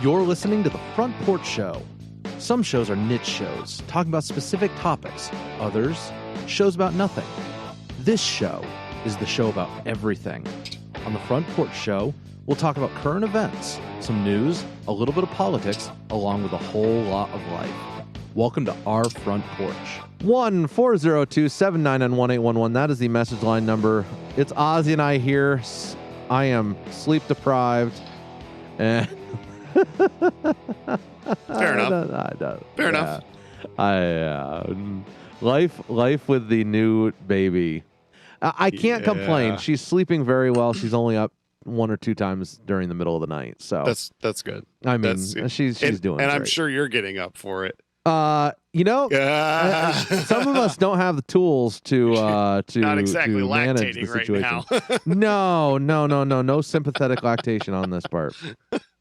You're listening to The Front Porch Show. Some shows are niche shows, talking about specific topics. Others, shows about nothing. This show is the show about everything. On The Front Porch Show, we'll talk about current events, some news, a little bit of politics, along with a whole lot of life. Welcome to our Front Porch. 1-402-799-1811. That is the message line number. It's Ozzy and I here. I am sleep deprived. And Fair enough. Fair enough. Life with the new baby. I can't complain. She's sleeping very well. She's only up one or two times during the middle of the night. So that's good. I mean, she's doing. And great. I'm sure you're getting up for it. Some of us don't have the tools to not exactly to manage the situation. Right now. No sympathetic lactation on this part.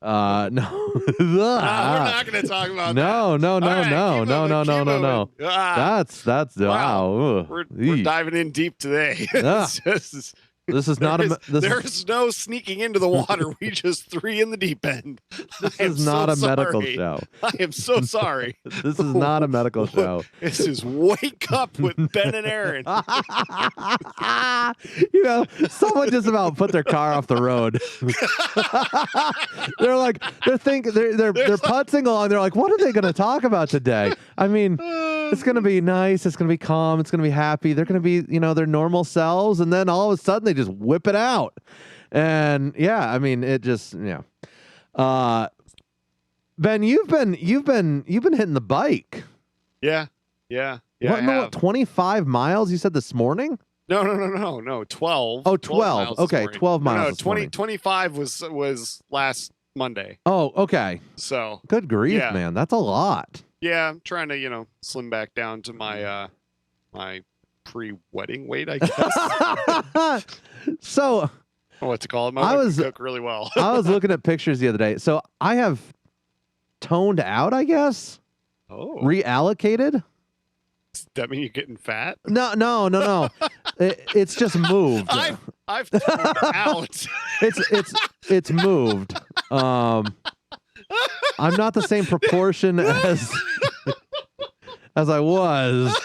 No. We're not going to talk about that. No. That's wow. We're diving in deep today. This is not there's no sneaking into the water. We just three in the deep end. This is not a medical show. I am so sorry. This is not a medical show. This is Wake Up with Ben and Aaron. Someone just about put their car off the road. they're putzing along. They're like, what are they going to talk about today? I mean, it's going to be nice. It's going to be calm. It's going to be happy. They're going to be, their normal selves. And then all of a sudden they just whip it out. And yeah, I mean, it just, Ben, you've been hitting the bike. Yeah. What, 25 miles you said this morning? No. 12. Oh, 12. Okay, 12 miles. No, 25 was last Monday. Oh, okay. So good grief, man. That's a lot. Yeah, I'm trying to, slim back down to my my pre-wedding weight, I guess. So what to call it? My wife can cook really well. I was looking at pictures the other day. So I have toned out, I guess. Oh. Reallocated. Does that mean you're getting fat? No. It's just moved. I've toned out. It's moved. I'm not the same proportion as I was.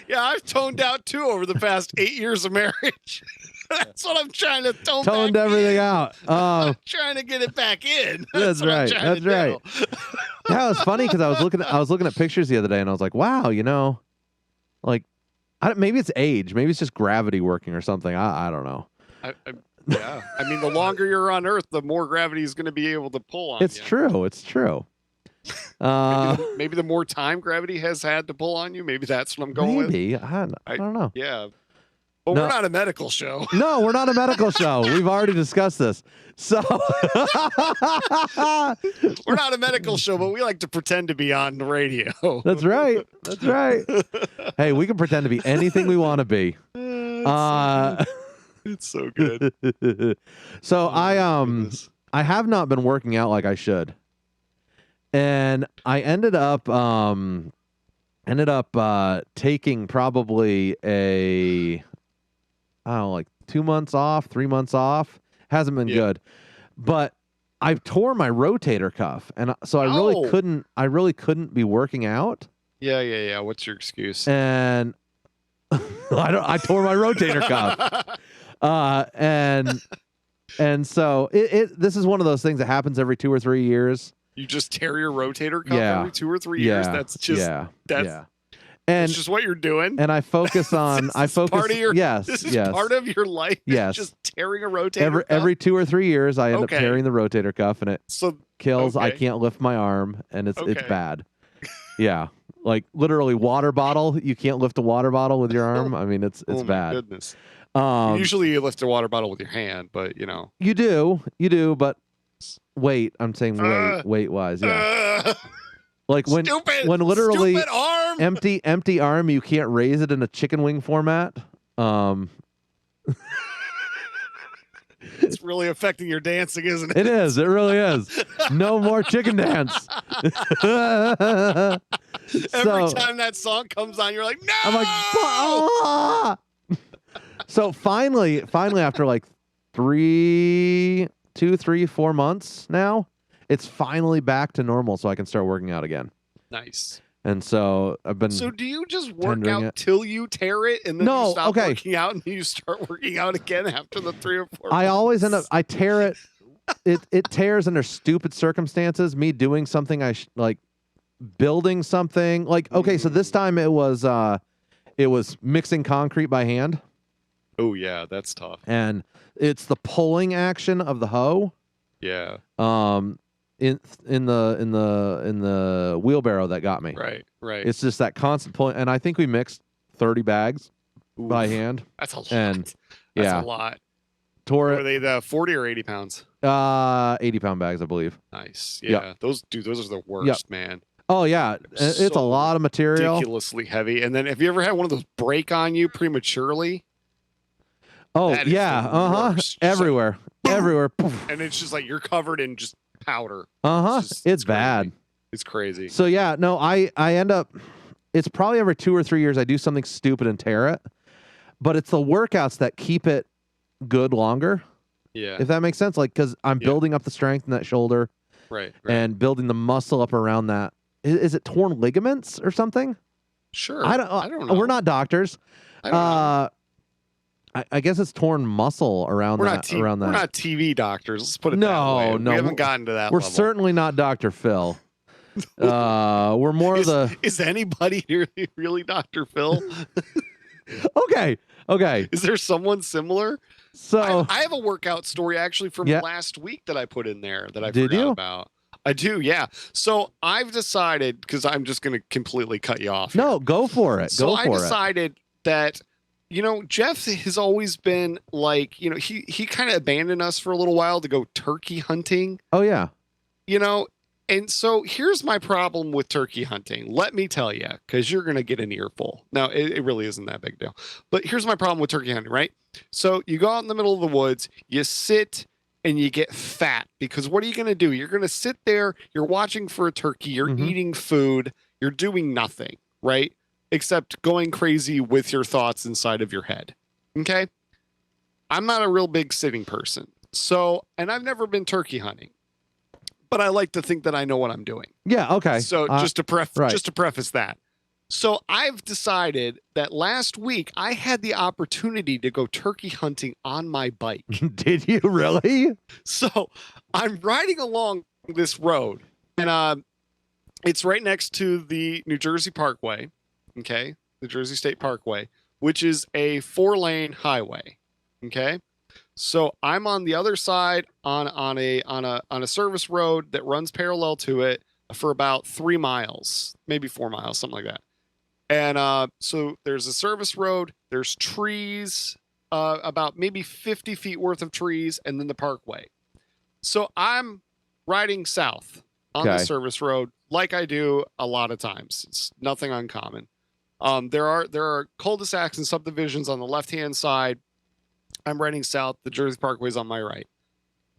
Yeah, I've toned out too over the past 8 years of marriage. That's what I'm trying to toned everything out. I'm trying to get it back in. That's right. That's right. Yeah, it was funny because I was looking at pictures the other day and I was like, wow, maybe it's age, maybe it's just gravity working or something. I don't know. Yeah, I mean, the longer you're on Earth, the more gravity is going to be able to pull on you. It's true. Maybe the more time gravity has had to pull on you, maybe that's what I'm going with. Maybe. I don't know. Yeah. But we're not a medical show. No, we're not a medical show. We've already discussed this. So we're not a medical show, but we like to pretend to be on the radio. That's right. Hey, we can pretend to be anything we want to be. It's so good. So I have not been working out like I should. And I ended up taking probably like 2 months off, 3 months off. Hasn't been good. But I tore my rotator cuff, and so I really couldn't be working out. Yeah. What's your excuse? And I tore my rotator cuff. And so this is one of those things that happens every 2 or 3 years. You just tear your rotator cuff every 2 or 3 years. That's just And it's just what you're doing. And I focus on part of your This is part of your life. Yes. Just tearing a rotator cuff. Every 2 or 3 years I end up tearing the rotator cuff and it kills. Okay. I can't lift my arm and it's bad. Yeah. Like literally water bottle. You can't lift a water bottle with your arm. I mean it's bad. My goodness. Usually you lift a water bottle with your hand, but You do, but weight. I'm saying weight wise, yeah. Like when literally arm. empty arm, you can't raise it in a chicken wing format. It's really affecting your dancing, isn't it? It is. It really is. No more chicken dance. Every time that song comes on, you're like, no! I'm like, ah! So finally, after like 4 months now, it's finally back to normal, so I can start working out again. Nice. And so I've been. So do you just work tendering out it. till you tear it, and then No, you stop okay. working out, and you start working out again after the 3 or 4 I months? always end up. I tear it. It tears under stupid circumstances. Me doing something like building something. Like okay, so this time it was mixing concrete by hand. Oh yeah, that's tough. And it's the pulling action of the hoe. Yeah. In the wheelbarrow that got me. Right. It's just that constant pulling, and I think we mixed 30 bags by hand. That's a lot. And that's a lot. Tore Were it. they the 40 or 80 pounds? 80-pound bags, I believe. Nice. Yeah. Yep. Those are the worst, man. Oh yeah, it's a lot of material. Ridiculously heavy. And then have you ever had one of those break on you prematurely? Oh That is yeah, the worst. everywhere, everywhere. And it's just like you're covered in just powder. It's bad. It's crazy. So yeah, no, I end up. It's probably every 2 or 3 years I do something stupid and tear it, but it's the workouts that keep it good longer. Yeah. If that makes sense, like because I'm building up the strength in that shoulder, right. and building the muscle up around that. Is it torn ligaments or something? Sure. I don't know. We're not doctors. I don't know. I guess it's torn muscle around that. We're not TV doctors. Let's put it that way. No, we haven't gotten to that We're level. certainly not Dr. Phil. We're more Is anybody really Dr. Phil? Okay. Is there someone similar? So I have a workout story actually from last week that I put in there that I forgot about. I do, yeah. So I've decided, because I'm just going to completely cut you off. No, go for it. So I decided that, Jeff has always been like, he kind of abandoned us for a little while to go turkey hunting. Oh, yeah. And so here's my problem with turkey hunting. Let me tell you, because you're going to get an earful. No, it really isn't that big deal. But here's my problem with turkey hunting, right? So you go out in the middle of the woods, you sit and you get fat, because what are you going to do? You're going to sit there, you're watching for a turkey, you're eating food, you're doing nothing, right? Except going crazy with your thoughts inside of your head. Okay? I'm not a real big sitting person. So, and I've never been turkey hunting, but I like to think that I know what I'm doing. Yeah, okay. So just to preface that. So I've decided that last week I had the opportunity to go turkey hunting on my bike. Did you really? So I'm riding along this road, and it's right next to the New Jersey Parkway, okay? The Jersey State Parkway, which is a 4-lane highway, okay? So I'm on the other side on a service road that runs parallel to it for about 3 miles, maybe 4 miles, something like that. And so there's a service road, there's trees, about maybe 50 feet worth of trees, and then the parkway. So I'm riding south on the service road like I do a lot of times. It's nothing uncommon. There are cul-de-sacs and subdivisions on the left-hand side. I'm riding south. The Jersey Parkway is on my right.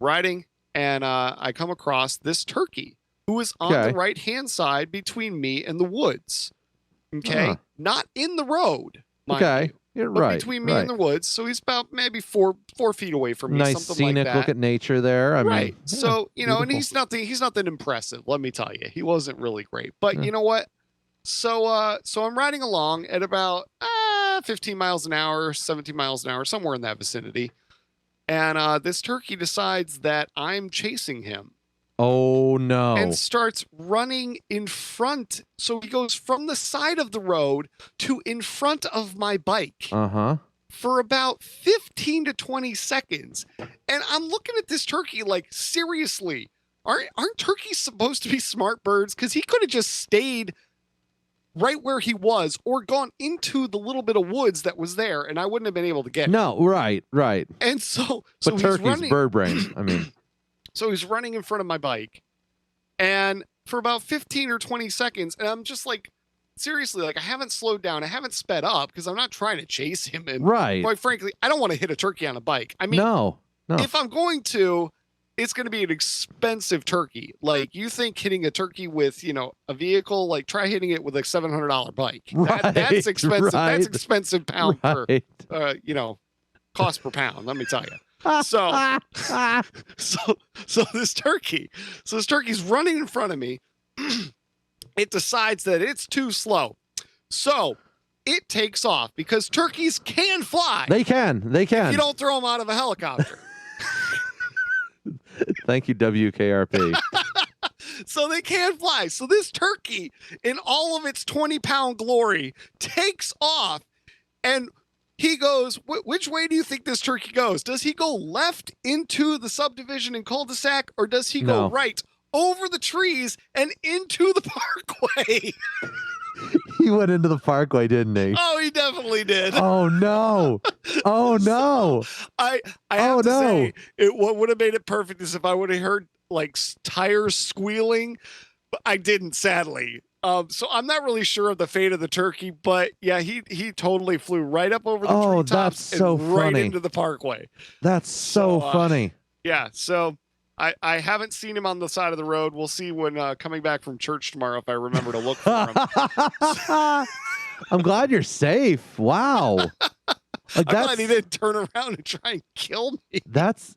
Riding, and I come across this turkey who is on the right-hand side between me and the woods. Okay, not in the road. Okay, you're right. Between me and the woods, so he's about maybe 4 feet away from me. Nice something scenic like that. Look at nature there. I mean, so beautiful. And he's nothing impressive. Let me tell you, he wasn't really great. But you know what? So I'm riding along at about 15 miles an hour, 17 miles an hour, somewhere in that vicinity, and this turkey decides that I'm chasing him. Oh, no. And starts running in front. So he goes from the side of the road to in front of my bike. For about 15 to 20 seconds. And I'm looking at this turkey like, seriously, aren't turkeys supposed to be smart birds? Because he could have just stayed right where he was or gone into the little bit of woods that was there, and I wouldn't have been able to get him. No, right. And so but turkeys, bird brains, I mean. So he's running in front of my bike, and for about 15 or 20 seconds, and I'm just like, seriously, like I haven't slowed down, I haven't sped up because I'm not trying to chase him. And quite frankly, I don't want to hit a turkey on a bike. I mean, no. If I'm going to, it's going to be an expensive turkey. Like you think hitting a turkey with, a vehicle, like try hitting it with a $700 bike. That's expensive. That's expensive pound per, cost per pound. Let me tell you. So, so this turkey's running in front of me. It decides that it's too slow. So it takes off because turkeys can fly. They can. If you don't throw them out of a helicopter. Thank you, WKRP. So they can fly. So this turkey, in all of its 20-pound glory, takes off, and he goes, which way do you think this turkey goes? Does he go left into the subdivision and cul-de-sac, or does he go right over the trees and into the parkway? He went into the parkway, didn't he? Oh, he definitely did. Oh, no. Oh, no. So, I have to say, what would have made it perfect is if I would have heard like tires squealing, but I didn't, sadly. So I'm not really sure of the fate of the turkey, but yeah, he totally flew right up over the treetops that's so and right funny. into the parkway. That's so funny. Yeah, so I haven't seen him on the side of the road. We'll see when coming back from church tomorrow if I remember to look for him. I'm glad you're safe. Wow. Like I'm glad he didn't turn around and try and kill me. That's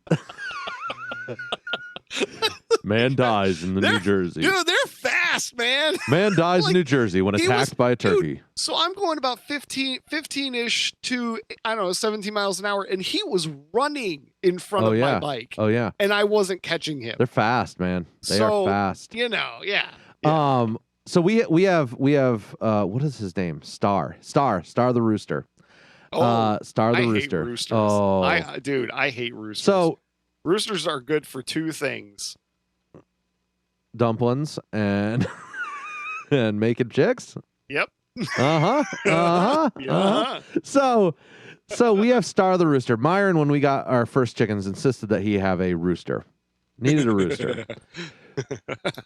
man dies in New Jersey. Dude, they're fast, man. Man dies in New Jersey when attacked by a turkey. Dude, so I'm going about 15-ish to, I don't know, 17 miles an hour, and he was running in front of my bike. Oh, yeah. And I wasn't catching him. They're fast, man. They are fast. You know, yeah. So we have what is his name? Star the rooster. Star the rooster. Hate roosters. Oh, I hate roosters. So roosters are good for two things: dumplings and and making chicks. Yep. So we have Star the rooster. Myron, when we got our first chickens, insisted that he have a rooster. Needed a rooster.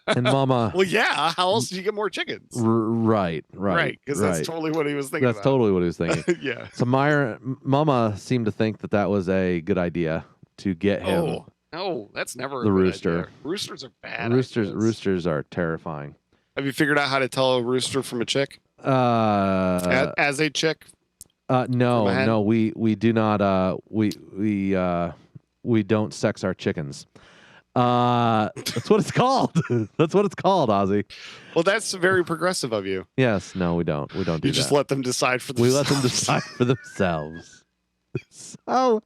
And Mama. Well, yeah. How else do you get more chickens? Right. Because that's totally what he was thinking. That's totally what he was thinking. Yeah. So Mama seemed to think that was a good idea to get him. No, that's never the a good rooster. idea. Roosters are bad. Roosters are terrifying. Have you figured out how to tell a rooster from a chick? As a chick? No, we do not. We don't sex our chickens. That's what it's called. That's what it's called, Ozzy. Well, that's very progressive of you. Yes. No, we don't. We don't do that. You just let them decide for themselves. We let them decide for themselves. So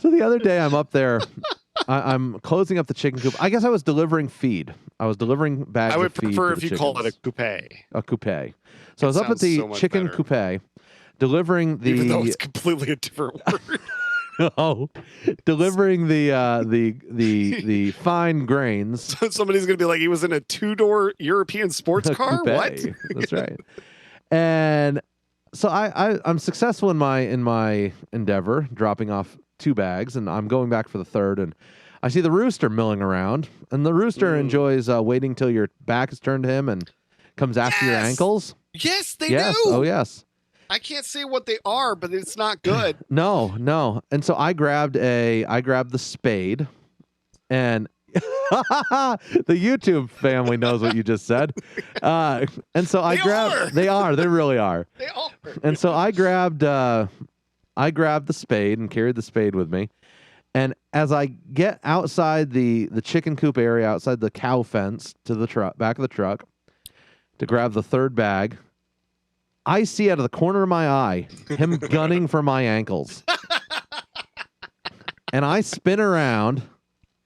the other day I'm up there. I'm closing up the chicken coop. I guess I was delivering feed. I was delivering bags of feed. I would prefer if you call it a coupe. A coupe. So I was up at the chicken coupe, delivering the. Even though it's completely a different word. No, delivering the fine grains. So somebody's gonna be like, he was in a 2-door European sports car. Coupe. What? That's right. And so I'm successful in my endeavor, dropping off 2 bags, and I'm going back for the third, and I see the rooster milling around, and the rooster enjoys waiting till your back is turned to him and comes after your ankles. Yes, they do. Oh, yes. I can't say what they are, but it's not good. No. And so I grabbed the spade, and the YouTube family knows what you just said. And so I grabbed. They really are. They are. And so I grabbed the spade and carried the spade with me. And as I get outside the chicken coop area, outside the cow fence to the back of the truck, to grab the third bag, I see out of the corner of my eye him gunning for my ankles. And I spin around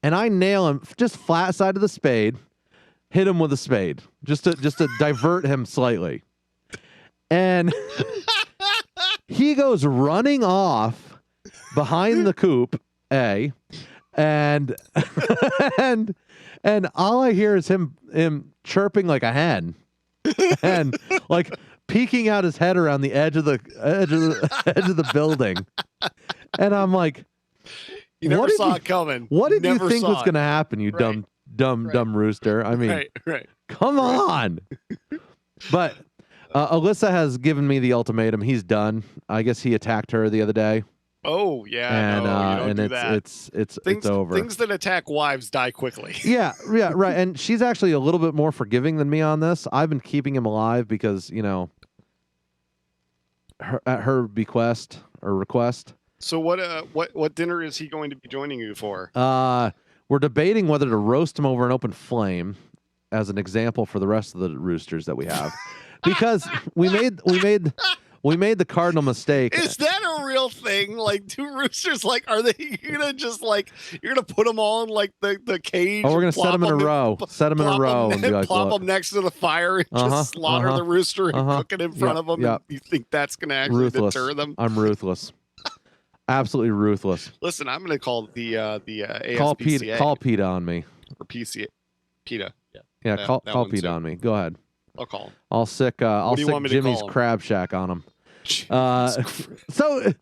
and I nail him just flat side of the spade, hit him with a spade, just to divert him slightly. And he goes running off behind the coop, and all I hear is him chirping like a hen. And like peeking out his head around the edge of the building. And I'm like, you never saw it coming. What did you think was going to happen, you dumb rooster? I mean, right. Come on. But Alyssa has given me the ultimatum. He's done. I guess he attacked her the other day. Oh yeah, and you don't do that. It's over. Things that attack wives die quickly. Yeah, right. And she's actually a little bit more forgiving than me on this. I've been keeping him alive because at her bequest or request, So what dinner is he going to be joining you for? We're debating whether to roast him over an open flame as an example for the rest of the roosters that we have, because we made the cardinal mistake. Is that a real thing? Like, do roosters, like, are they gonna just like, you're gonna put them all in like the cage? Oh, we're gonna and set them in a row. Set them in a row and be like, plop look. them next to the fire and just slaughter the rooster and cook it in front of them. Yep. And you think that's gonna actually Ruthless. deter them? I'm ruthless. Absolutely ruthless. Listen, I'm gonna call the ASPCA. Call PETA on me. Or PCA. PETA. Yeah, That call one PETA too. on me. Go ahead. I'll call him. I'll sick do you want me to Jimmy's call him? Crab Shack on him. So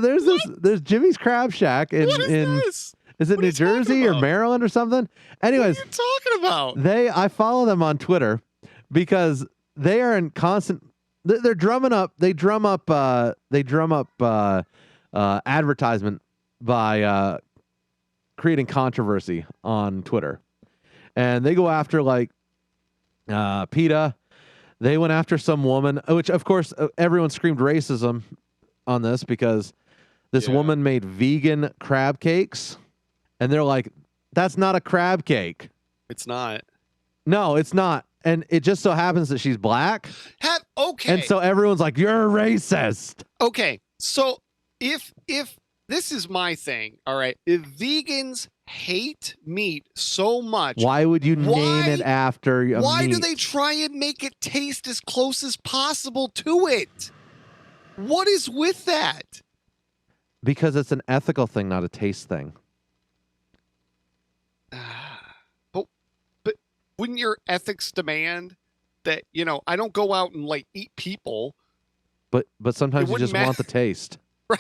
there's Jimmy's Crab Shack in What is this? Is it What are New you talking Jersey or about? Maryland or something? Anyways, What are you talking about? I follow them on Twitter because they are in constant. They're drumming up. They drum up advertisement by creating controversy on Twitter, and they go after like PETA. They went after some woman, which of course everyone screamed racism on this because this woman made vegan crab cakes, and they're like, "That's not a crab cake." It's not. No, it's not. And it just so happens that she's black. Okay. And so everyone's like, "You're a racist." Okay. So if this is my thing, all right. If vegans hate meat so much, Why would you name it after a why meat? do they try and make it taste as close as possible to it? What is with that? Because it's an ethical thing, not a taste thing. But wouldn't your ethics demand that, I don't go out and like eat people? But sometimes you just want the taste. Right.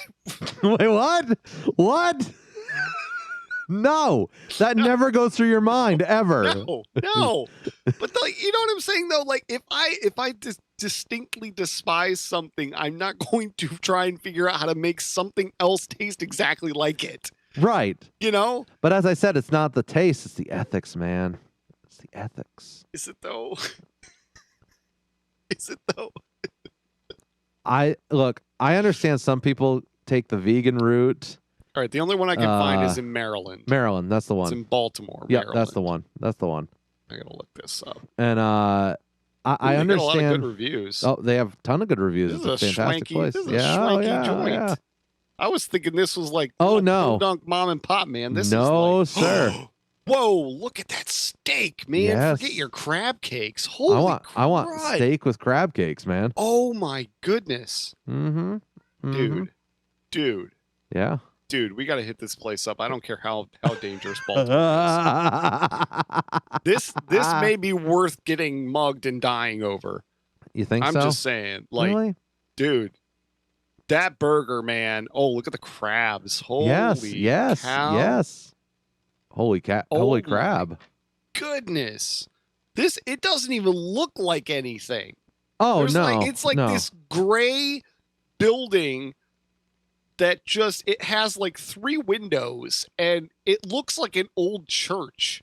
Wait, what? What? No, that never goes through your mind ever. No. But you know what I'm saying though? Like if I distinctly despise something, I'm not going to try and figure out how to make something else taste exactly like it. Right. But as I said, it's not the taste, it's the ethics, man. It's the ethics. Is it though? Is it though? I understand some people take the vegan route. All right, the only one I can find is in Maryland. Maryland, that's the one. It's in Baltimore. Yeah, Maryland. that's the one. That's the one. I gotta look this up. And I understand. Got a lot of good reviews. Oh, they have a ton of good reviews. This It's is a fantastic place. This is a swanky joint. Yeah. I was thinking this was like no, dunk mom and pop, man. This no, is like, sir. Whoa, look at that steak, man. Yes. Forget your crab cakes. Holy I want steak with crab cakes, man. Oh my goodness. Mm-hmm. Dude. Yeah. Dude, we got to hit this place up. I don't care how dangerous Baltimore is. This may be worth getting mugged and dying over. You think I'm so? I'm just saying. Like, really? Dude, that burger, man. Oh, look at the crabs. Holy Yes. Holy crab. Goodness. It doesn't even look like anything. Oh, no. It's like this gray building that it has like 3 windows and it looks like an old church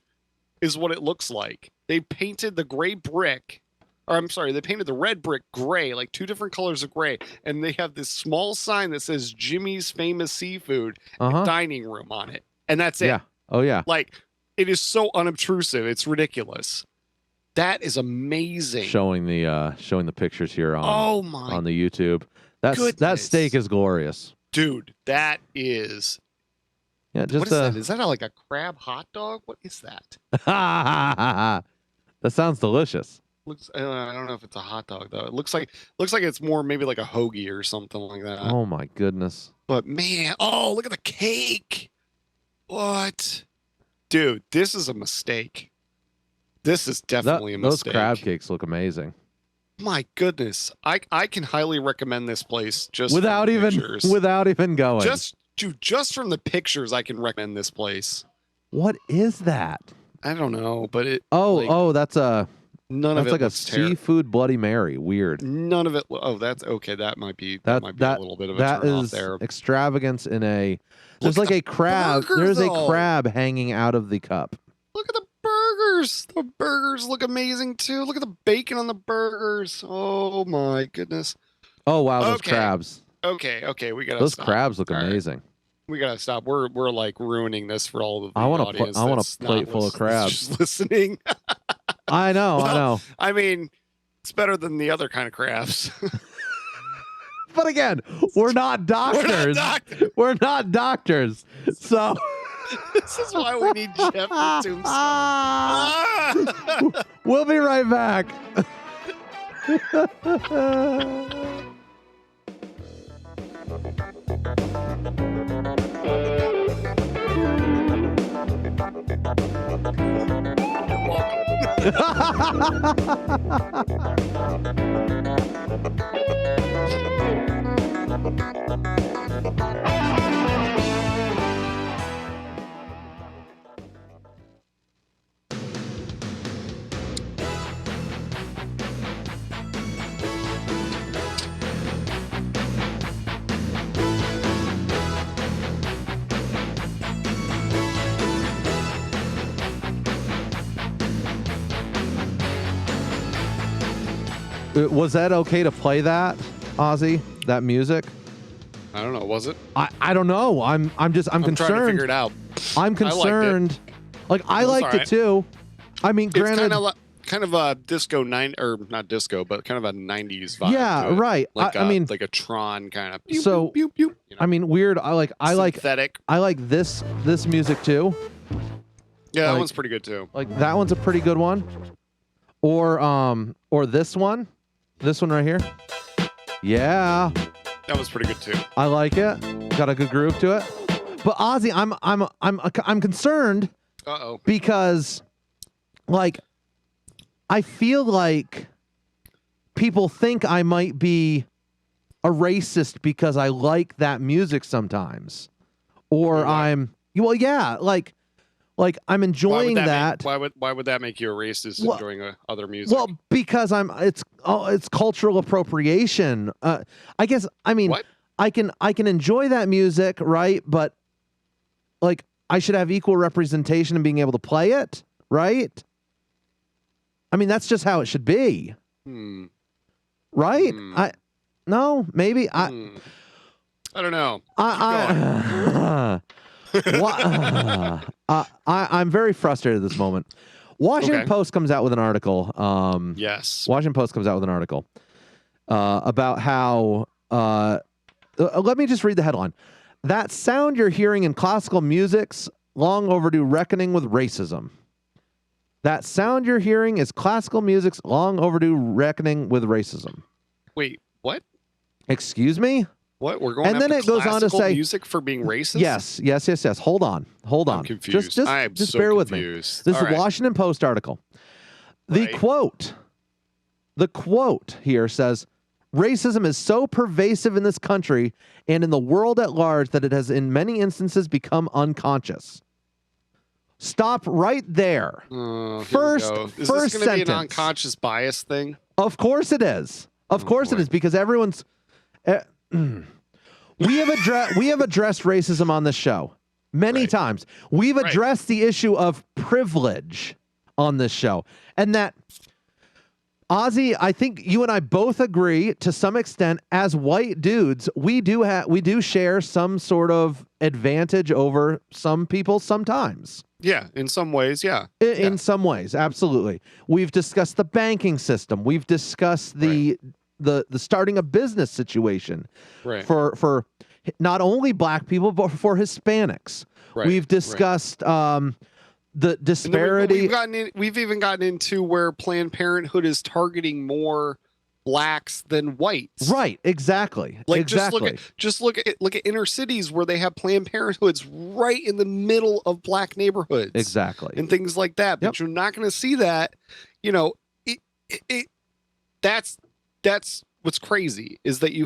is what it looks like. They painted the gray brick, or I'm sorry, they painted the red brick gray, like 2 different colors of gray. And they have this small sign that says Jimmy's Famous Seafood Dining Room on it. And that's it. Yeah. Oh, yeah. Like, it is so unobtrusive. It's ridiculous. That is amazing. Showing the pictures here on the YouTube. That steak is glorious. Dude, that is. Yeah, just what is that? Is that like a crab hot dog? What is that? That sounds delicious. I don't know if it's a hot dog though. It looks like it's more maybe like a hoagie or something like that. Oh my goodness. But man, look at the cake. What? Dude, this is a mistake. This is definitely a mistake. Those crab cakes look amazing. My goodness. I can highly recommend this place just without even going. Just from the pictures I can recommend this place. What is that? I don't know, but it that's a none of it like a seafood Bloody Mary. Weird. None of it. Oh, that's okay. That might be a little bit of a that turn is off there. Extravagance in a there's like a crab. There's a crab hanging out of the cup. Look at the burgers. The burgers look amazing too. Look at the bacon on the burgers. Oh my goodness. Oh wow, those crabs. Okay, we gotta Those stop. crabs look All right. amazing. We gotta stop. We're like ruining this for all of the I want audience. I want that's a plate not full of crabs. just listening. I know. Well, I mean, it's better than the other kind of crabs. But again, we're not doctors. We're not doctors. So this is why we need Jeff for Tombstone. We'll be right back. Was that okay to play that, Ozzy? That music? I don't know. Was it? I don't know. I'm concerned. Trying to figure it out. I'm concerned. I liked it too. I mean, granted, it's kind of a disco or not disco, but kind of a 90s vibe. Yeah, right. I mean, like a Tron kind of. So, pew, pew, you know? I mean, weird. I like synthetic. I like this music too. Yeah, that one's pretty good too. Like that one's a pretty good one. Or this one. This one right here. Yeah. That was pretty good too. I like it. Got a good groove to it. But Ozzy, I'm concerned. Uh-oh. Because I feel like people think I might be a racist because I like that music sometimes. Or I'm I'm enjoying that. Why would that make you a racist enjoying other music? Well, because it's cultural appropriation. I guess what? I can enjoy that music, right? But I should have equal representation in being able to play it, right? I mean, that's just how it should be. Right? Maybe I don't know. I'm very frustrated at this moment. Washington Post comes out with an article. Yes. Washington Post comes out with an article about how. Let me just read the headline. That sound you're hearing in classical music's long overdue reckoning with racism. That sound you're hearing is classical music's long overdue reckoning with racism. Wait, what? Excuse me? What? We're going and then it goes on to say music for being racist? Yes. Hold on. I'm confused. Just bear with me. This is a Washington Post article. The quote here says, racism is so pervasive in this country and in the world at large that it has in many instances become unconscious. Stop right there. First is this going to be an unconscious bias thing? Of course it is. Of course it is, because everyone's... We have addressed racism on this show many times. We've addressed the issue of privilege on this show. And that, Ozzy, I think you and I both agree to some extent, as white dudes, we do share some sort of advantage over some people sometimes. Yeah, in some ways, yeah. In some ways, absolutely. We've discussed the banking system. We've discussed the starting a business situation for not only black people, but for Hispanics. We've discussed the disparity. We've even gotten into where Planned Parenthood is targeting more blacks than whites. Right, exactly. Just look at inner cities where they have Planned Parenthoods right in the middle of black neighborhoods. Exactly. And things like that. But you're not going to see that, that's what's crazy, is that you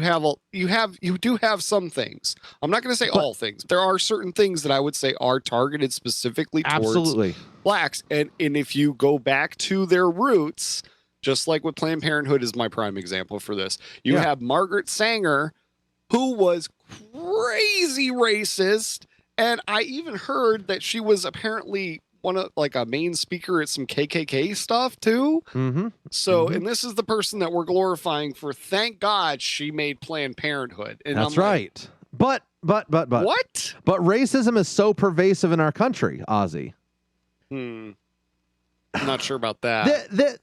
do have some things. I'm not going to say all things. There are certain things that I would say are targeted specifically towards blacks. And if you go back to their roots, just like with Planned Parenthood is my prime example for this. You have Margaret Sanger, who was crazy racist. And I even heard that she was apparently like a main speaker at some KKK stuff too. Mm-hmm. So, and this is the person that we're glorifying for. Thank God she made Planned Parenthood. And That's I'm like, right. But what? But racism is so pervasive in our country, Ozzy. I'm not sure about that.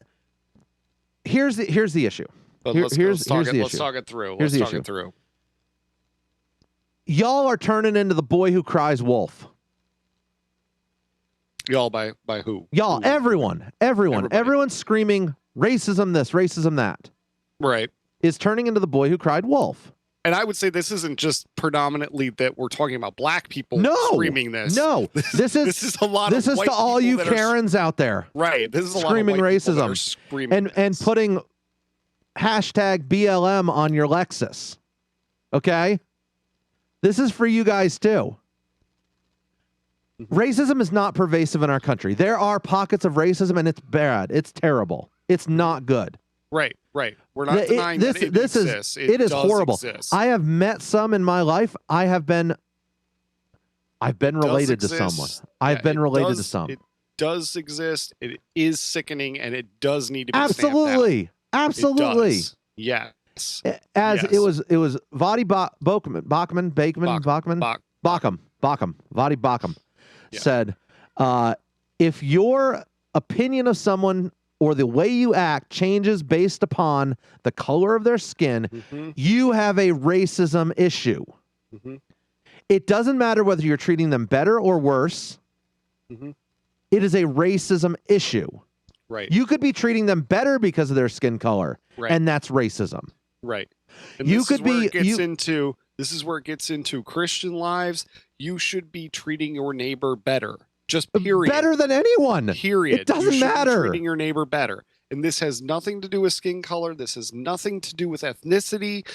Here's the issue. But Let's talk it through. Let's talk it through. Y'all are turning into the boy who cries wolf. Y'all by who? Y'all, Everybody. everyone's screaming racism this, racism that. Right. Is turning into the boy who cried wolf. And I would say this isn't just predominantly that we're talking about black people screaming this. No, this is a lot. This of is white to all you people Karens out there. Right. This is screaming a lot of white racism screaming and putting hashtag BLM on your Lexus. Okay, this is for you guys too. Racism is not pervasive in our country. There are pockets of racism, and it's bad. It's terrible. It's not good. Right. We're not denying that it exists. It is horrible. Exist. I have met some in my life. I've been related to someone. I've been related to some. It does exist. It is sickening, and it does need to be absolutely. Yes. As it was Vadi Bachman, Vadi Bachman said, if your opinion of someone or the way you act changes based upon the color of their skin, you have a racism issue. It doesn't matter whether you're treating them better or worse. It is a racism issue. Right. You could be treating them better because of their skin color, and that's racism. Right. And this is where it gets into Christian lives. You should be treating your neighbor better. Just period. Better than anyone. Period. It doesn't matter. Treating your neighbor better. And this has nothing to do with skin color. This has nothing to do with ethnicity.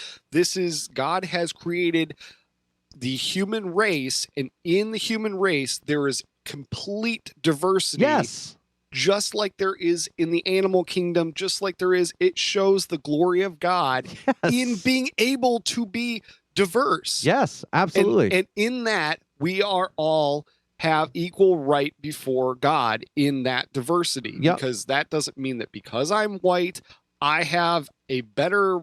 God has created the human race, and in the human race, there is complete diversity. Yes. Just like there is in the animal kingdom, just like there is, it shows the glory of God in being able to be diverse. Yes, absolutely. And in that, we are all have equal right before God in that diversity. Because that doesn't mean that because I'm white, I have a better,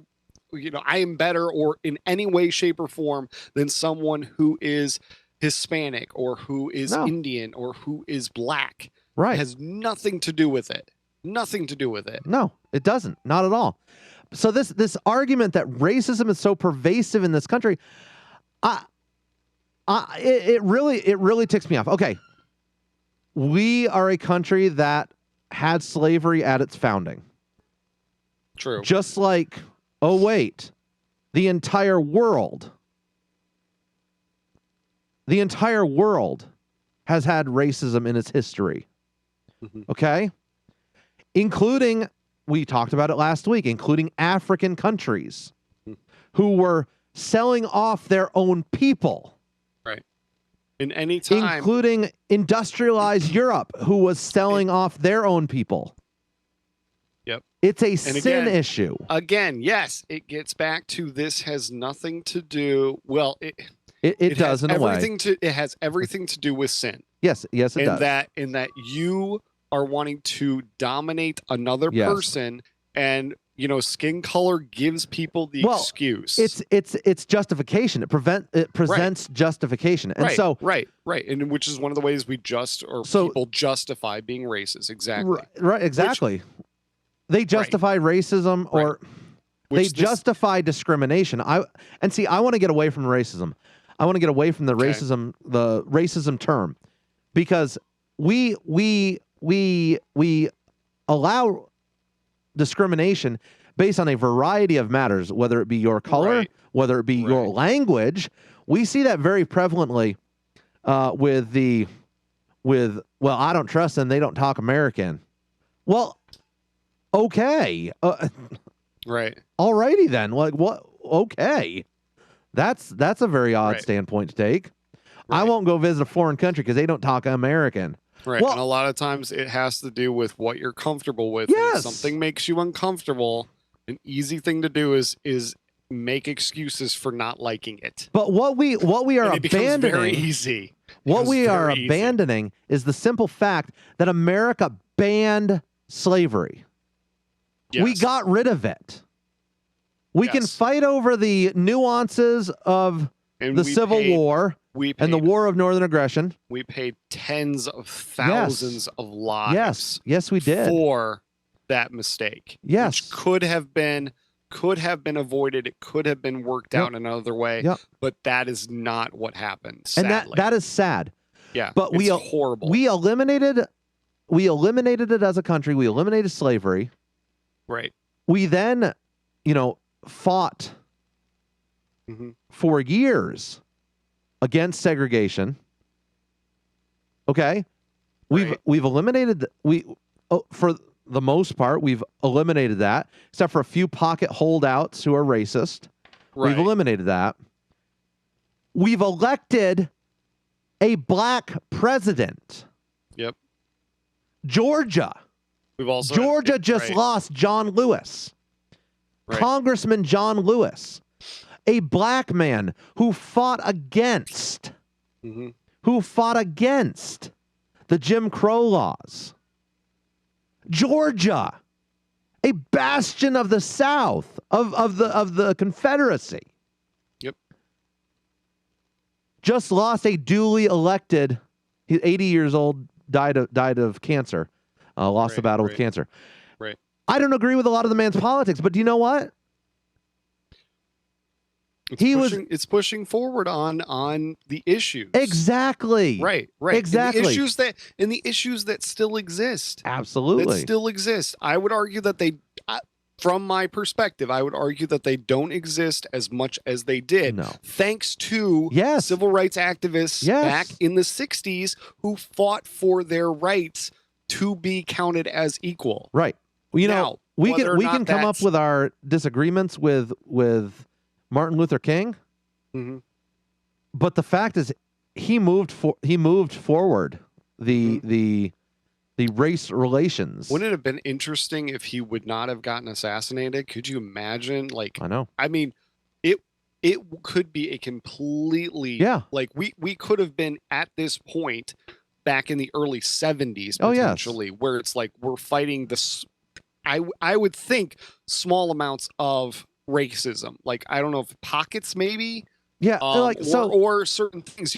I am better or in any way, shape, or form than someone who is Hispanic or who is Indian or who is black. Right. It has nothing to do with it. Nothing to do with it. No, it doesn't. Not at all. So this argument that racism is so pervasive in this country, it really ticks me off. Okay. We are a country that had slavery at its founding. True. Just like, the entire world has had racism in its history. Okay? Including, we talked about it last week, including African countries who were selling off their own people. Right. In any time. Including industrialized Europe, who was selling off their own people. Yep. It's a sin issue. Again, yes, it gets back to this has nothing to do, it does in a way. It has everything to do with sin. Yes, it does. In that you are wanting to dominate another person, and skin color gives people the excuse. It's justification. It presents justification, and right, and which is one of the ways people justify being racist. Exactly. Right. Exactly. They justify racism, or they justify discrimination. I want to get away from racism. I want to get away from the racism term, because we allow discrimination based on a variety of matters, whether it be your color, whether it be your language. We see that very prevalently with I don't trust them, they don't talk American. Well, okay. Right. Alrighty then. Like, what? Okay. That's a very odd standpoint to take. Right. I won't go visit a foreign country because they don't talk American. Right. Well, and a lot of times it has to do with what you're comfortable with. Yes. If something makes you uncomfortable, an easy thing to do is make excuses for not liking it. But what we are And it becomes very abandoning, easy. what we are abandoning is the simple fact that America banned slavery. Yes. We got rid of it. We can fight over the nuances of the Civil War and the War of Northern Aggression. We paid tens of thousands of lives. Yes, we did. For that mistake. Yes. Which could have been avoided. It could have been worked out another way. Yep. But that is not what happened. Sadly. And that is sad. Yeah. But it's horrible. We eliminated it as a country. We eliminated slavery. Right. We then, fought for years against segregation. Okay. We've eliminated for the most part, we've eliminated that, except for a few pocket holdouts who are racist. Right. We've eliminated that. We've elected a black president. Yep. Georgia. Georgia just lost John Lewis. Right. Congressman John Lewis, a black man who fought against the Jim Crow laws. Georgia, a bastion of the South, of the Confederacy. Yep. Just lost a duly elected, he's 80 years old, died of cancer, lost the battle with cancer. Right. I don't agree with a lot of the man's politics, but do you know what? It's pushing forward on the issues. Exactly. Right. Exactly. And the issues that still exist. Absolutely. That still exist. I would argue that from my perspective, I would argue that they don't exist as much as they did. No. Thanks to civil rights activists back in the 60s who fought for their rights to be counted as equal. Right. Well, we can come up with our disagreements with Martin Luther King, but the fact is, he moved forward the race relations. Wouldn't it have been interesting if he would not have gotten assassinated? Could you imagine? I know. I mean, it could be a completely we could have been at this point back in the early 70s potentially, where it's like we're fighting this. I would think small amounts of racism, like I don't know if pockets maybe or certain things,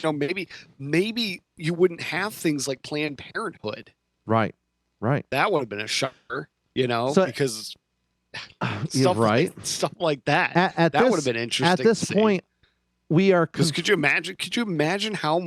maybe you wouldn't have things like Planned Parenthood, right that would have been a shocker, because stuff like that that would have been interesting at this point. We are could you imagine how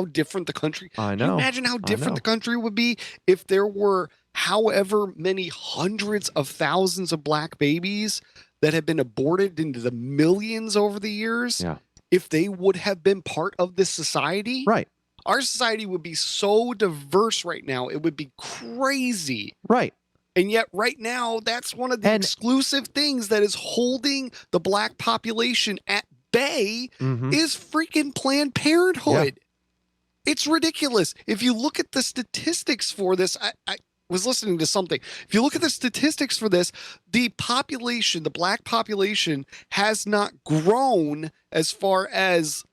different the country the country would be if there were however many hundreds of thousands of black babies that have been aborted into the millions over the years. If they would have been part of this society, right? Our society would be so diverse right now. It would be crazy. Right. And yet right now, that's one of the exclusive things that is holding the black population at bay is freaking Planned Parenthood. It's ridiculous. If you look at the statistics for this, I was listening to something. If you look at the statistics for this, the black population has not grown as far as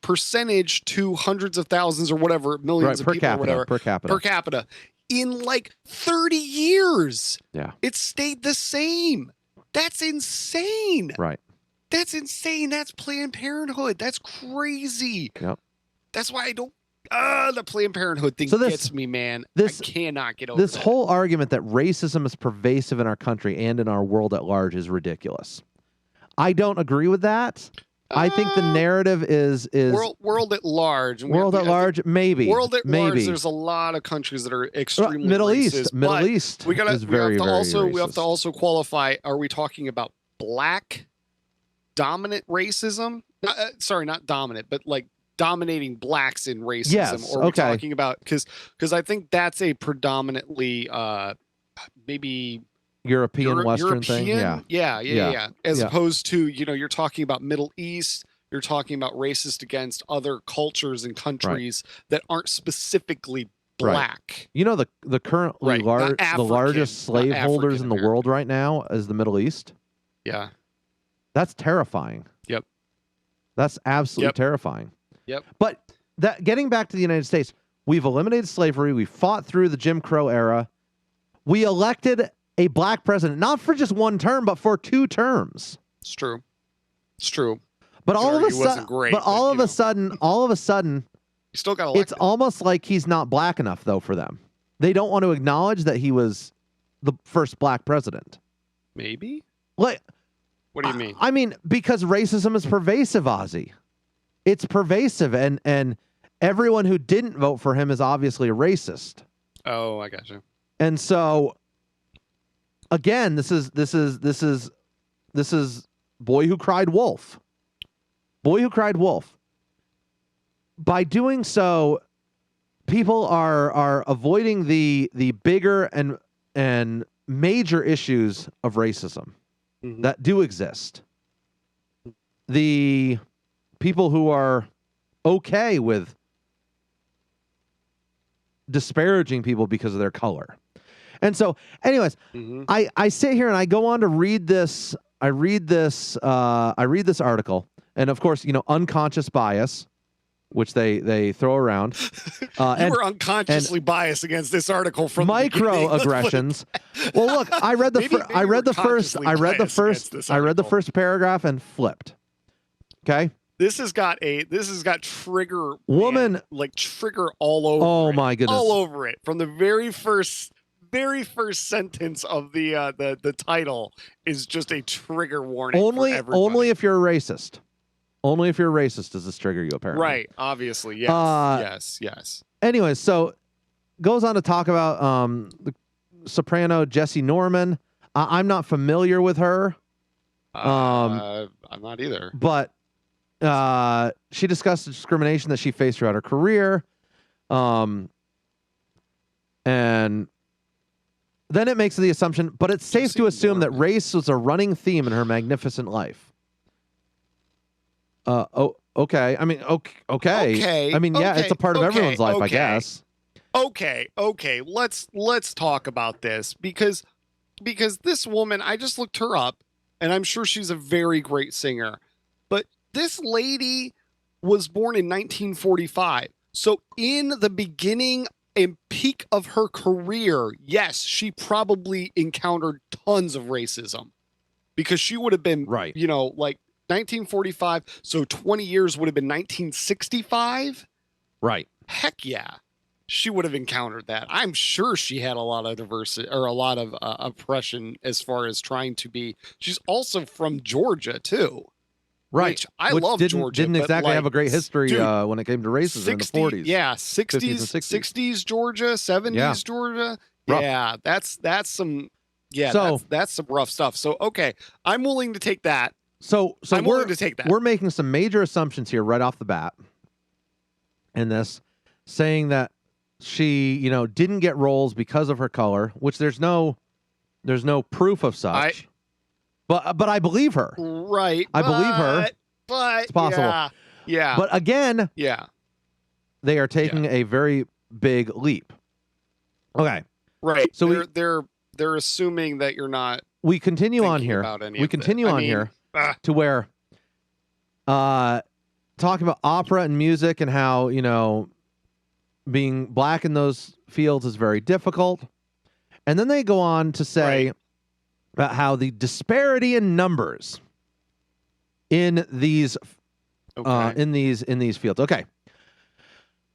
percentage to hundreds of thousands or whatever, millions of people or whatever. Per capita. In like 30 years. Yeah. It stayed the same. That's insane. Right. That's insane. That's Planned Parenthood. That's crazy. Yep. That's why I don't. The Planned Parenthood thing gets me, man. I cannot get over this that. Whole argument that racism is pervasive in our country and in our world at large is ridiculous. I don't agree with that. I think the narrative is world at large. Maybe. World at large. There's a lot of countries that are extremely Middle racist. Middle East. We have to also qualify. Are we talking about black dominant racism? Sorry, not dominant, but like dominating blacks in racism. Yes. Or are we talking about because I think that's a predominantly maybe Western thing. Yeah. As opposed to, you're talking about Middle East, you're talking about racist against other cultures and countries that aren't specifically black. Right. The currently the largest slaveholders in the world right now is the Middle East. Yeah. That's terrifying. Yep. That's absolutely terrifying. Yep. But that getting back to the United States, we've eliminated slavery. We fought through the Jim Crow era. We elected a black president, not for just one term, but for 2 terms. It's true. It's true. But all of a sudden, all of a sudden, you still got elected. It's almost like he's not black enough, though, for them. They don't want to acknowledge that he was the first black president. Maybe? Like, what do you mean? I mean, because racism is pervasive, Ozzy. It's pervasive, and everyone who didn't vote for him is obviously a racist. Oh, I got you. And so, again, this is boy who cried wolf. Boy who cried wolf. By doing so, people are avoiding the bigger and major issues of racism that do exist. The people who are okay with disparaging people because of their color. And so, anyways, I sit here and I go on to read this. I read this article, and of course, unconscious bias, which they throw around. You were unconsciously biased against this article from microaggressions. Well, look, I read the first paragraph and flipped. Okay. This has got trigger woman like trigger all over. Oh my goodness, all over it from the very first sentence of the title is just a trigger warning. Only if you're a racist. Only if you're a racist does this trigger you, apparently. Right, obviously, yes. Yes. Anyways, so goes on to talk about the soprano Jessie Norman. I'm not familiar with her. I'm not either. But she discussed the discrimination that she faced throughout her career. And then it makes the assumption, but it's safe to assume that race was a running theme in her magnificent life. Okay. I mean, okay. I mean, yeah, it's a part of everyone's life, I guess. Okay. Let's talk about this because this woman, I just looked her up, and I'm sure she's a very great singer. But this lady was born in 1945. So in the beginning and peak of her career, yes, she probably encountered tons of racism because she would have been, right, like 1945, so 20 years would have been 1965. Right. Heck yeah. She would have encountered that. I'm sure she had a lot of diversity or a lot of oppression as far as trying to be. She's also from Georgia, too. Right. I love Georgia. Didn't exactly have a great history when it came to racism in the 40s. Yeah, 60s Georgia, 70s Georgia. Rough. Yeah, that's some that's some rough stuff. So, okay, I'm willing to take that. So I'm willing to take that. We're making some major assumptions here right off the bat in this, saying that she, didn't get roles because of her color, which there's no proof of such. But I believe her. Right. I believe her. But it's possible. Yeah. But again, they are taking a very big leap. Okay. Right. So they're assuming that you're not. We continue on here. To where talking about opera and music and how, being black in those fields is very difficult. And then they go on to say about how the disparity in numbers in these in these fields. Okay.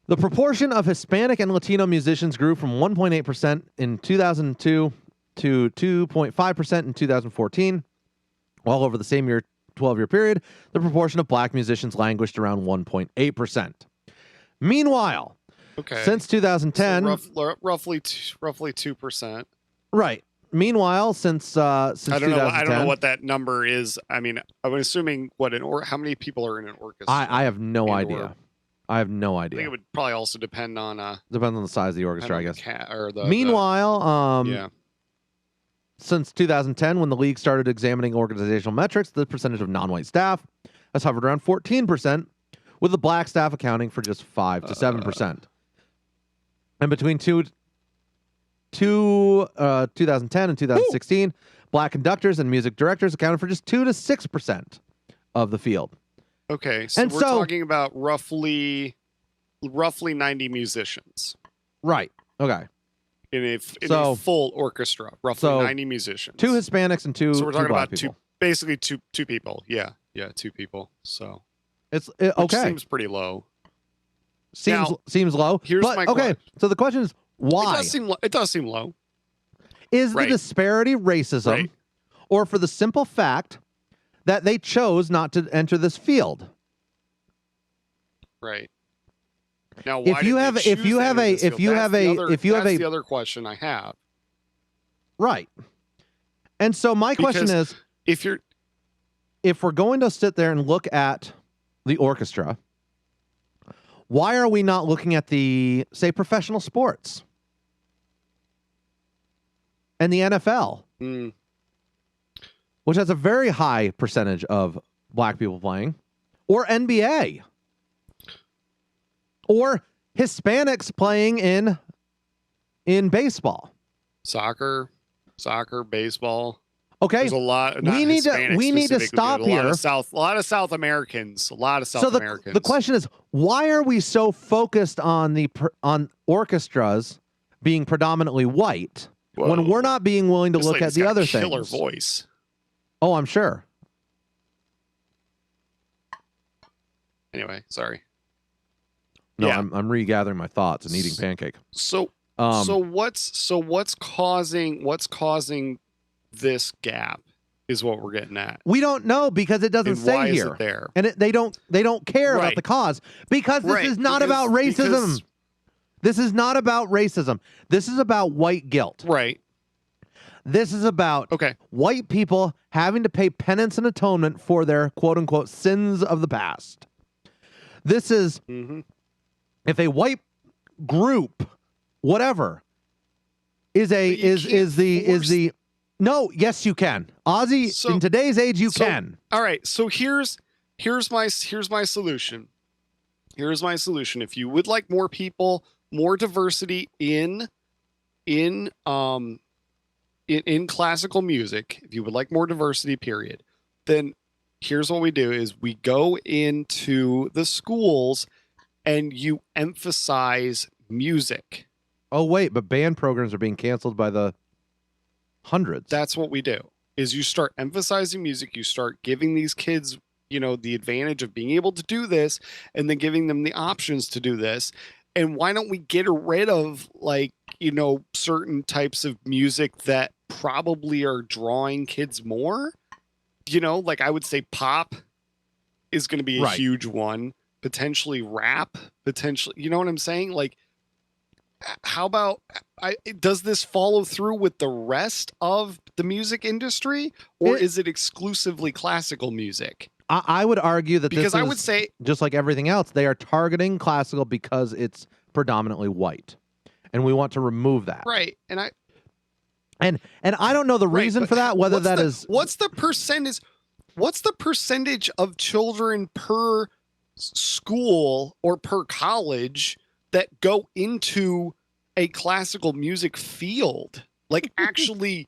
The proportion of Hispanic and Latino musicians grew from 1.8% in 2002 to 2.5% in 2014. While over the same 12-year period, the proportion of black musicians languished around 1.8%. Meanwhile, since 2010, so roughly 2%. Right. Meanwhile, since I don't know what that number is. I mean, I'm assuming how many people are in an orchestra? I have no idea. I have no idea. I think it would probably also depend on depends on the size of the orchestra, I guess. Meanwhile, since 2010, when the league started examining organizational metrics, the percentage of non-white staff has hovered around 14%, with the black staff accounting for just 5 to 7%. And between 2010 and 2016, Black conductors and music directors accounted for just 2 to 6% of the field. Okay, so we're talking about roughly 90 musicians. Right. Okay. In a full orchestra, roughly 90 musicians. 2 Hispanics and 2 So we're talking black about people. basically two people. Yeah, 2 people. So It's which okay. Seems pretty low. Seems low. Here's my question. So the question is why? It does seem low. Is the disparity racism, or for the simple fact that they chose not to enter this field? Right. Now, why that's the other question I have. Right. And so my question is, if we're going to sit there and look at the orchestra, why are we not looking at the, say, professional sports and the NFL, which has a very high percentage of black people playing, or NBA? Or Hispanics playing in baseball, soccer, baseball. Okay, there's a lot. We need to stop here. A lot of South Americans. The question is, why are we so focused on on orchestras being predominantly white when we're not being willing to look at the other things? Killer voice. Oh, I'm sure. Anyway, sorry. No, yeah. I'm regathering my thoughts and eating pancake. So what's causing this gap is what we're getting at. We don't know because it doesn't say why here. Is it there? And they don't care about the cause because this is not about racism. This is not about racism. This is about white guilt. Right. This is about white people having to pay penance and atonement for their quote unquote sins of the past. This is if a white group, whatever, is the no, yes you can. Ozzy, in today's age you can. All right, so here's my solution. Here's my solution. If you would like more people, more diversity in classical music, if you would like more diversity, period, then here's what we do is we go into the schools and you emphasize music. Oh, wait, but band programs are being canceled by the hundreds. That's what we do, is you start emphasizing music. You start giving these kids, the advantage of being able to do this and then giving them the options to do this. And why don't we get rid of, certain types of music that probably are drawing kids more? I would say pop is going to be a huge one. Potentially rap, potentially, you know what I'm saying? Like, how about, does this follow through with the rest of the music industry, or is it exclusively classical music? I would argue that because I would say, just like everything else, they are targeting classical because it's predominantly white, and we want to remove that. Right, and I don't know the reason for that. Whether that is what's the percentage of children per school or per college that go into a classical music field, like actually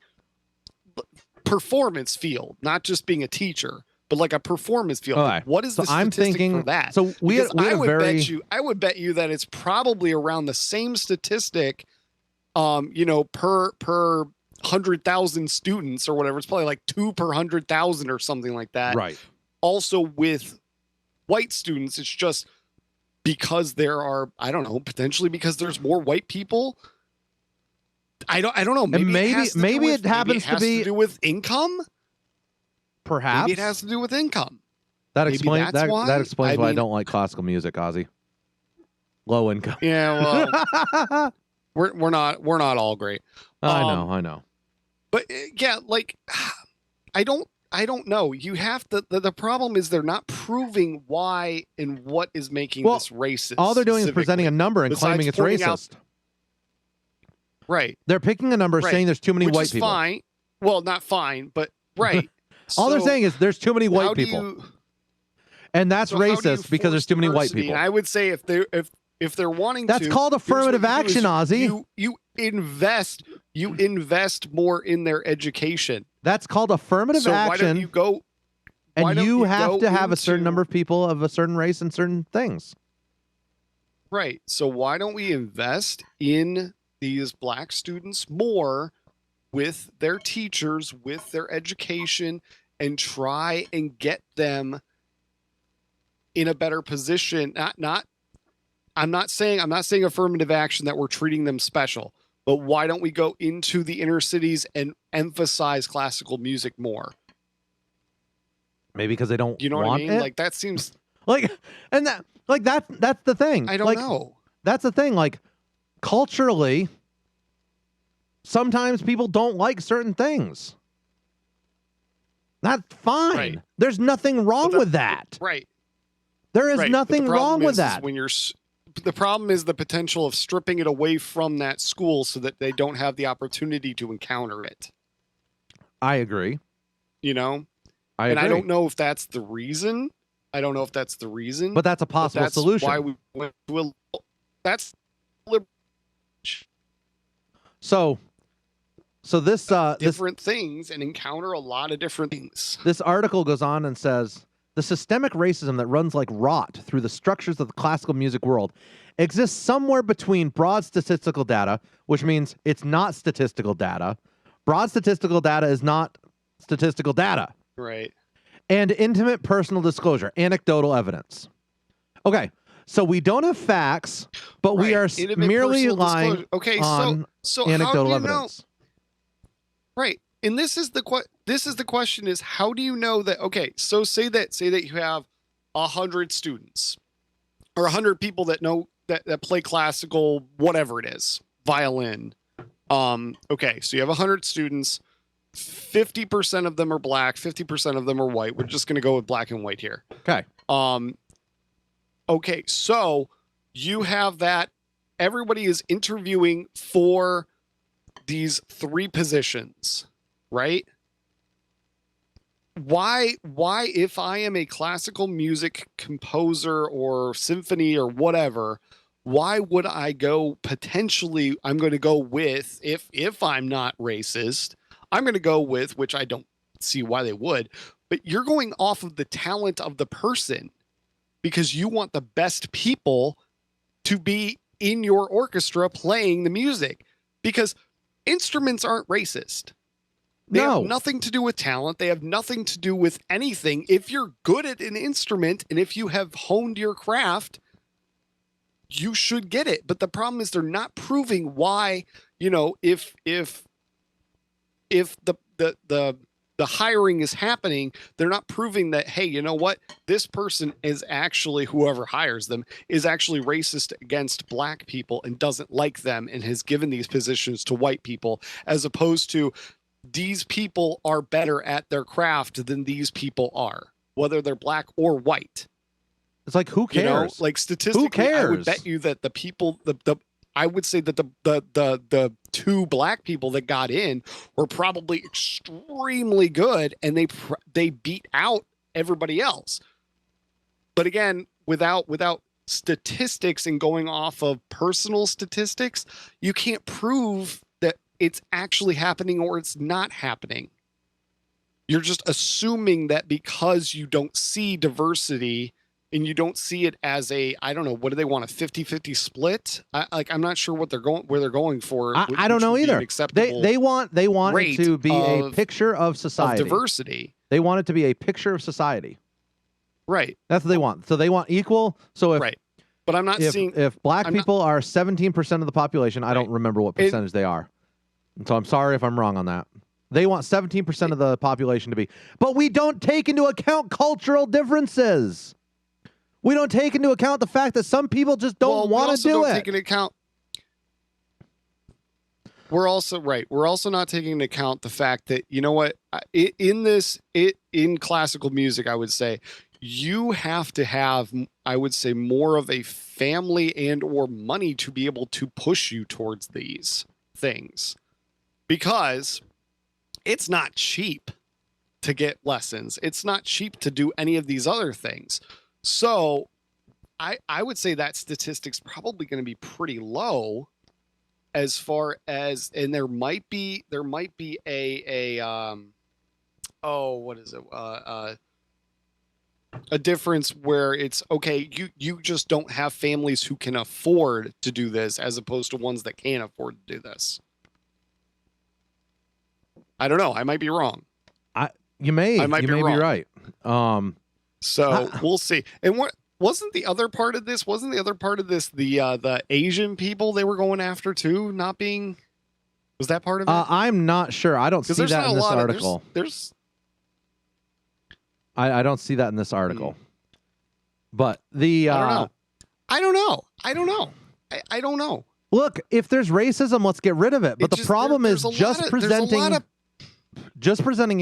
performance field, not just being a teacher, but like a performance field. Right. What is the statistic for that? So I would bet you that it's probably around the same statistic, per 100,000 students or whatever. It's probably like 2 per 100,000 or something like that. Right. Also with white students, it's just because there are, I don't know, potentially because there's more white people. I don't know. Maybe it happens to be to do with income. Perhaps maybe it has to do with income. That explains why I don't like classical music, Ozzy. Low income. Yeah, well, we're not all great. I know. But yeah, like I don't know. You have to. The problem is they're not proving why and what is making this racist. All they're doing is presenting a number and claiming it's racist. Right. They're picking a number saying there's too many white people. Fine. Well, not fine, but right. All they're saying is there's too many white people. And that's racist because there's too many white people. And I would say if they're wanting that's called affirmative action, Ozzy. You invest more in their education. That's called affirmative So action. why don't you go? And you have to have a certain number of people of a certain race and certain things. Right. So why don't we invest in these black students more with their teachers, with their education, and try and get them in a better position? I'm not saying affirmative action that we're treating them special, but why don't we go into the inner cities and emphasize classical music more? Maybe because they don't You know want what I mean? it? Like that seems Like, and that's the thing. I don't know. That's the thing. Like, culturally, sometimes people don't like certain things. That's fine. Right. There's nothing wrong with that. Right. There is Right. nothing wrong with is that. When the problem is the potential of stripping it away from that school so that they don't have the opportunity to encounter it. I agree. You know? I agree. I don't know if that's the reason. But that's a possible solution. Why we went to that's so this different things and encounter a lot of different things. This article goes on and says the systemic racism that runs like rot through the structures of the classical music world exists somewhere between broad statistical data, which means it's not statistical data. Broad statistical data is not statistical data. Right. And intimate personal disclosure, anecdotal evidence. Okay, so we don't have facts, but we are merely relying on anecdotal evidence. Right, and this is the question: is how do you know that? Okay, so say that you have 100 students or 100 people that know that play classical, whatever it is, violin. Okay, so you have 100 students. 50% of them are black, 50% of them are white. We're just going to go with black and white here. Okay. Okay, so you have that everybody is interviewing for these 3 positions, right? Why if I am a classical music composer or symphony or whatever, why would I go potentially I'm going to go with if I'm not racist, I'm going to go with, which I don't see why they would, but you're going off of the talent of the person because you want the best people to be in your orchestra playing the music because instruments aren't racist. They have nothing to do with talent. They have nothing to do with anything. If you're good at an instrument and if you have honed your craft, you should get it. But the problem is they're not proving why, if the hiring is happening, they're not proving that, hey, you know what? This person is actually, whoever hires them, is actually racist against black people and doesn't like them and has given these positions to white people, as opposed to these people are better at their craft than these people are, whether they're black or white. It's like, who cares? Like statistically, who cares? I would bet you that the people, I would say that the 2 black people that got in were probably extremely good, and they beat out everybody else. But again, without statistics and going off of personal statistics, you can't prove that it's actually happening or it's not happening. You're just assuming that because you don't see diversity and you don't see it as I don't know, what do they want, a 50-50 split? I'm not sure where they're going for. I don't know either. They want it to be a picture of society. Of diversity. They want it to be a picture of society. Right. That's what they want. So they want equal. So if but I'm not seeing if black people are 17% of the population, I don't remember what percentage they are. And so I'm sorry if I'm wrong on that. They want 17% of the population to be. But we don't take into account cultural differences. We don't take into account the fact that some people just don't want to do it. Take into account. We're also not taking into account the fact that, you know what, in classical music, I would say you have to have, I would say, more of a family and or money to be able to push you towards these things, because it's not cheap to get lessons. It's not cheap to do any of these other things. So I would say that statistic's probably going to be pretty low as far as, and there might be a what is it? A difference where it's okay, you just don't have families who can afford to do this as opposed to ones that can't afford to do this. I don't know. I might be wrong. You may be right. So we'll see. And what wasn't the other part of this? Wasn't the other part of this the Asian people they were going after too, not being? Was that part of it? I'm not sure. I don't see that in this article. I don't see that in this article. But the I don't know. Look, if there's racism, let's get rid of it. But the problem is just presenting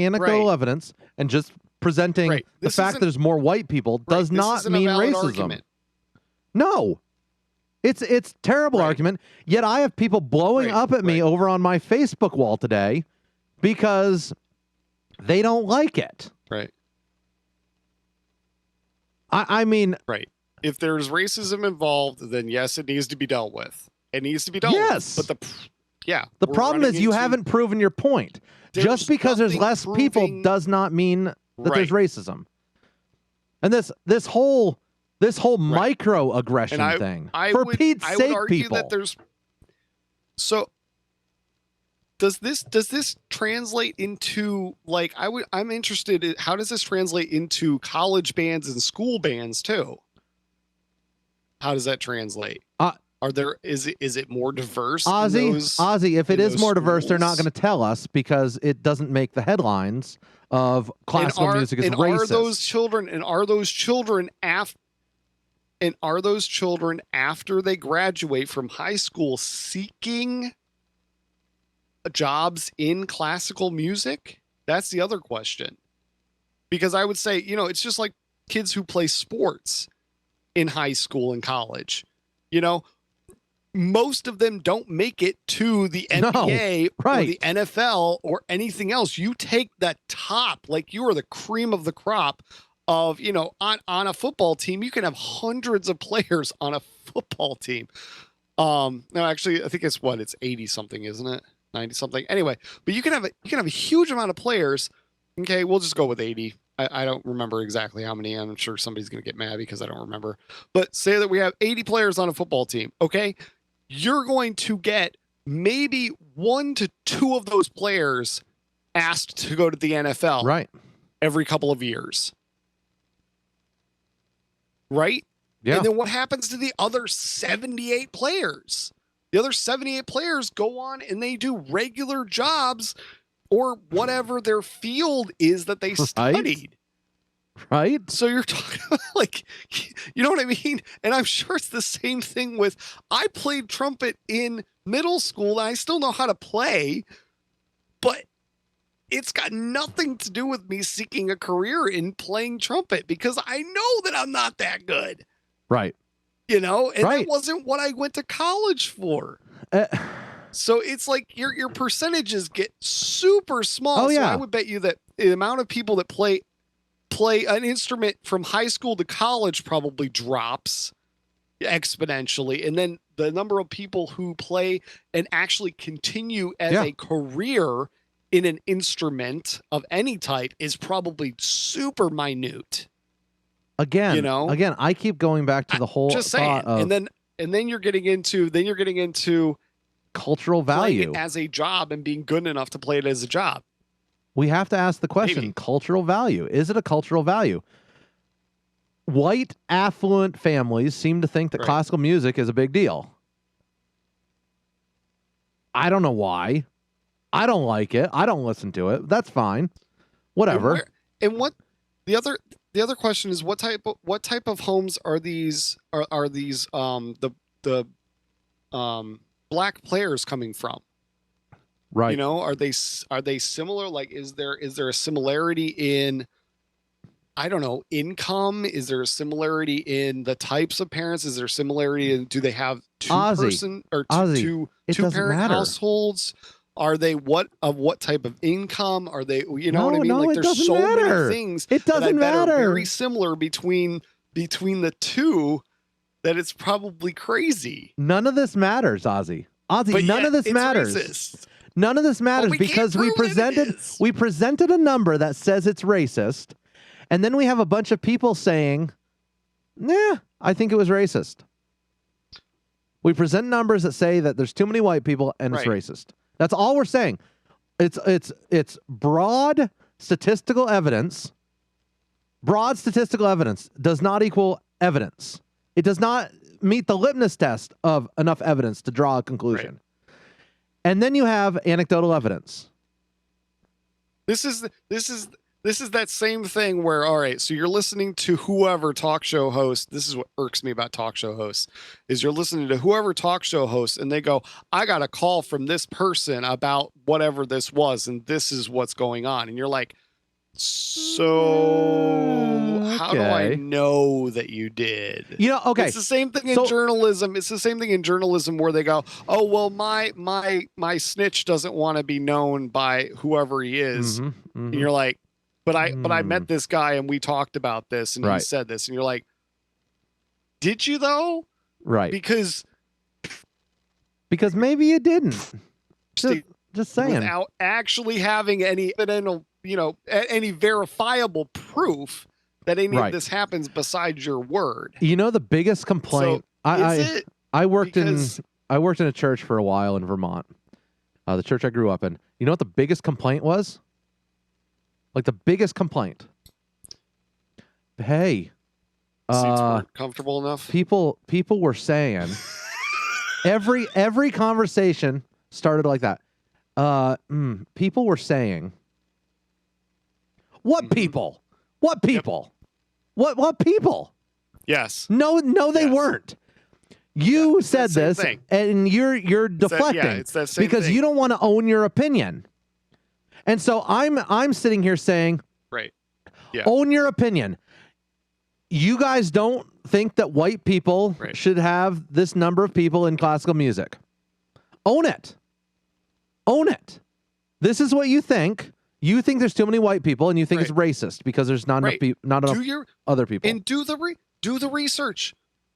anecdotal evidence and just presenting the fact that there's more white people does not mean racism. Argument. No. It's terrible argument. Yet I have people blowing up at me over on my Facebook wall today because they don't like it. Right. I mean, if there's racism involved, then yes, it needs to be dealt with. It needs to be dealt with. But the problem is you haven't proven your point. Just because there's less people does not mean that there's racism. And this whole microaggression thing. For Pete's sake, would argue people. That there's so. Does this translate into like I'm interested in how does this translate into college bands and school bands too? How does that translate? Is it more diverse? Ozzy, if it is more diverse, they're not going to tell us because it doesn't make the headlines of classical music is racist. Are those children after they graduate from high school seeking jobs in classical music? That's the other question. Because I would say, it's just like kids who play sports in high school and college. Most of them don't make it to the NBA or the NFL or anything else. You take the top, like you are the cream of the crop of, on a football team. You can have hundreds of players on a football team. No, actually, I think it's 80 something, isn't it? 90 something. Anyway, but you can have a huge amount of players. Okay, we'll just go with 80. I don't remember exactly how many. I'm sure somebody's going to get mad because I don't remember. But say that we have 80 players on a football team. Okay, you're going to get maybe 1 to 2 of those players asked to go to the NFL every couple of years. Right? Yeah. And then what happens to the other 78 players? The other 78 players go on and they do regular jobs or whatever their field is that they studied. Right. So you're talking about you know what I mean? And I'm sure it's the same thing with, I played trumpet in middle school and I still know how to play, but it's got nothing to do with me seeking a career in playing trumpet because I know that I'm not that good. Right. And that wasn't what I went to college for. So it's like your percentages get super small. Oh, yeah. So I would bet you that the amount of people that play an instrument from high school to college probably drops exponentially. And then the number of people who play and actually continue as a career in an instrument of any type is probably super minute. Again, I keep going back to the whole just saying. And then you're getting into cultural value it as a job and being good enough to play it as a job. We have to ask the question, cultural value. Is it a cultural value? White, affluent families seem to think that classical music is a big deal. I don't know why. I don't like it. I don't listen to it. That's fine. Whatever. And what the other question is, what type of homes are these the black players coming from? Right. Are they similar? Like, is there a similarity in, I don't know, income? Is there a similarity in the types of parents? Is there a similarity in, do they have two parent households? Are they what type of income? Are they, what I mean? Like, there's so many things it doesn't matter. Are very similar between the two that it's probably crazy. None of this matters, Ozzy. None of this matters. Racist. None of this matters we because can't prove that it is. we presented a number that says it's racist, and then we have a bunch of people saying, "Nah, I think it was racist." We present numbers that say that there's too many white people and it's racist. That's all we're saying. It's broad statistical evidence. Broad statistical evidence does not equal evidence. It does not meet the litmus test of enough evidence to draw a conclusion. Right. And then you have anecdotal evidence. This is that same thing where, all right, so you're listening to whoever talk show host. This is what irks me about talk show hosts, is you're listening to whoever talk show hosts and they go, I got a call from this person about whatever this was, and this is what's going on. And you're like, so how do I know that you did? You know, okay. It's the same thing in journalism. It's the same thing in journalism where they go, oh, well, my snitch doesn't want to be known by whoever he is. And you're like, but I met this guy and we talked about this and he said this. And you're like, did you though? Right. Because maybe you didn't. Just saying. Without actually having any any verifiable proof that any of this happens besides your word. You know, the biggest complaint. So I worked in a church for a while in Vermont, the church I grew up in. You know what the biggest complaint was? Like the biggest complaint. Hey, seats weren't comfortable enough. People were saying every conversation started like that. People were saying. What people? What people? Yep. What people? Yes. No, they weren't. You said this, and you're deflecting it's that same because thing. You don't want to own your opinion. And so I'm sitting here saying, right. Yeah. Own your opinion. You guys don't think that white people should have this number of people in classical music. Own it. Own it. This is what you think. You think there's too many white people, and you think it's racist because there's not enough other people. And do the research.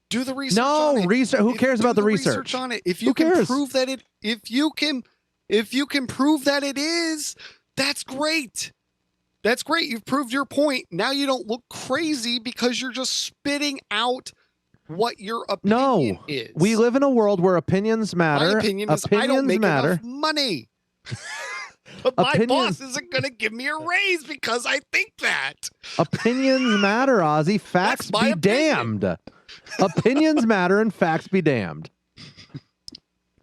Do the research. No on it. Research. Who cares about the research on it? If you can prove that if you can prove that it is, that's great. That's great. You've proved your point. Now you don't look crazy because you're just spitting out what your opinion is. We live in a world where opinions matter. My opinion is I don't make enough money. But my boss isn't going to give me a raise because I think that. Opinions matter, Ozzy. Facts be damned. Opinions matter and facts be damned.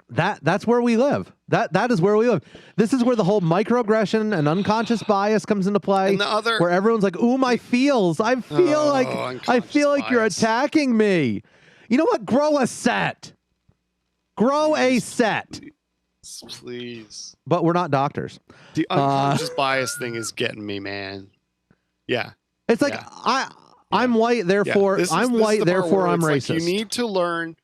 That's where we live. That is where we live. This is where the whole microaggression and unconscious bias comes into play. And the other, where everyone's like, "Ooh, my feels. I feel like you're attacking me." You know what? Grow a set. Grow a set. Please. But we're not doctors. The unconscious bias thing is getting me, man. Yeah. It's like I'm white, therefore I'm white, therefore I'm racist. Like you need to learn.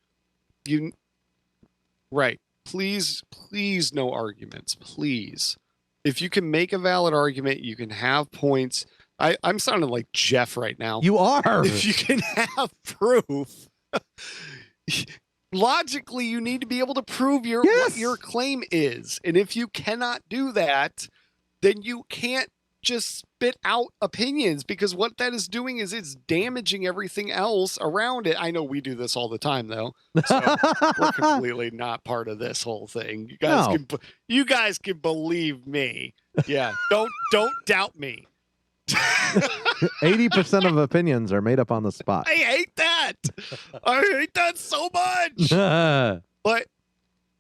Please, no arguments. Please. If you can make a valid argument, you can have points. I'm sounding like Jeff right now. You are. If you can have proof. Logically, you need to be able to prove what your claim is. And if you cannot do that, then you can't just spit out opinions, because what that is doing is it's damaging everything else around it. I know we do this all the time, though. So we're completely not part of this whole thing. You guys can believe me. Yeah. Don't doubt me. 80% of opinions are made up on the spot. I hate that. I hate that so much. But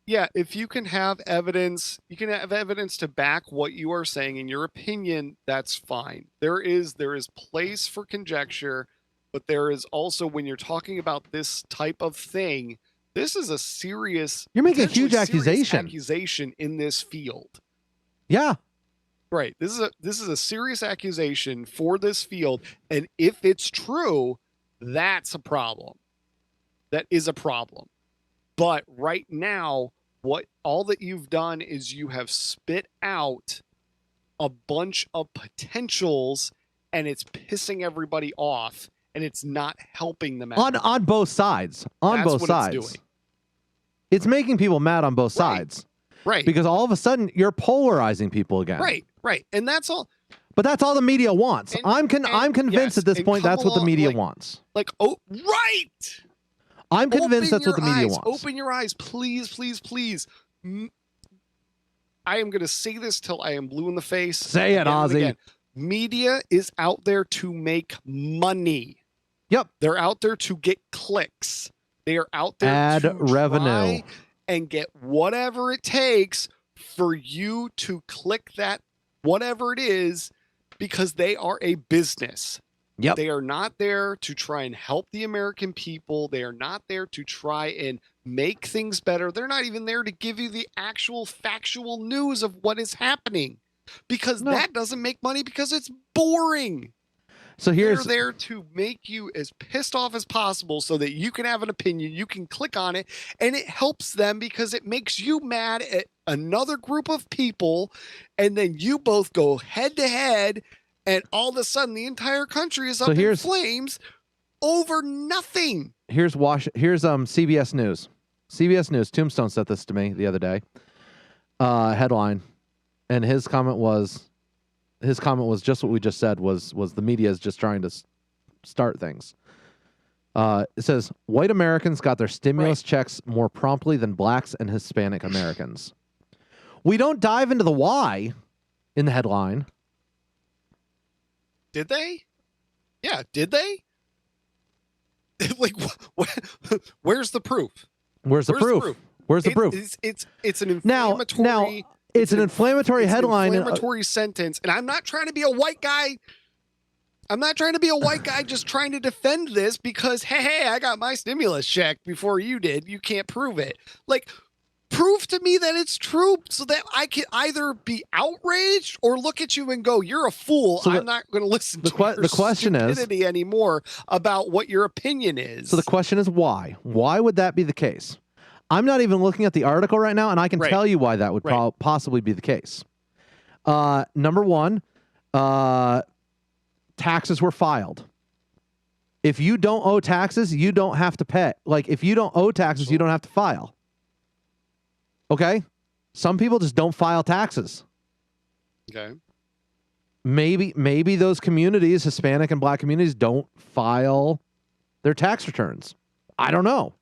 yeah, if you can have evidence, to back what you are saying in your opinion, that's fine. There is place for conjecture, but there is also, when you're talking about this type of thing, this is a serious, you're making a huge accusation in this field. Yeah. Right. This is a serious accusation for this field. And if it's true, that's a problem. That is a problem. But right now, all that you've done is you have spit out a bunch of potentials, and it's pissing everybody off, and it's not helping them out. On both sides. On both sides. It's making people mad on both sides. Right. Because all of a sudden you're polarizing people again. Right. And that's all. But that's all the media wants. And, I'm convinced at this point that's what the media wants. Like, oh, right. I'm convinced that's what the media wants. Open your eyes, please. I am going to say this till I am blue in the face. Say it, Ozzy. Media is out there to make money. Yep. They're out there to get clicks. They are out there add to revenue try and get whatever it takes for you to click that, whatever it is, because they are a business. Yep. They are not there to try and help the American people. They are not there to try and make things better. They're not even there to give you the actual factual news of what is happening, because that doesn't make money, because it's boring. So they're there to make you as pissed off as possible so that you can have an opinion, you can click on it, and it helps them because it makes you mad at another group of people, and then you both go head to head, and all of a sudden the entire country is up in flames over nothing. Here's CBS News. CBS News, Tombstone sent this to me the other day. Headline, and his comment was just what we just said, was the media is just trying to start things. It says, white Americans got their stimulus checks more promptly than blacks and Hispanic Americans. We don't dive into the why in the headline. Did they? Yeah, did they? Like, where's the proof? Where's the proof? Where's the proof? It's an inflammatory... Now, it's an inflammatory headline. Inflammatory sentence. And I'm not trying to be a white guy. I'm not trying to be a white guy just trying to defend this because, hey, I got my stimulus check before you did. You can't prove it. Like, prove to me that it's true so that I can either be outraged or look at you and go, you're a fool. So I'm not going to listen to your stupidity anymore about what your opinion is. So the question is why? Why would that be the case? I'm not even looking at the article right now, and I can tell you why that would possibly be the case. Number one, taxes were filed. If you don't owe taxes, you don't have to pay. Like, if you don't owe taxes, you don't have to file. Okay? Some people just don't file taxes. Okay. Maybe those communities, Hispanic and black communities, don't file their tax returns. I don't know.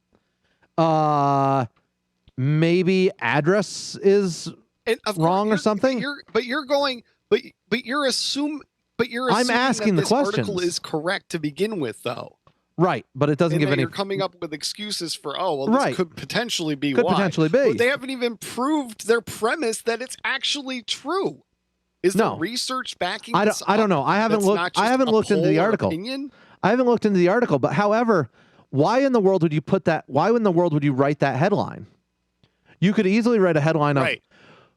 Maybe address is wrong or something. You're assuming I'm asking that the questions. Article is correct to begin with, though. Right, but it doesn't give any. You're coming up with excuses for, this could potentially be why. Potentially be. But they haven't even proved their premise that it's actually true. Is the research backing this up? I don't know. I haven't looked. I haven't looked into the article. Opinion? I haven't looked into the article. But however, why in the world would you put that? Why in the world would you write that headline? You could easily write a headline of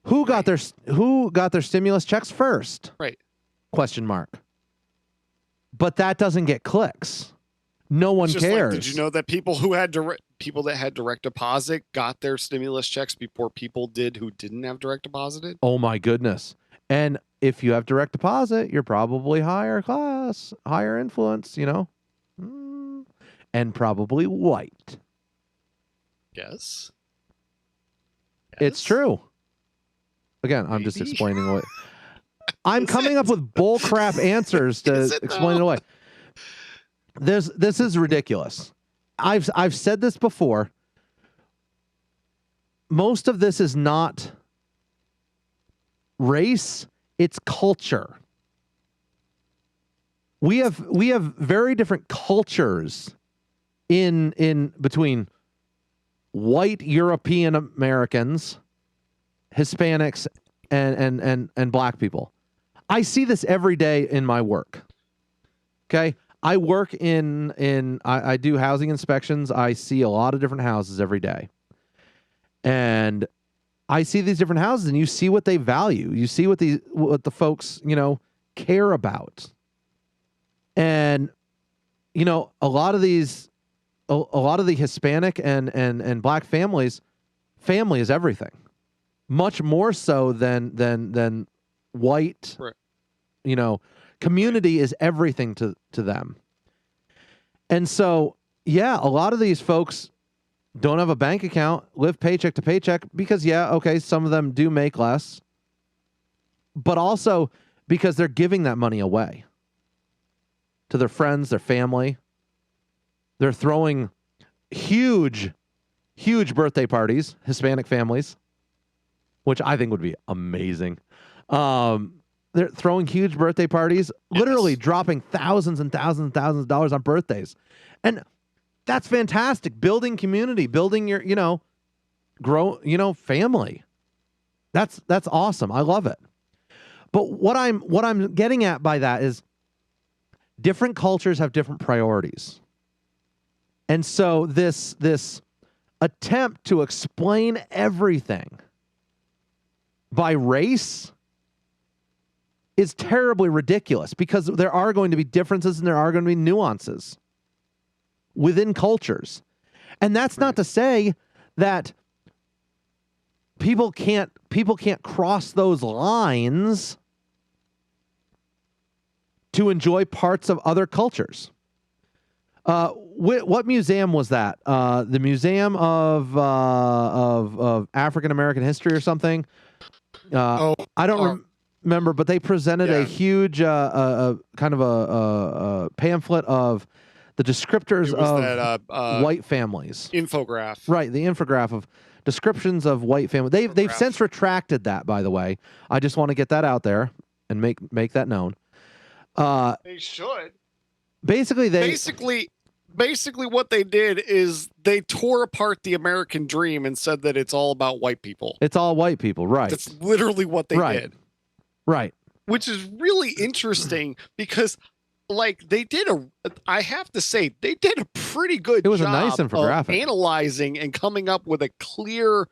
who got their stimulus checks first. Right. Question mark. But that doesn't get clicks. No one cares. Like, did you know that people that had direct deposit got their stimulus checks before people did who didn't have direct deposited? Oh my goodness. And if you have direct deposit, you're probably higher class, higher influence, and probably white. Yes. It's true. Again, I'm just explaining away. I'm coming up with bullcrap answers to explain it away. This is ridiculous. I've said this before. Most of this is not race, it's culture. We have very different cultures in between white European Americans, Hispanics, and black people. I see this every day in my work. Okay? I work I do housing inspections. I see a lot of different houses every day. And I see these different houses, and you see what they value. You see what the folks, care about. And, a lot of the Hispanic and black families, family is everything. Much more so than white, community is everything to them. And so, a lot of these folks don't have a bank account, live paycheck to paycheck because, yeah, okay, some of them do make less, but also because they're giving that money away to their friends, their family. They're throwing huge birthday parties, Hispanic families, which I think would be amazing. They're throwing huge birthday parties, literally dropping thousands and thousands and thousands of dollars on birthdays. And that's fantastic. Building community, building your, family. That's awesome. I love it. But what I'm getting at by that is different cultures have different priorities. And so this attempt to explain everything by race is terribly ridiculous because there are going to be differences and there are going to be nuances within cultures. And that's not to say that people can't cross those lines to enjoy parts of other cultures. What museum was that? The Museum of African American History or something? I don't remember, but they presented a huge kind of a pamphlet of the descriptors of white families. Infograph. Right, the infograph of descriptions of white families. They've since retracted that, by the way. I just want to get that out there and make that known. They should. Basically, what they did is they tore apart the American dream and said that it's all about white people. It's all white people, right? That's literally what they did. Right. Which is really interesting because, I have to say, they did a pretty good job. It was a nice infographic. Of analyzing and coming up with a clear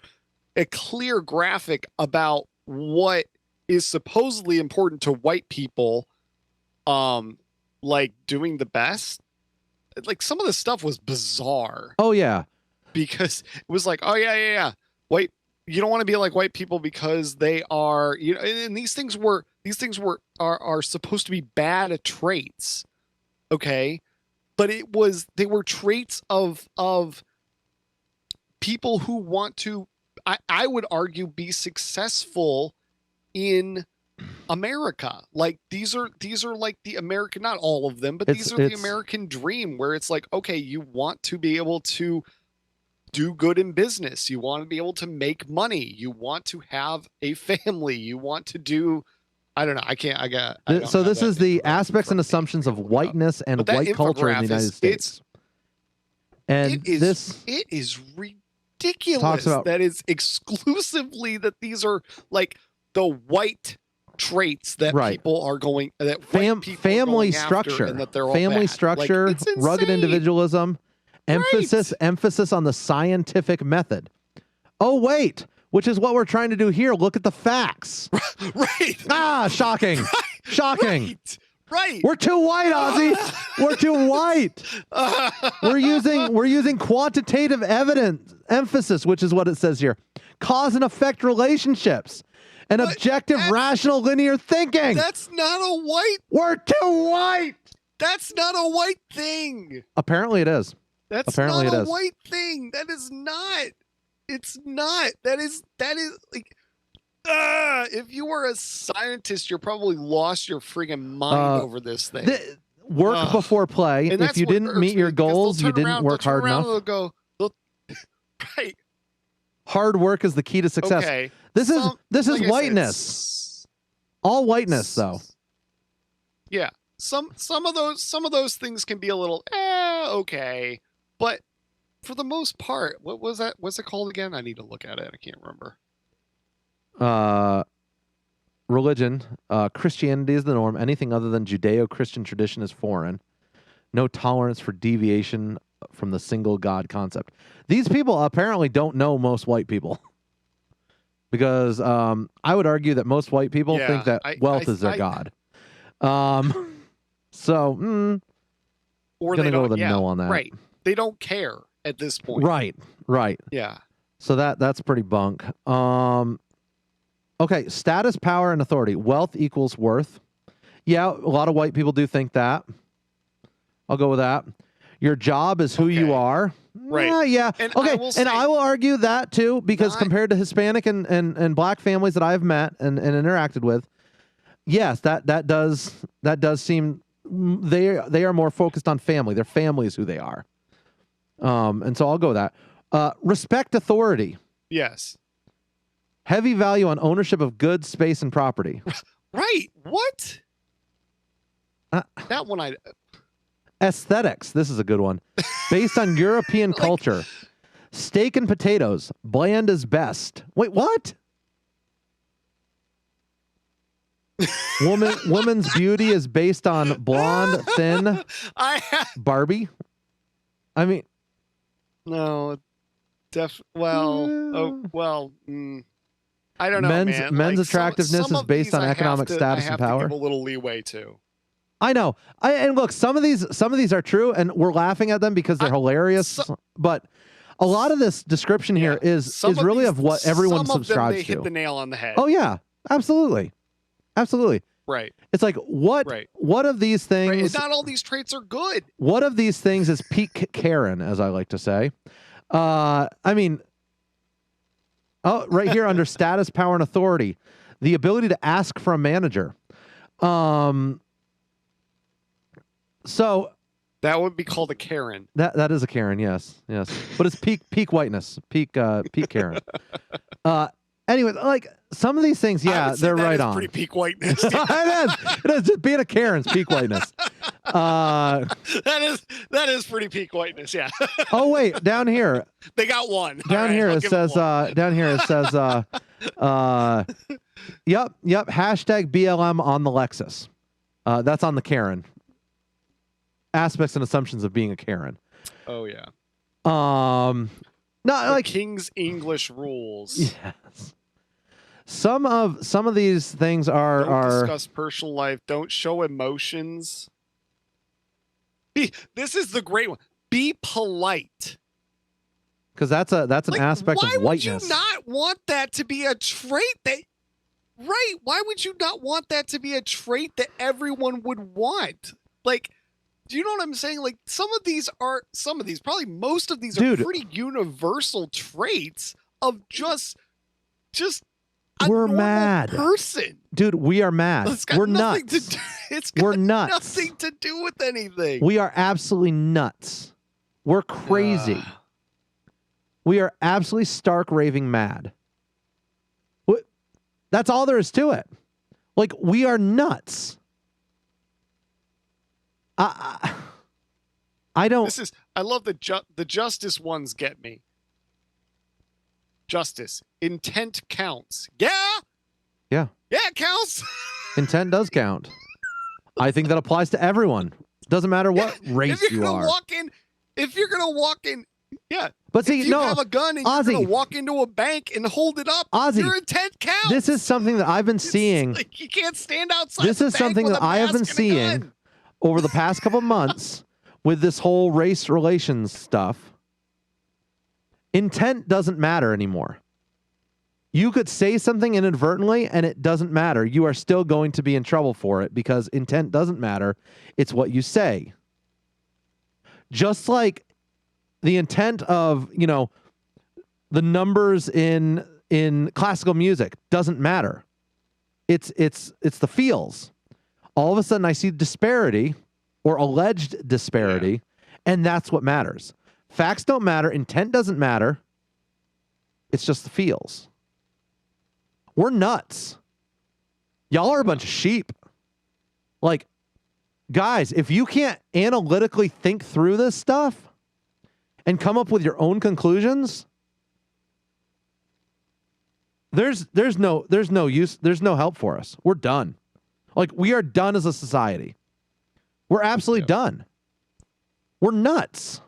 graphic about what is supposedly important to white people, doing the best. Like, some of the stuff was bizarre. Oh yeah, because it was like, oh yeah, white. You don't want to be like white people because they are, and these things are supposed to be bad traits, okay? But they were traits of people who want to, I would argue, be successful in America. Like, these are like the American, not all of them, but these are the American dream, where it's like, okay, you want to be able to do good in business. You want to be able to make money. You want to have a family. You want to do, I don't know. So this is the aspects and assumptions of whiteness and white culture in the United States. And it is ridiculous that is exclusively that these are like the white traits that people are going, that family structure, and that they're all family bad. Structure, like, rugged individualism, emphasis on the scientific method. Oh, wait, which is what we're trying to do here. Look at the facts. Right. Shocking. Right. Shocking. Right. We're too white, Ozzy. We're too white. We're using quantitative evidence, emphasis, which is what it says here. Cause and effect relationships. And objective, rational, linear thinking. That's not a white. We're too white. That's not a white thing. Apparently it is. That's Apparently not it a is. white thing. That is not. It's not. That is like, if you were a scientist, you're probably lost your friggin' mind over this thing. Work before play. And if you didn't meet your goals, you didn't work hard enough. Right. Hard work is the key to success. Okay. This is whiteness. All whiteness, though. Yeah. Some of those things can be a little okay, but for the most part, what was that? What's it called again? I need to look at it. I can't remember. Religion, Christianity is the norm. Anything other than Judeo-Christian tradition is foreign. No tolerance for deviation from the single God concept. These people apparently don't know most white people. Because I would argue that most white people think that wealth is their God. So, or gonna go with a no on that. Right. They don't care at this point. Right. Yeah. So that's pretty bunk. Okay, status, power, and authority. Wealth equals worth. Yeah, a lot of white people do think that. I'll go with that. Your job is who you are. Right. Yeah. And Okay. I will say, And I will argue that too, because compared to Hispanic and black families that I've met and interacted with, yes, that does seem they are more focused on family. Their family is who they are. And so I'll go with that. Respect authority. yes. Heavy value on ownership of goods, space, and property. Right. What? That one Aesthetics. This is a good one. Based on European culture. Steak and potatoes. Bland is best. Wait, what? Woman's beauty is based on blonde, thin Barbie. I mean, no, I don't know, man. Men's attractiveness is based on economic status and power. I have to give a little leeway to. I know. And look, some of these are true, and we're laughing at them because they're hilarious. But a lot of this description here is really of what everyone subscribes to. They hit the nail on the head. Oh yeah, absolutely. Right. It's like what of these things? Right. Not all these traits are good. What of these things is peak Karen, as I like to say? I mean, right here under status, power, and authority, the ability to ask for a manager. So that would be called a Karen. That is a Karen, yes, but it's peak whiteness, peak Karen. Anyway, like some of these things, they're right on. Pretty peak whiteness. It is just being a Karen's peak whiteness. That is pretty peak whiteness. Yeah. Oh wait, down here. They got one. Down here it says. Yep. Hashtag BLM on the Lexus. That's on the Karen. Aspects and assumptions of being a Karen. Oh yeah. Not like King's English rules. Yes. Some of these things don't discuss personal life. Don't show emotions. This is the great one. Be polite. Because that's an aspect of whiteness. Why would you not want that to be a trait that? Right? Why would you not want that to be a trait that everyone would want? Like, do you know what I'm saying? Like, probably most of these are pretty universal traits of just a we're normal mad person. Dude, we are mad. We're nuts. We're nuts. Nothing to do with anything. We are absolutely nuts. We're crazy. We are absolutely stark raving mad. That's all there is to it. Like, we are nuts. I don't. I love the justice ones get me. Justice. Intent counts. Yeah. Yeah. Yeah, it counts. Intent does count. I think that applies to everyone. Doesn't matter what race you are. If you're gonna walk in, yeah. But see, if you have a gun and Ozzy, you're gonna walk into a bank and hold it up, Ozzy, your intent counts. This is something that I've been seeing. Like, you can't stand outside. This is something that I have been seeing over the past couple of months with this whole race relations stuff. Intent doesn't matter anymore. You could say something inadvertently and it doesn't matter. You are still going to be in trouble for it because intent doesn't matter. It's what you say. Just like the intent of, the numbers in classical music doesn't matter. It's the feels. All of a sudden I see disparity or alleged disparity, and that's what matters. Facts don't matter. Intent doesn't matter. It's just the feels. We're nuts. Y'all are a bunch of sheep. Like, guys, if you can't analytically think through this stuff and come up with your own conclusions, there's no use, there's no help for us. We're done. Like, we are done as a society. We're absolutely done. We're nuts.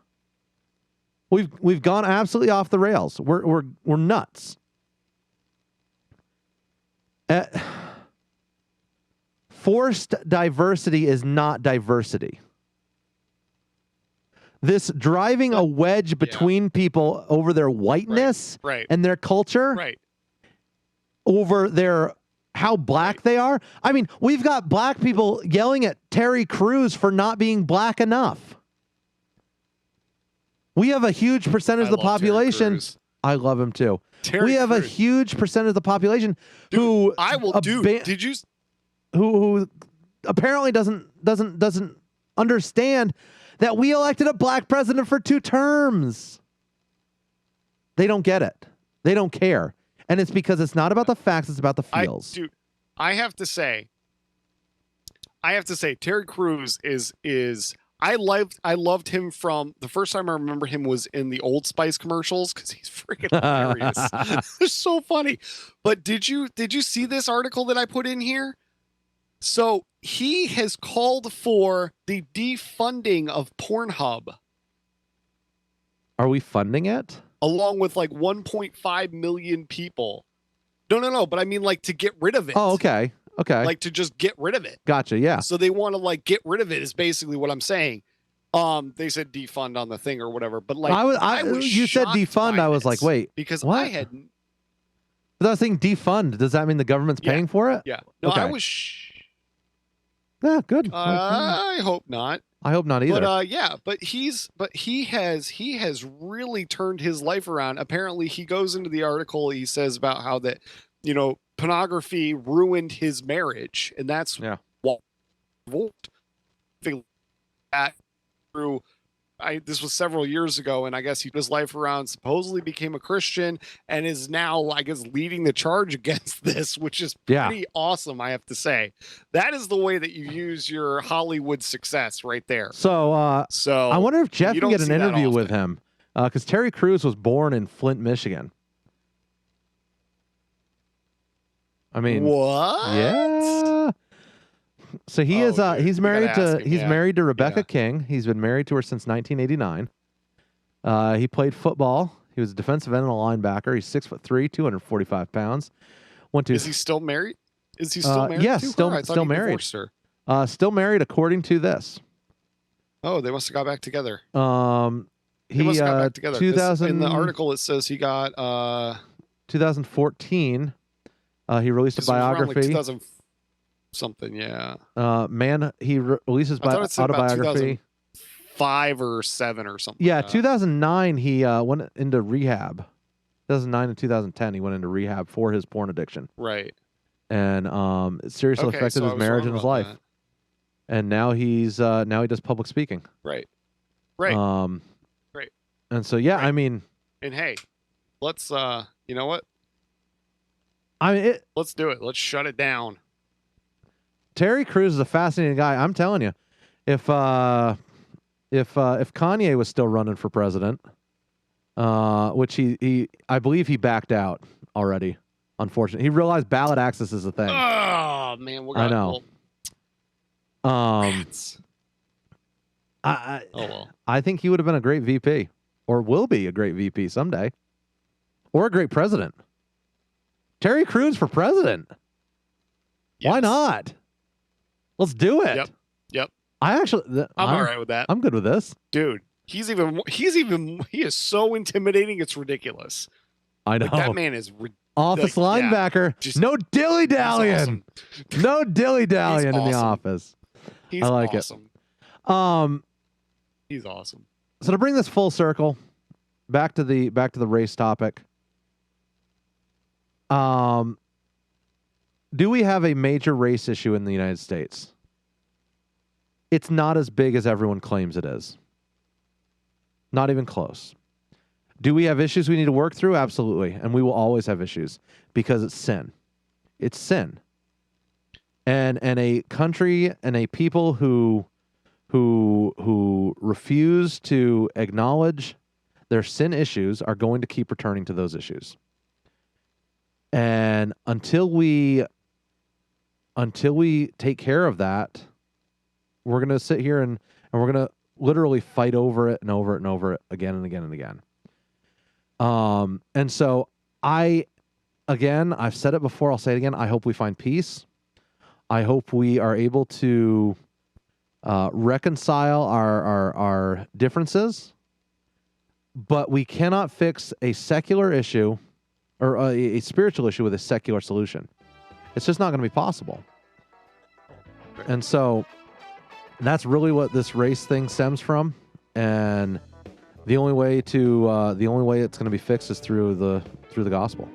We've gone absolutely off the rails. We're nuts. Forced diversity is not diversity. This driving a wedge between people over their whiteness and their culture, over their how black they are. I mean, we've got black people yelling at Terry Crews for not being black enough. We have a huge percentage of the love Terry population. Crews. I love him too. Terry we have a Crews. huge percentage of the population Dude, who did you who apparently doesn't understand that we elected a black president for 2 terms. They don't get it. They don't care. And it's because it's not about the facts, it's about the feels. I have to say Terry Crews is I loved him from the first time I remember him was in the Old Spice commercials because he's freaking hilarious. They're so funny. But did you see this article that I put in here? So he has called for the defunding of Pornhub. Are we funding it? Along with like 1.5 million people. No. But I mean like to get rid of it. Oh, okay. Okay. Like to just get rid of it. Gotcha. Yeah. So they want to like get rid of it is basically what I'm saying. They said defund on the thing or whatever, but like you said defund. I was like, wait, because what? I had. But I was thinking defund. Does that mean the government's paying for it? Yeah. No, okay. I was. Yeah, good. I hope not. I hope not either. But he has really turned his life around. Apparently, he goes into the article. He says about how that pornography ruined his marriage, and that's what that through. This was several years ago, and I guess he turned his life around, supposedly became a Christian, and is now, I guess, leading the charge against this, which is pretty awesome, I have to say. That is the way that you use your Hollywood success right there. So I wonder if Jeff can get an interview with him, because Terry Crews was born in Flint, Michigan. I mean, what? Yeah. So he's married to Rebecca King. He's been married to her since 1989. He played football. He was a defensive end and a linebacker. He's 6'3", 245 pounds. Is he still married? Is he still married? Yes, to still her? I thought he married. divorced her. Still married, according to this. Oh, they must have got back together. He must have got back together. 2000 in the article it says he got 2014. He released a biography. Like 2000 something, yeah. He releases autobiography. 5 or 7 or something. Yeah, 2009 he went into rehab. 2009 and 2010 he went into rehab for his porn addiction. Right. And it seriously affected his marriage and his life. That. And now he does public speaking. Right. Right. Right. And so I mean, and hey, let's you know what? Let's do it. Let's shut it down. Terry Crews is a fascinating guy. I'm telling you, if Kanye was still running for president, which I believe he backed out already. Unfortunately, he realized ballot access is a thing. Oh man, I know. I think he would have been a great VP, or will be a great VP someday, or a great president. Terry Crews for president. Yes. Why not? Let's do it. Yep. I'm all right with that. I'm good with this. Dude, he is so intimidating, it's ridiculous. I know. Like, that man is office linebacker. No dilly-dallying. Awesome. No dilly-dallying in the office. He's I like awesome. It. He's awesome. So to bring this full circle, back to the race topic. Do we have a major race issue in the United States? It's not as big as everyone claims it is. Not even close. Do we have issues we need to work through? Absolutely. And we will always have issues because it's sin. It's sin. And a country and a people who refuse to acknowledge their sin issues are going to keep returning to those issues. And until we take care of that, we're going to sit here and we're going to literally fight over it and over it and over it again and again and again. And so I've said it before, I'll say it again. I hope we find peace. I hope we are able to reconcile our differences, but we cannot fix a secular issue or a spiritual issue with a secular solution. It's just not going to be possible. And so that's really what this race thing stems from. And The only way it's going to be fixed is through the gospel.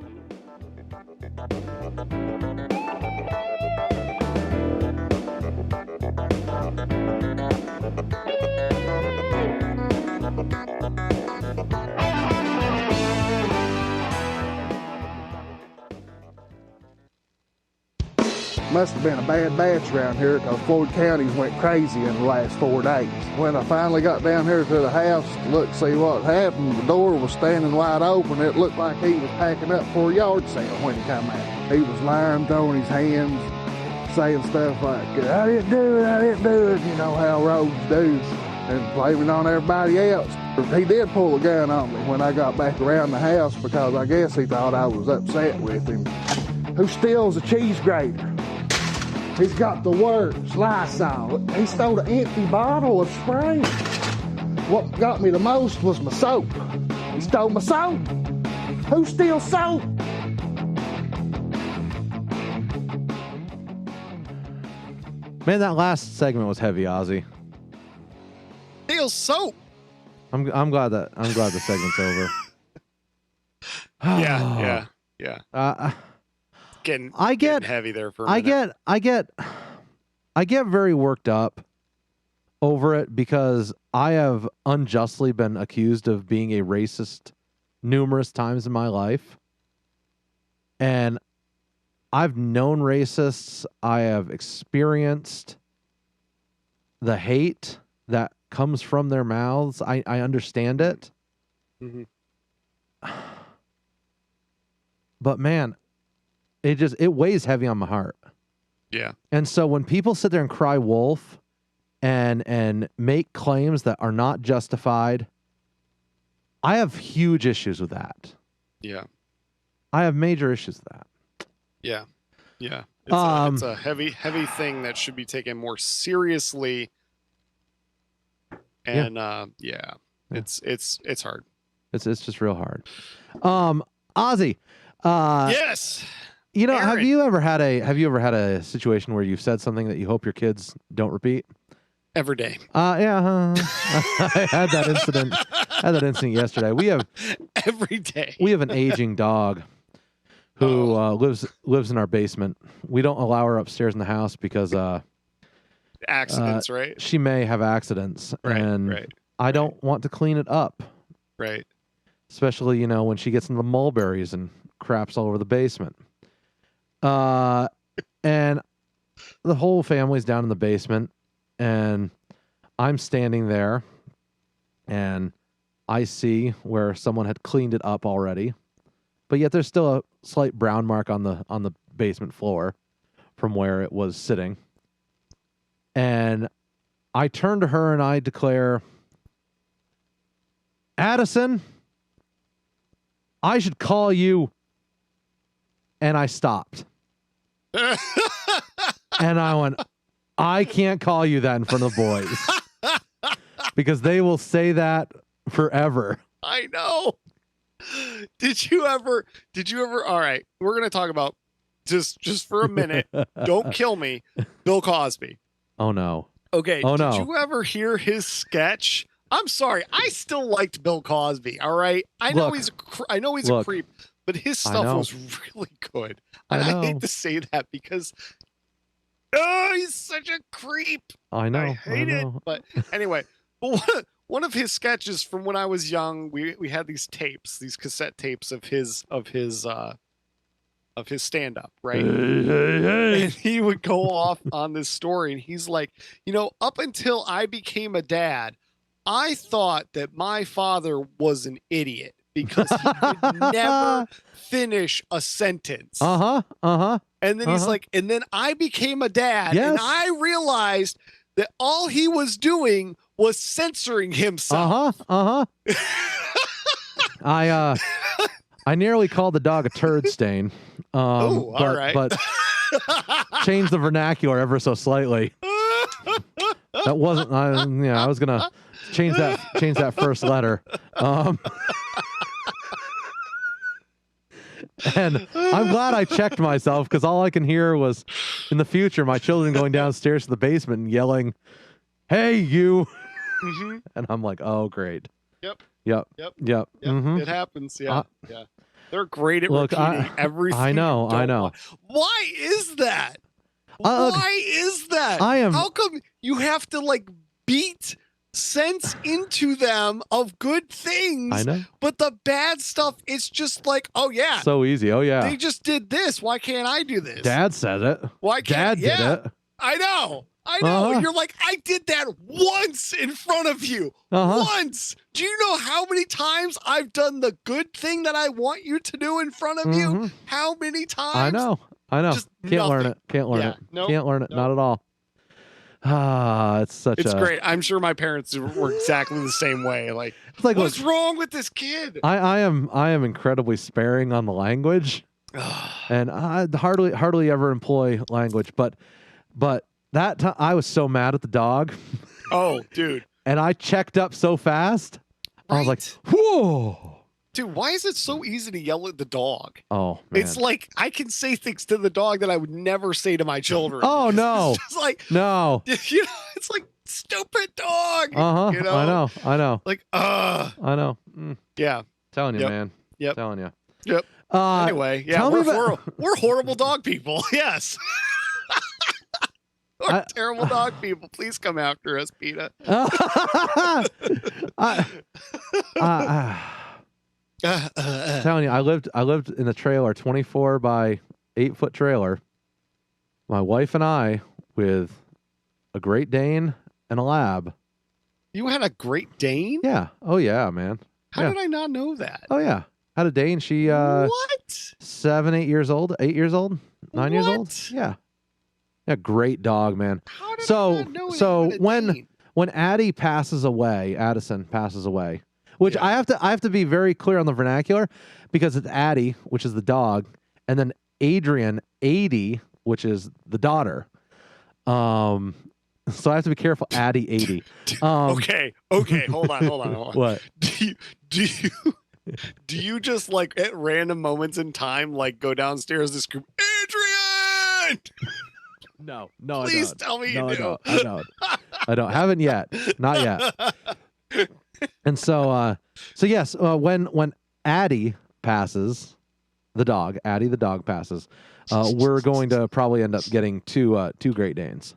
Must have been a bad batch around here because Floyd County's went crazy in the last 4 days. When I finally got down here to the house to look see what happened, the door was standing wide open. It looked like he was packing up for a yard sale when he come out. He was lying, throwing his hands, saying stuff like, I didn't do it, you know how roads do, and blaming on everybody else. He did pull a gun on me when I got back around the house because I guess he thought I was upset with him. Who steals a cheese grater? He's got the words, Lysol. He stole an empty bottle of spray. What got me the most was my soap. He stole my soap. Who steals soap? Man, that last segment was heavy, Ozzy. Steals soap. I'm glad the segment's over. Yeah. Getting heavy there for a minute. I get very worked up over it because I have unjustly been accused of being a racist numerous times in my life. And I've known racists. I have experienced the hate that comes from their mouths. I understand it. Mm-hmm. But man, it weighs heavy on my heart. Yeah. And so when people sit there and cry wolf and make claims that are not justified, I have huge issues with that. Yeah. I have major issues with that. Yeah. Yeah. It's a heavy thing that should be taken more seriously. And it's hard. It's just real hard. Ozzy. Yes. You know, Aaron. have you ever had a situation where you've said something that you hope your kids don't repeat? Every day. Yeah. I had that incident yesterday. We have every day. We have an aging dog who lives in our basement. We don't allow her upstairs in the house because accidents, right? She may have accidents, and I don't want to clean it up. Right. Especially, when she gets into the mulberries and craps all over the basement. And the whole family's down in the basement, and I'm standing there, and I see where someone had cleaned it up already, but yet there's still a slight brown mark on the basement floor from where it was sitting. And I turn to her and I declare, Addison, I should call you. And I stopped. And I went, I can't call you that in front of the boys. Because they will say that forever. I know. Did you ever, all right, we're going to talk about, just for a minute, don't kill me, Bill Cosby. Oh, no. Okay, did you ever hear his sketch? I'm sorry, I still liked Bill Cosby, all right? I know he's a creep, but his stuff was really good. And I hate to say that because he's such a creep. I know. I hate it. But anyway, one of his sketches from when I was young, we had these tapes, these cassette tapes of his stand-up, right? Hey. And he would go off on this story, and he's like, up until I became a dad, I thought that my father was an idiot because he could never finish a sentence. And then he's like, and then I became a dad, and I realized that all he was doing was censoring himself. I nearly called the dog a turd stain. All right. But changed the vernacular ever so slightly. That wasn't. I was gonna change that first letter. And I'm glad I checked myself because all I can hear was in the future my children going downstairs to the basement and yelling, "Hey, you!" Mm-hmm. And I'm like, "Oh, great." Yep. Yep. Yep. Yep. Yep. Mhm. It happens. Yeah. Yeah. They're great at Look, repeating everything. I know. you I don't know. want. Why is that? Look, Why is that? I am. How come you have to like beat sense into them of good things? I know. But the bad stuff, it's just like, oh yeah, So easy. Oh yeah. they just did this. Why can't I do this? Dad said it. Why can't? Dad did Yeah, it. I know. I know. Uh-huh. You're like, I did that once in front of you. Uh-huh. Once. Do you know how many times I've done the good thing that I want you to do in front of you? Mhm. How many times? I know. I know. Just Can't learn nothing. it. Can't learn Yeah. it. Nope. Can't learn it. Nope. Not at all. Ah, it's such It's a great. I'm sure my parents were exactly the same way. Like, It's like, what's look, wrong with this kid? I am incredibly sparing on the language, and I hardly ever employ language. But that time I was so mad at the dog, Oh, dude. and I checked up so fast. I was like, Right. whoa. Dude, why is it so easy to yell at the dog? Oh man. It's like I can say things to the dog that I would never say to my children. Oh, no. It's just like, No. you know, it's like stupid dog. Uh-huh. You know? I know. Like, I know. yeah. Telling you, Yep. man. Yep. Telling you. Yep. Anyway, yeah, tell me we're horrible dog people. Yes. We're terrible dog people. Please come after us, PETA. Telling you, I lived in a trailer, 24 by 8-foot trailer. My wife and I with a Great Dane and a Lab. You had a Great Dane? Yeah. Oh yeah, man. How Yeah. did I not know that? Oh yeah. Had a Dane. She What? 7, 8 years old, 8 years old, 9 years old. What? Yeah. Yeah, great dog, man. How did I So not know so it had a when Dane? Addison passes away, which Yeah. I have to be very clear on the vernacular, because it's Addie, which is the dog, and then Adrian, 80, which is the daughter. So I have to be careful. Addie, 80. Okay, hold on. What? Do you just like at random moments in time like go downstairs and scream, Adrian? No, Please I don't. tell me No, you do. I don't. Haven't yet. Not yet. And so yes, when Addie passes, the dog, Addie the dog passes, we're going to probably end up getting two Great Danes.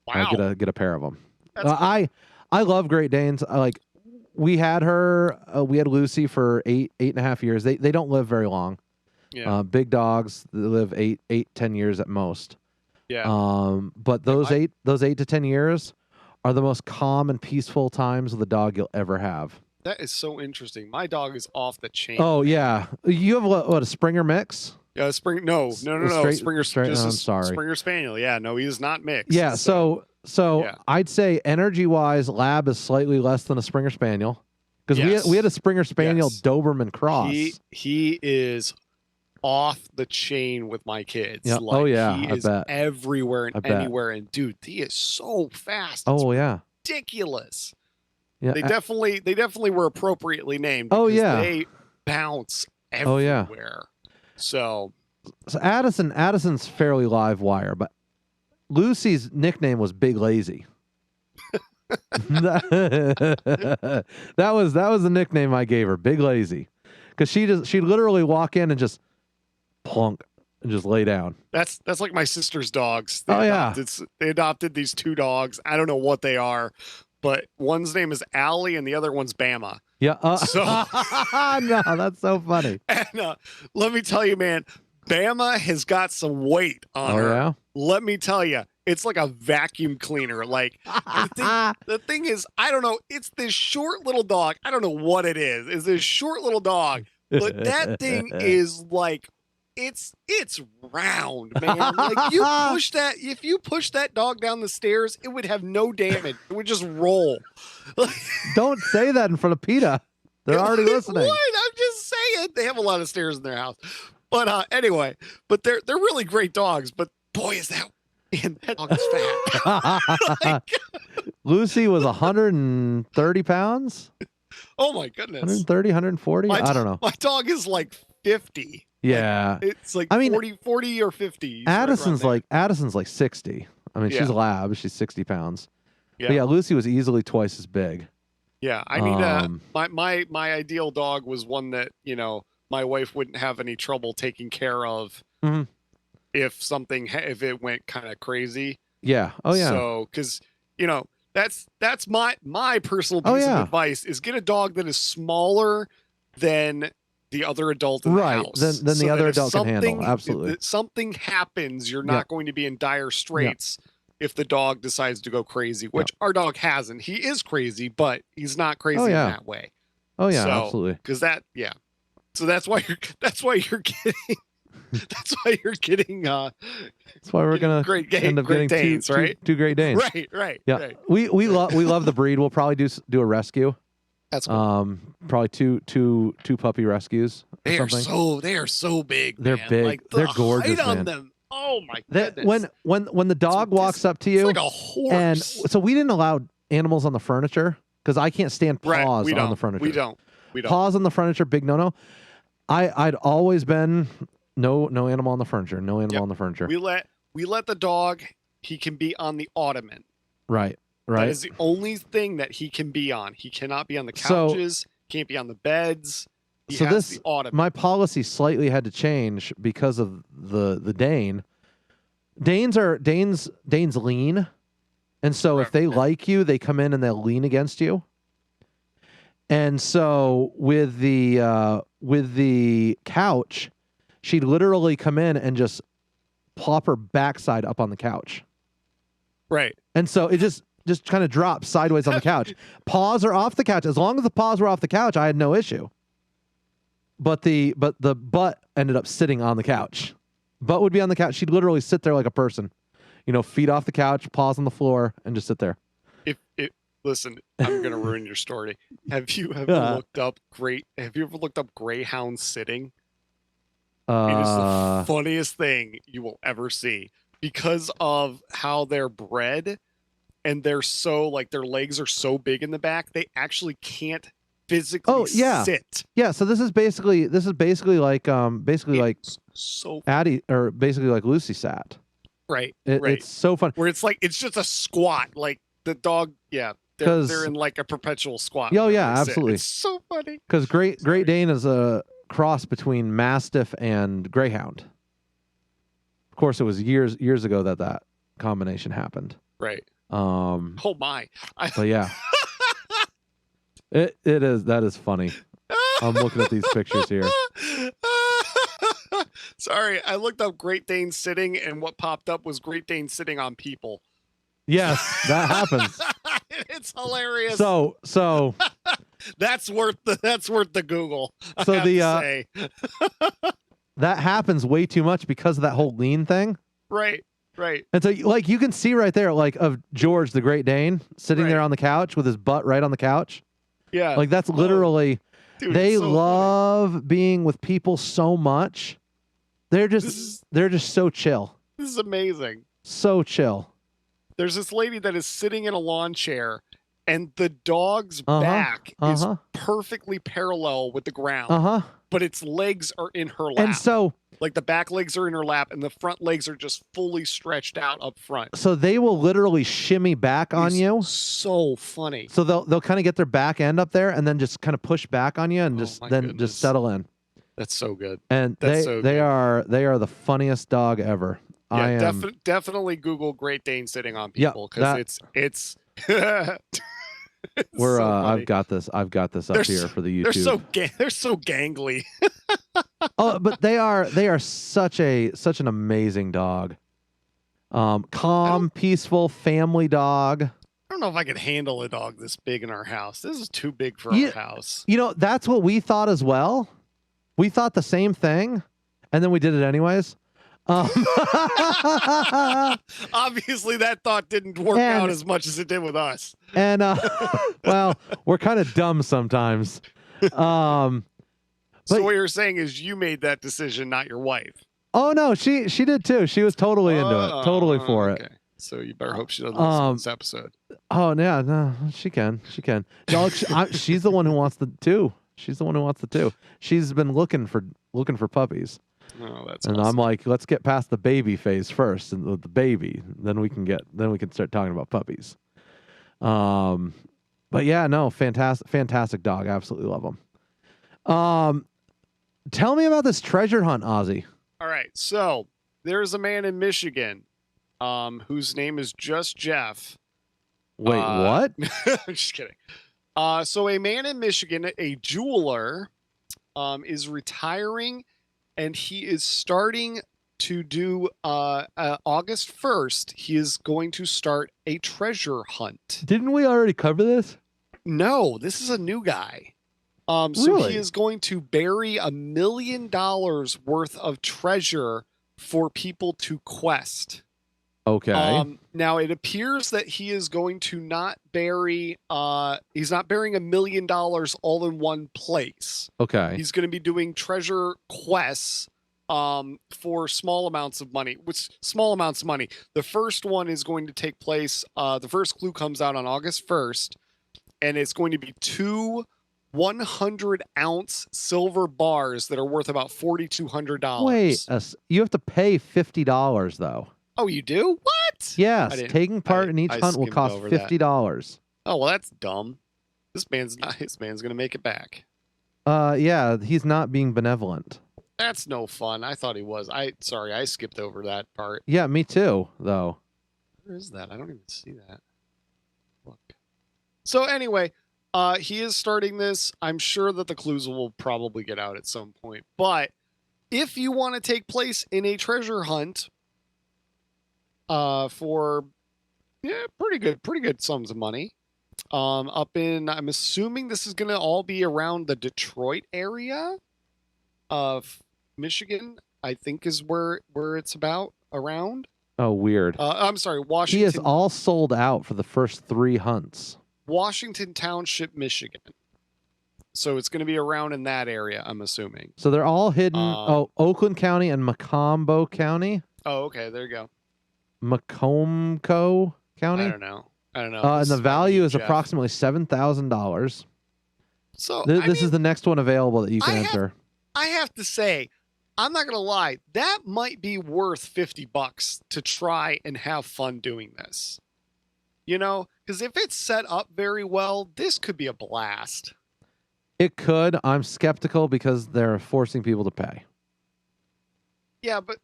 Wow. Get a pair of them. That's I love Great Danes. We had her. We had Lucy for 8.5 years. They don't live very long. Yeah. Big dogs, they live 10 years at most. Yeah. But those 8 to 10 years are the most calm and peaceful times with a dog you'll ever have. That is so interesting. My dog is off the chain. Oh yeah, you have what a Springer mix? No. Springer. Straight, Just I'm a sorry. Springer Spaniel. Yeah. No, he is not mixed. Yeah. So yeah. I'd say energy wise, Lab is slightly less than a Springer Spaniel, because we had a Springer Spaniel Yes. Doberman cross. He is off the chain with my kids. Yeah. Like, Oh yeah. he I is bet. everywhere and I bet. anywhere. And dude, he is so fast. It's Oh yeah. ridiculous. Yeah. They definitely were appropriately named. Oh, because yeah. They bounce Oh, yeah. everywhere. So So Addison's fairly live wire, but Lucy's nickname was Big Lazy. that was the nickname I gave her, Big Lazy, because she'd literally walk in and just plunk and just lay down. that's like my sister's dogs. Yeah. They adopted these 2 dogs. I don't know what they are, but one's name is Allie and the other one's Bama. Yeah. So No, that's so funny. and let me tell you, man, Bama has got some weight on her. Yeah. Let me tell you, it's like a vacuum cleaner. Like the thing is, I don't know. It's this short little dog. I don't know what it is. It's this short little dog, but that thing is like, it's round, man. Like if you push that dog down the stairs, it would have no damage. It would just roll. Don't say that in front of PETA. They're already listening. What? I'm just saying. They have a lot of stairs in their house. But anyway, but they're really great dogs. But boy, is that dog is fat. Like, Lucy was 130 pounds. oh my goodness. 130, 140. I don't know. My dog is like 50. Yeah. Like, it's like I mean, 40 or 50. Addison's like 60. I mean, she's Yeah. a Lab. She's 60 pounds. Yeah. But yeah, Lucy was easily twice as big. Yeah, I need my ideal dog was one that, my wife wouldn't have any trouble taking care of Mhm. if it went kind of crazy. Yeah. Oh yeah. So, because that's my personal Oh, piece of yeah. advice is get a dog that is smaller than the other adult in the Right. house. Then the so other that if adult can handle. Absolutely. if something happens, you're Yeah. not going to be in dire straits if the dog decides to go crazy, which our dog hasn't. He is crazy, but he's not crazy in yeah. that way. Oh yeah, So, absolutely. Because so that's why you're getting that's why you're getting That's why we're gonna end up Great getting Danes, right? two Great Danes. Right. Yeah. Right. We love the breed. We'll probably do a rescue. That's cool. Probably two puppy rescues. They or are something. so big. They're man. big. Like, They're the gorgeous, height on man. them. Oh my goodness. When the dog walks up to you, it's like a horse. and so we didn't allow animals on the furniture because I can't stand paws on the furniture. We don't. Paws on the furniture, big no. I'd always been no animal on the furniture. No animal on the furniture. We let the dog. He can be on the ottoman. Right. That is the only thing that he can be on. He cannot be on the couches. Can't be on the beds. He has the ottoman. My policy slightly had to change because of the Dane. Danes lean, and so if they like you, they come in and they'll lean against you. And so with the couch, she'd literally come in and just plop her backside up on the couch. Right. And so it just kind of drops sideways on the couch. Paws are off the couch. As long as the paws were off the couch, I had no issue. But the butt ended up sitting on the couch. Butt would be on the couch. She'd literally sit there like a person. Feet off the couch, paws on the floor, and just sit there. Listen, I'm gonna ruin your story. Have you ever looked up greyhound sitting? It is the funniest thing you will ever see because of how they're bred, and they're so their legs are so big in the back, they actually can't physically sit. Yeah, so this is basically like so Addie, or basically like Lucy sat. Right. It's so fun. Where it's just a squat, like the dog. Yeah, they're in like a perpetual squat. Oh yeah, absolutely. It's so funny. Because Great Dane is a cross between Mastiff and Greyhound. Of course, it was years ago that combination happened. Right. Oh my. But yeah, that is funny. I'm looking at these pictures here. Sorry, I looked up Great Dane sitting, and what popped up was Great Dane sitting on people. Yes, that happens. It's hilarious. So that's worth the Google. So that happens way too much because of that whole lean thing. Right. And so you can see right there, of George the Great Dane sitting there on the couch with his butt right on the couch. Yeah. That's literally. Dude, they so love funny. being with people so much. They're just so chill. This is amazing. So chill. There's this lady that is sitting in a lawn chair, and the dog's back is perfectly parallel with the ground. But its legs are in her lap. And so, the back legs are in her lap, and the front legs are just fully stretched out up front. So they will literally shimmy back on you. So funny. So they'll kind of get their back end up there, and then just kind of push back on you, and just settle in. That's so good. And they are the funniest dog ever. Yeah, definitely Google Great Dane sitting on people because it's we're so funny. I've got this up here for the YouTube. They're so gangly. But they are such an amazing dog. Calm, peaceful family dog. I don't know if I could handle a dog this big in our house. This is too big for our house. That's what we thought as well. We thought the same thing, and then we did it anyways. Obviously, that thought didn't work out as much as it did with us. And well, we're kind of dumb sometimes. So what you're saying is you made that decision, not your wife. Oh no, she did too. She was totally into it, totally for it. So you better hope she doesn't listen to this episode. Oh yeah, no, she can. Dog, she's the one who wants the two. She's been looking for puppies. Oh, that's and awesome. I'm like, let's get past the baby phase first, and with the baby, then we can start talking about puppies. But yeah, no, fantastic dog. Absolutely love him. Tell me about this treasure hunt, Ozzy. All right. So there's a man in Michigan whose name is just Jeff. Wait, what? I'm just kidding. So a man in Michigan, a jeweler, is retiring, and he is starting to do August 1st. He is going to start a treasure hunt. Didn't we already cover this? No, this is a new guy. So Really? he is going to bury $1 million worth of treasure for people to quest. Okay. Now it appears that he is going to not bury he's not burying $1 million all in one place. Okay. He's going to be doing treasure quests for small amounts of money. The first one is going to take place, the first clue comes out on August 1st, and it's going to be 2 100-ounce silver bars that are worth about $4,200. Wait, you have to pay $50 though. Oh, you do? What? Yes, taking part in each hunt will skimmed cost over that. $50. Oh, well, that's dumb. This man's going to make it back. Yeah, he's not being benevolent. That's no fun. I thought he was. Sorry, I skipped over that part. Yeah, me too, though. Where is that? I don't even see that. Look. So anyway, he is starting this. I'm sure that the clues will probably get out at some point. But if you want to take place in a treasure hunt for pretty good sums of money, up in, I'm assuming this is going to all be around the Detroit area of Michigan, I think is where it's about around. Oh, weird. I'm sorry, Washington. He is all sold out for the first 3 hunts. Washington Township, Michigan. So it's going to be around in that area, I'm assuming. So they're all hidden. Oakland County and Macomb County. Oh, okay. There you go. Macomb County. I don't know. And the value is approximately $7,000. So this is the next one available that you can enter. I have to say, I'm not going to lie. That might be worth $50 to try and have fun doing this. You know, because if it's set up very well, this could be a blast. It could. I'm skeptical because they're forcing people to pay. Yeah, but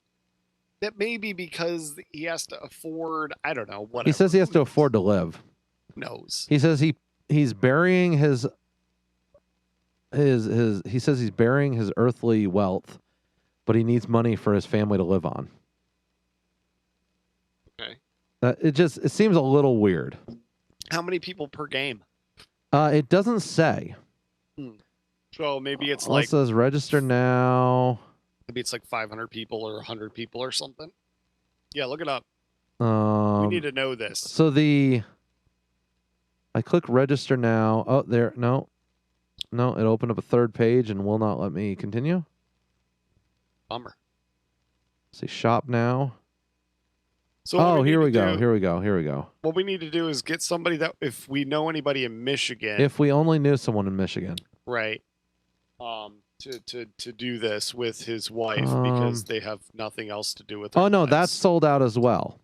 that may be because he has to afford, I don't know, whatever. He says he has to afford to live. Who knows? He says he's burying his he says he's burying his earthly wealth, but he needs money for his family to live on. Okay. It seems a little weird. How many people per game? It doesn't say. So maybe it's It says register now. Maybe it's like 500 people or 100 people or something. Yeah, look it up. We need to know this. So I click register now. Oh, there. No, it opened up a third page and will not let me continue. Bummer. Say shop now. So here we go. What we need to do is get somebody that, if we know anybody in Michigan. If we only knew someone in Michigan. Right. To do this with his wife because they have nothing else to do with their no, lives. that's sold out as well.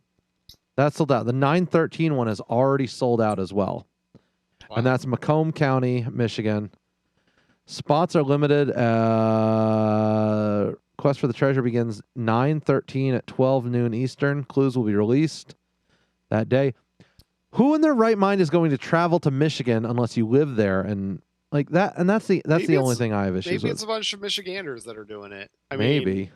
That's sold out. The 913 one is already sold out as well. Wow. And that's Macomb County, Michigan. Spots are limited. Quest for the treasure begins 9/13 at 12 noon Eastern. Clues will be released that day. Who in their right mind is going to travel to Michigan unless you live there and like that? And that's the only thing I have issues with. Maybe it's a bunch of Michiganders that are doing it. I maybe. mean,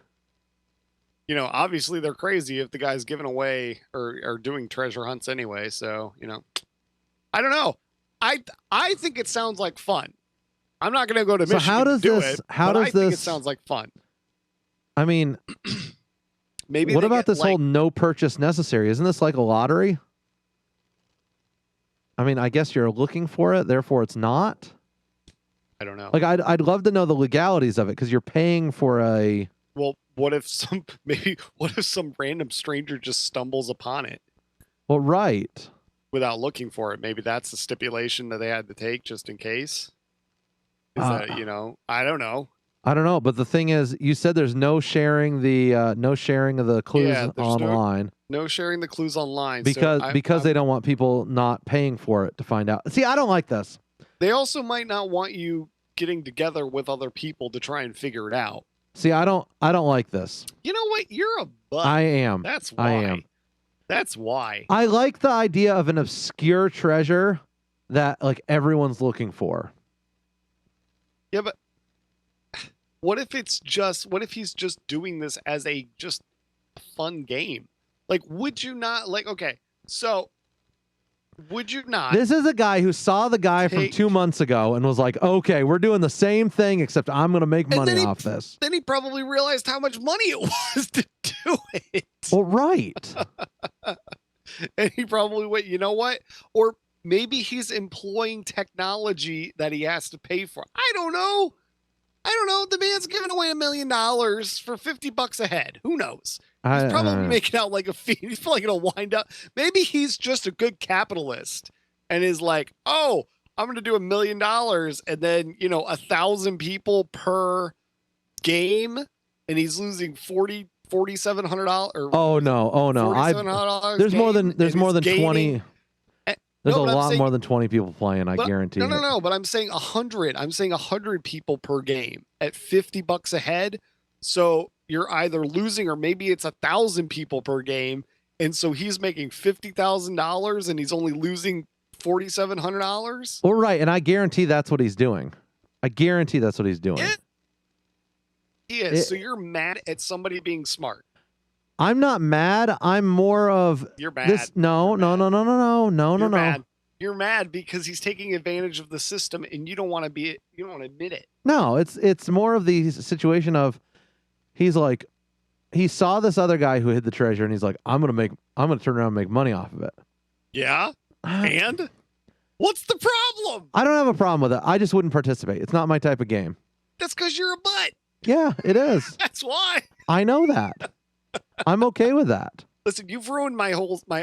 you know, obviously they're crazy if the guy's giving away or doing treasure hunts anyway. So, you know, I don't know. I think it sounds like fun. I'm not going to go to Michigan to do it. I think it sounds like fun. I mean, maybe what about this whole no purchase necessary? Isn't this like a lottery? I mean, I guess you're looking for it, therefore it's not. I don't know. Like, I'd love to know the legalities of it because you're paying for a. Well, what if some random stranger just stumbles upon it? Well, right. Without looking for it, maybe that's the stipulation that they had to take just in case. Is that, you know, I don't know. I don't know, but the thing is, you said there's no sharing of the clues online. No sharing the clues online. Because they don't want people not paying for it to find out. See, I don't like this. They also might not want you getting together with other people to try and figure it out. See, I don't like this. You know what? You're a butt. I am. That's why. I am. That's why. I like the idea of an obscure treasure that like everyone's looking for. Yeah, but what if he's just doing this as a fun game? Like, would you not okay, so would you not? This is a guy who saw the guy from 2 months ago and was like, okay, we're doing the same thing, except I'm going to make money off this. Then he probably realized how much money it was to do it. Well, right. And he probably went, you know what? Or maybe he's employing technology that he has to pay for. I don't know. The man's giving away $1 million for $50 a head. Who knows? He's probably making out like a fee. He's probably going to wind up. Maybe he's just a good capitalist and is like, oh, I'm going to do $1 million and then, 1,000 people per game. And he's losing $4,700. Oh no. There's more than 20. There's a lot more than 20 people playing, I guarantee. No, but I'm saying 100. I'm saying 100 people per game at $50 a head. So you're either losing or maybe it's 1,000 people per game. And so he's making $50,000 and he's only losing $4,700. Well, right. And I guarantee that's what he's doing. He is. So you're mad at somebody being smart. I'm not mad. I'm more of you're mad. This. No. You're mad because he's taking advantage of the system, and you don't want to admit it. No, it's more of the situation of he's like he saw this other guy who hid the treasure, and he's like, I'm gonna turn around and make money off of it. Yeah, and what's the problem? I don't have a problem with it. I just wouldn't participate. It's not my type of game. That's because you're a butt. Yeah, it is. That's why. I know that. I'm okay with that. Listen, you've ruined my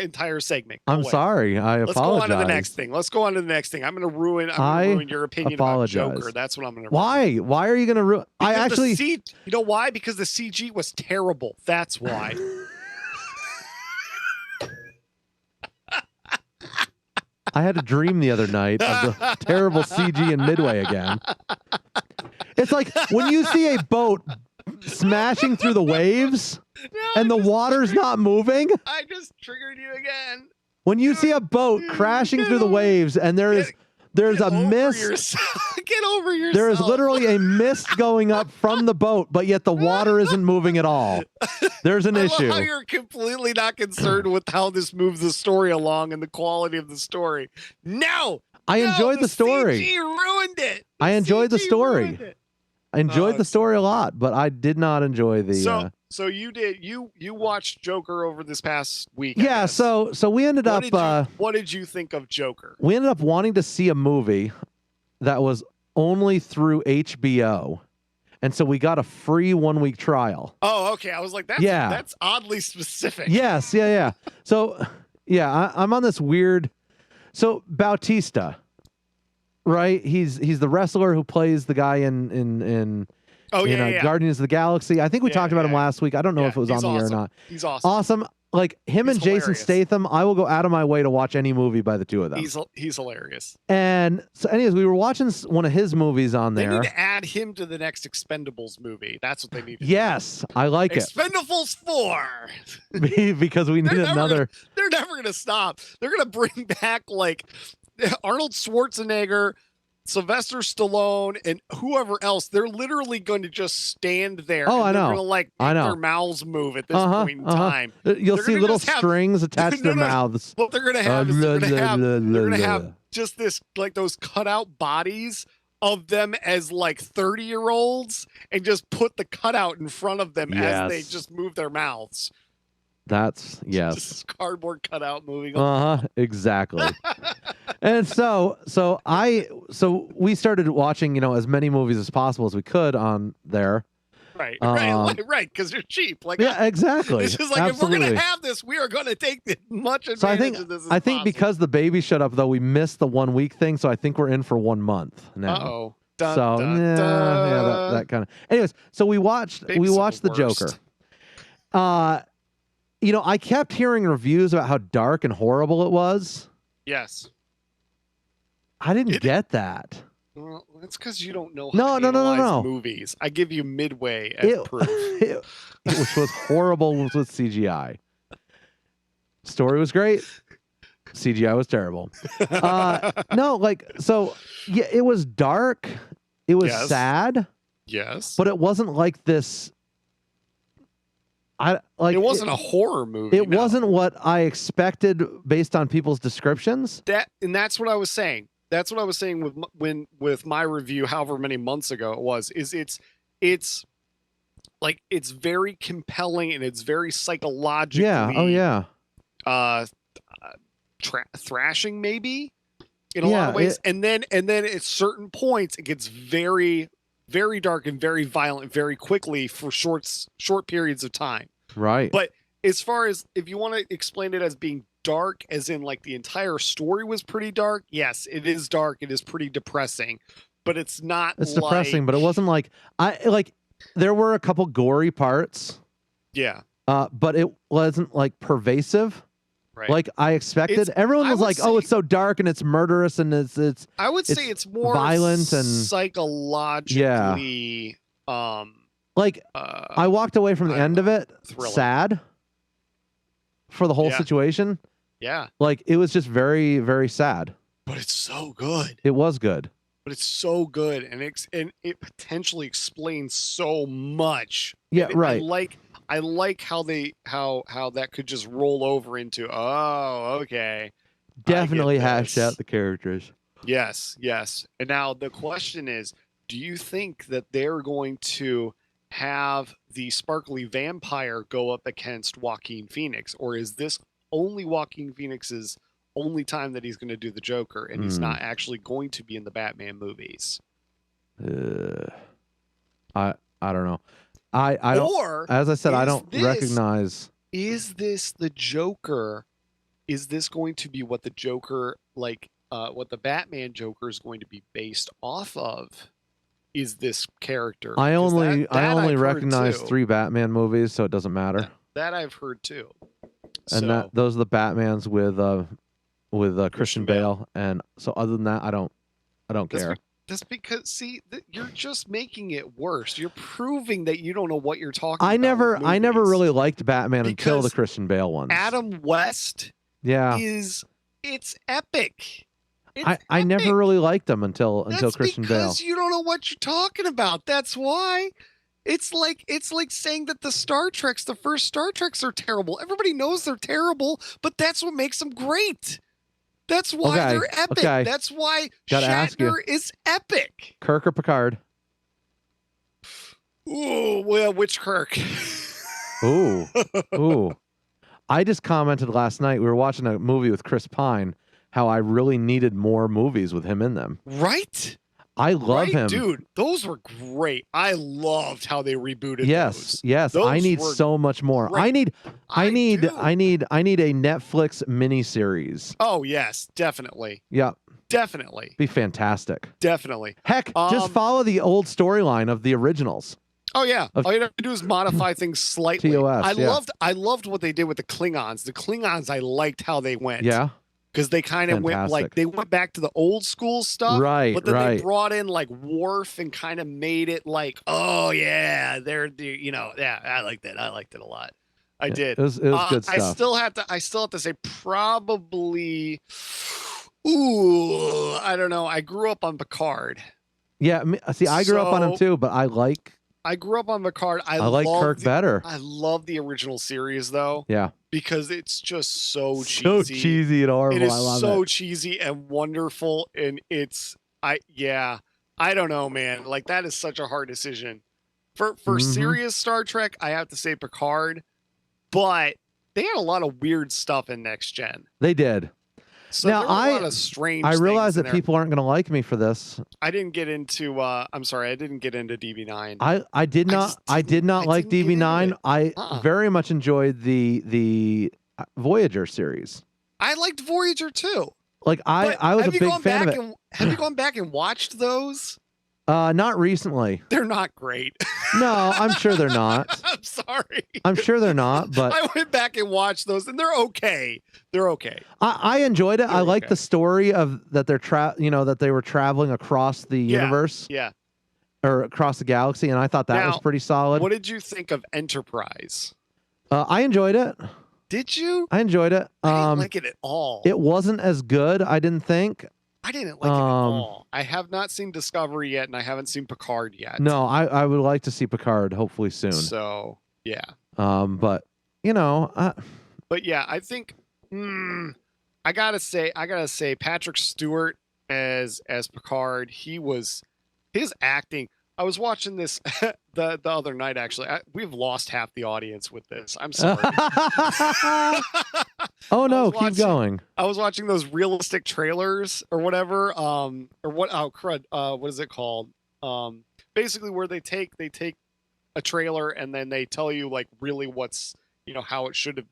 entire segment. I'm sorry. I apologize. Let's go on to the next thing. I'm going to ruin your opinion about Joker. That's what I'm going to ruin. Why are you going to ruin? You know why? Because the CG was terrible. That's why. I had a dream the other night of the terrible CG in Midway again. It's like when you see a boat smashing through the waves and the water's not moving. I just triggered you again. When you see a boat crashing through the waves and there's a mist. Get over yourself. There is literally a mist going up from the boat, but yet the water isn't moving at all. There's an issue. How you're completely not concerned with how this moves the story along and the quality of the story. No, I enjoyed the story. CG ruined it. I enjoyed the story. I enjoyed the story a lot, but I did not enjoy the. So you did you watched Joker over this past week? Yeah. So we ended up. What did you think of Joker? We ended up wanting to see a movie that was only through HBO, and so we got a free 1-week trial. Oh, okay. I was like, that's oddly specific. Yes. Yeah. So I'm on this weird. So Bautista. Right, he's the wrestler who plays the guy in Guardians of the Galaxy. I think we talked about him last week. I don't know if it was on the air or not. He's awesome. Awesome. Like him and Jason Statham, I will go out of my way to watch any movie by the two of them. He's hilarious. And so, anyways, we were watching one of his movies on there. They need to add him to the next Expendables movie. That's what they need to do. Yes, I like Expendables 4. Because we need another. They're never going to stop. They're going to bring back like Arnold Schwarzenegger, Sylvester Stallone, and whoever else. They're literally going to just stand there. Oh, I know. They're going to make their mouths move at this point in time. You'll see little strings attached to their mouths. What they're going to have is they're going to have just this, like those cutout bodies of them as like 30-year-olds and just put the cutout in front of them as they just move their mouths. That's just cardboard cutout moving on. Exactly. And so we started watching, as many movies as possible as we could on there. Right, because they're cheap. Like, exactly. This is like, absolutely. If we're gonna have this, we are gonna take as much advantage of this as I think possible. because the baby shut up, though, we missed the 1-week thing, so I think we're in for 1 month now. Uh-oh. That kind of. Anyways, so we watched the Joker. I kept hearing reviews about how dark and horrible it was. Yes. I didn't get that. Well, that's because you don't know No, how to no, no, no, analyze no. movies. I give you Midway as proof. Which was horrible with CGI. Story was great. CGI was terrible. No, yeah, it was dark. It was sad. Yes. But it wasn't like this. It wasn't a horror movie. It wasn't what I expected based on people's descriptions. That's what I was saying. That's what I was saying with my review, however many months ago it was. It's very compelling and it's very psychologically. Yeah. Oh yeah. Thrashing maybe in a lot of ways, and then at certain points it gets very, very dark and very violent very quickly for short periods of time. Right. But as far as if you want to explain it as being dark, as in like the entire story was pretty dark, yes, it is dark. It is pretty depressing, but it's not. It's depressing, but it wasn't like there were a couple gory parts. Yeah. But it wasn't like pervasive. Right. Like I expected. Everyone was like, "Oh, it's so dark and it's murderous and it's." I would say it's more violent and psychologically. I walked away from the end of it sad for the whole situation. Yeah. Like it was just very, very sad. But it's so good. It was good. But it's so good, and it potentially explains so much. Yeah, right. I like how that could just roll over into, oh, okay. Definitely hashed out the characters. Yes. And now the question is, do you think that they're going to have the sparkly vampire go up against Joaquin Phoenix, or is this only Joaquin Phoenix's only time that he's going to do the Joker, and he's not actually going to be in the Batman movies? I don't know. I don't. Or as I said, I don't recognize. Is this the Joker? Is this going to be what the Joker, what the Batman Joker is going to be based off of? Is this character? I only recognize 3 Batman movies, so it doesn't matter. That I've heard too. And those are the Batmans with Christian Bale, and so other than that, I don't care. That's because you're just making it worse. You're proving that you don't know what you're talking about. I never really liked Batman until the Christian Bale ones. Adam West, it's epic. I never really liked them until Christian Bale. Because you don't know what you're talking about. That's why. It's like saying that the first Star Treks are terrible. Everybody knows they're terrible, but that's what makes them great. That's why they're epic. Okay. That's why Shatner is epic. Kirk or Picard? Ooh, well, which Kirk? Ooh. I just commented last night. We were watching a movie with Chris Pine. How I really needed more movies with him in them. Right? I love him, dude. Those were great. I loved how they rebooted. Yes. Those I need so much more. Great. I need a Netflix miniseries. Oh yes, definitely. Yeah, definitely. Be fantastic. Definitely. Heck, just follow the old storyline of the originals. Oh yeah. All you have to do is modify things slightly. TOS, I loved what they did with the Klingons. The Klingons, I liked how they went. Yeah. Because they kind of went back to the old school stuff, right? But then they brought in like Worf and kind of made it like, oh yeah, I liked it. I liked it a lot. I did. It was good stuff. I still have to say probably. Ooh, I don't know. I grew up on Picard. Yeah, see, I grew up on him too, but I grew up on Picard. I like Kirk better. I love the original series though. Yeah. Because it's just so cheesy. So cheesy and horrible. It is so cheesy and wonderful. And I don't know, man. Like that is such a hard decision. For serious Star Trek, I have to say Picard. But they had a lot of weird stuff in Next Gen. They did. So now, there were a lot of strange I realize that there. people aren't going to like me for this. I didn't get into I'm sorry, I didn't get into DB9. I did not like DB9. I very much enjoyed the Voyager series. I liked Voyager too. Like I was a big fan of it. Have you gone back and watched those? Not recently. They're not great. No, I'm sure they're not. I'm sorry. I'm sure they're not, but I went back and watched those, and they're okay. They're okay. I enjoyed it. They're I like okay. the story of that that they were traveling across the universe Yeah. or across the galaxy, and I thought that was Now, pretty solid. What did you think of Enterprise? I enjoyed it. Did you? I enjoyed it. I didn't like it at all. It wasn't as good, I didn't think. I didn't like it at all. I have not seen Discovery yet, and I haven't seen Picard yet. No, I would like to see Picard hopefully soon. So yeah. But you know, But yeah, I think I gotta say Patrick Stewart as Picard, his acting. I was watching this the other night. Actually, we've lost half the audience with this. I'm sorry. Oh no, keep going. I was watching those realistic trailers or whatever. Or what? Oh crud! What is it called? Basically, where they take a trailer and then they tell you like really what's how it should have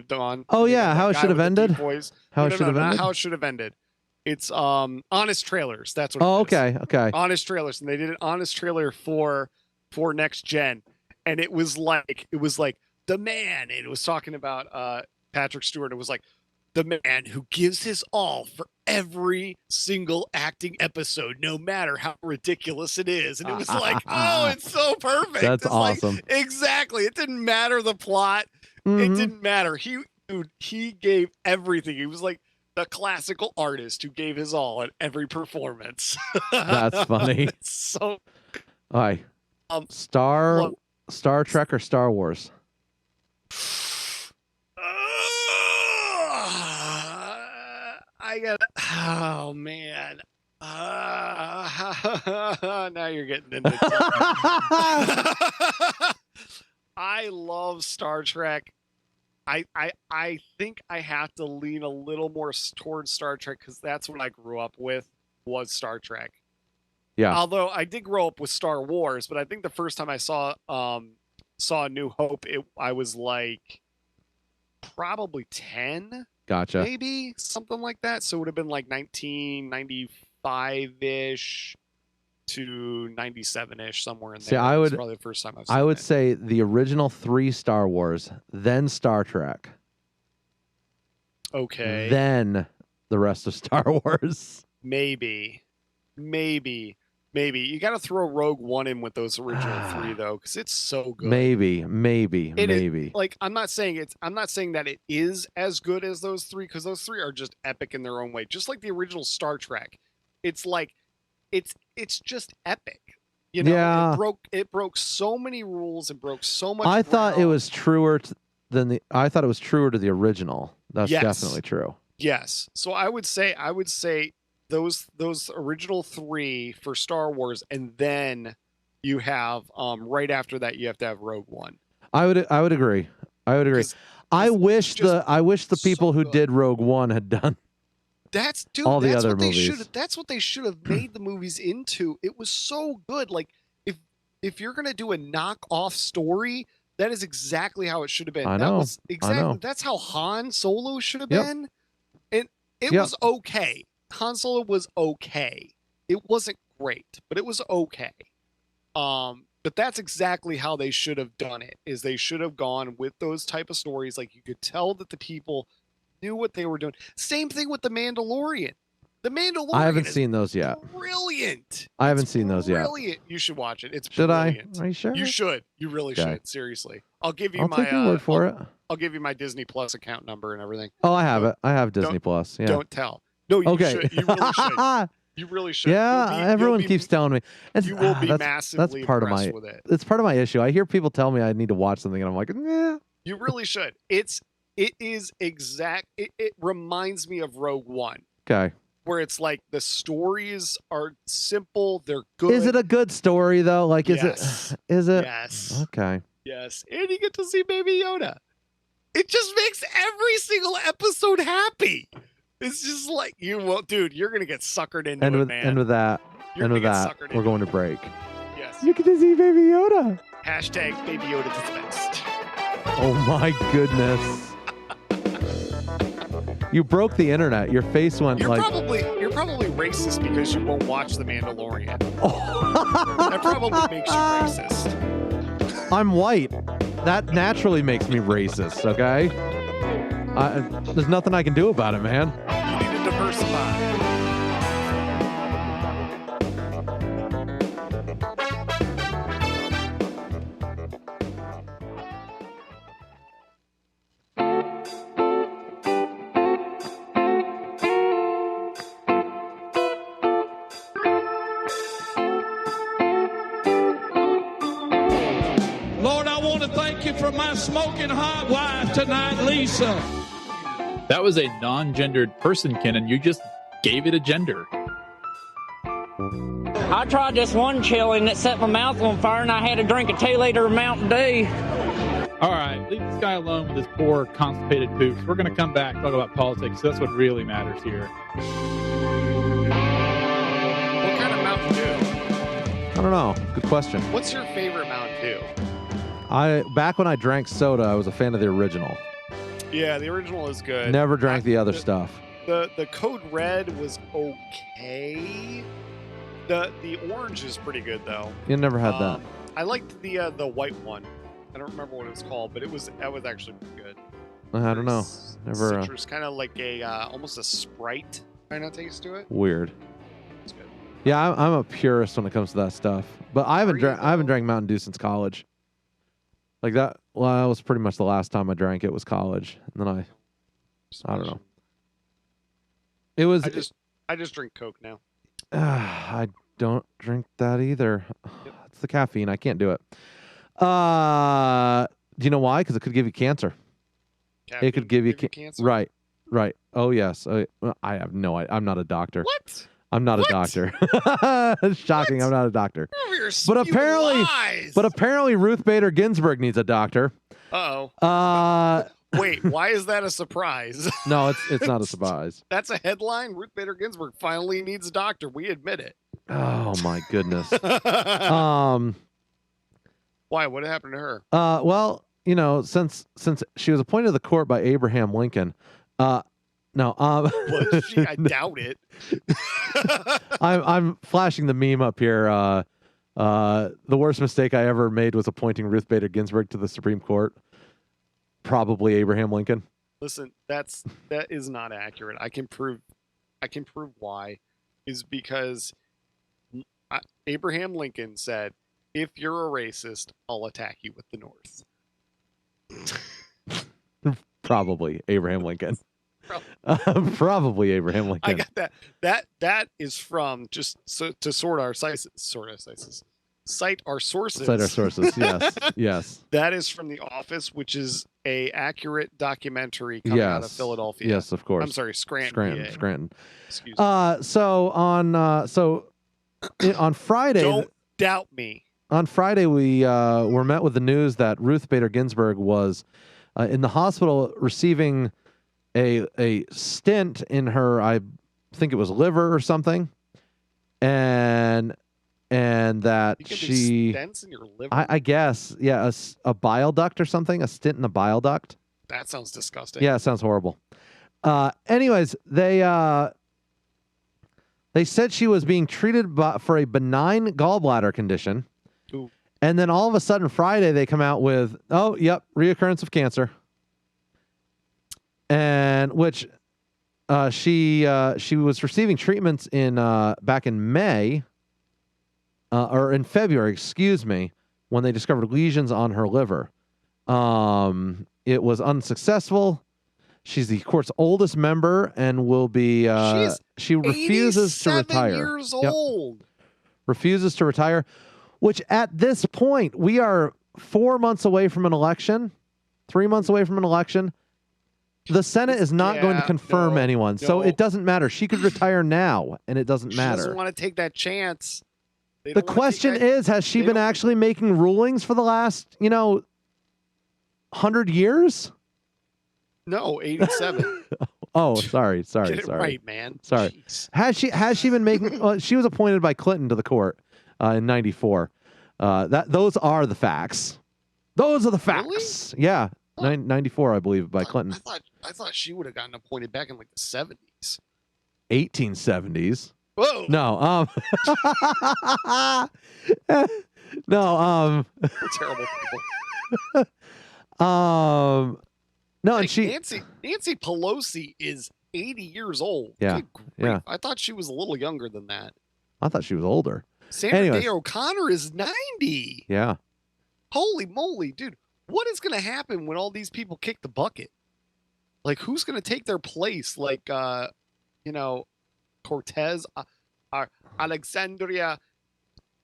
done. Oh yeah, how it should have ended. How it should have ended. Not how it should have ended. It's honest trailers. That's what. Oh, it is. okay. Honest trailers, and they did an honest trailer for Next Gen, and it was like the man, and it was talking about Patrick Stewart. It was like the man who gives his all for every single acting episode, no matter how ridiculous it is. And it was like, oh, it's so perfect. That's it's awesome. Like, exactly. It didn't matter the plot. Mm-hmm. It didn't matter. He gave everything. He was like the classical artist who gave his all at every performance. That's funny. It's so. All right. Star Trek or Star Wars? I got. Oh man. Now you're getting into. I love Star Trek. I think I have to lean a little more towards Star Trek because that's what I grew up with was Star Trek. Yeah. Although I did grow up with Star Wars, but I think the first time I saw A New Hope, I was like probably 10. Gotcha. Maybe something like that. So it would have been like 1995-ish to 97-ish, somewhere in there. See, I would probably the first time I've seen I would it. say the original 3 Star Wars, then Star Trek. Okay. Then the rest of Star Wars. Maybe. You got to throw Rogue One in with those original 3 though, because it's so good. Maybe. It is, like I'm not saying that it is as good as those 3, because those 3 are just epic in their own way. Just like the original Star Trek, it's like it's just epic. Yeah. It broke so many rules and broke so much. I thought it was truer to the original. That's definitely true. Yes. So I would say those original 3 for Star Wars, and then you have right after that you have to have Rogue One. I would agree. I wish the people who did Rogue One had done That's other movies. That's what they should have made the movies into. It was so good. Like if you're gonna do a knockoff story, that is exactly how it should have been. I know. That's how Han Solo should have been. And it was okay. Han Solo was okay. It wasn't great, but it was okay. But that's exactly how they should have done it. Is they should have gone with those type of stories. Like you could tell that the people knew what they were doing. Same thing with The Mandalorian. The Mandalorian. I haven't seen those yet. Brilliant. I haven't seen those yet. Brilliant. You should watch it. It's should brilliant. Are you sure? You should. You really should. Seriously. I'll give you I'll take your word for it. I'll give you my Disney Plus account number and everything. Oh, I have it. I have Disney Plus. Yeah. Don't tell. No, you should. You really should. You really should. Yeah, everyone keeps telling me. You will be massively that's part of impressed with it. It's part of my issue. I hear people tell me I need to watch something, and I'm like, yeah. You really should. It reminds me of Rogue One. Okay. Where it's like the stories are simple, they're good. Is it a good story though? Like, is it? Yes. Okay. Yes, and you get to see Baby Yoda. It just makes every single episode happy. It's just like dude, you're gonna get suckered into it, man. And with that, we're going to break. Yes. You get to see Baby Yoda. Hashtag Baby Yoda to the best. Oh my goodness. You broke the internet. Your face went You're like. probably racist because you won't watch The Mandalorian. That probably makes you racist. I'm white. That naturally makes me racist. Okay. There's nothing I can do about it, man. You need to diversify. For my smoking hot wife tonight, Lisa. That was a non-gendered person, Ken, and you just gave it a gender. I tried this one chili that set my mouth on fire, and I had to drink a 2-liter of Mountain Dew. All right, leave this guy alone with his poor constipated poops. We're going to come back and talk about politics. That's what really matters here. What kind of Mountain Dew? I don't know. Good question. What's your favorite Mountain Dew? Back when I drank soda, I was a fan of the original. Yeah, the original is good. Never drank the other stuff. The Code Red was okay. The orange is pretty good though. You never had that. I liked the white one. I don't remember what it was called, but that was actually pretty good. I don't know. Never. Citrus, kind of like a almost a Sprite kind of taste to it. Weird. It's good. Yeah, I'm a purist when it comes to that stuff. But I haven't drank Mountain Dew since college. Like that. Well, that was pretty much the last time I drank it was college, and then I don't know. It was. I just drink Coke now. I don't drink that either. Yep. It's the caffeine. I can't do it. Do you know why? Because it could give you cancer. Caffeine it could give you cancer. Right. Oh yes. I have no idea. I'm not a doctor. What? I'm not a doctor. Shocking. What? I'm not a doctor. But apparently Ruth Bader Ginsburg needs a doctor. Uh-oh. Wait, why is that a surprise? No, it's not a surprise. That's a headline. Ruth Bader Ginsburg finally needs a doctor. We admit it. Oh my goodness. Why? What happened to her? Well, since she was appointed to the court by Abraham Lincoln, no. Was she? I doubt it. I'm flashing the meme up here. The worst mistake I ever made was appointing Ruth Bader Ginsburg to the Supreme Court. Probably Abraham Lincoln. Listen, that is not accurate. I can prove why. Is because Abraham Lincoln said, "If you're a racist, I'll attack you with the North." Probably Abraham Lincoln. Probably Abraham Lincoln. I got that. That is from just to cite our sources. Cite our sources. Yes. That is from The Office, which is a accurate documentary coming out of Philadelphia. Yes, of course. I'm sorry, Scranton. Scranton. Excuse me. So on Friday. Don't doubt me. On Friday, we were met with the news that Ruth Bader Ginsburg was in the hospital receiving a stent in her, I think it was liver or something, and that you can she do stents in your liver. I guess a bile duct or something, a stent in the bile duct. That sounds disgusting. Yeah, it sounds horrible. Anyways, they said she was being treated for a benign gallbladder condition. Ooh. And then all of a sudden Friday they come out with, oh, yep, reoccurrence of cancer. And which she was receiving treatments in back in May or in February, excuse me, when they discovered lesions on her liver. It was unsuccessful. She's the court's oldest member and will be she refuses to retire. 87 years old. Refuses to retire, which at this point we are 4 months away from an election, 3 months away from an election. The Senate is not going to confirm anyone, so it doesn't matter. She could retire now, and it doesn't matter. She doesn't want to take that chance. The question is, has she been actually making rulings for the last, 100 years? No, 87. Oh, sorry. Get it right, man. Sorry. Jeez. Has she been making? Well, she was appointed by Clinton to the court in '94. Those are the facts. Those are the facts. Really? Yeah. 94, I believe, by Clinton. I thought she would have gotten appointed back in like the 70s. 1870s. Whoa. No, no, We're terrible people. no, Hey, and she, Nancy Pelosi is 80 years old. Yeah, Good grief. yeah. I thought she was a little younger than that. I thought she was older. Sandra Anyways. Day O'Connor is 90. Yeah. Holy moly, dude. What is going to happen when all these people kick the bucket? Like, who's going to take their place? Like, Cortez, Alexandria,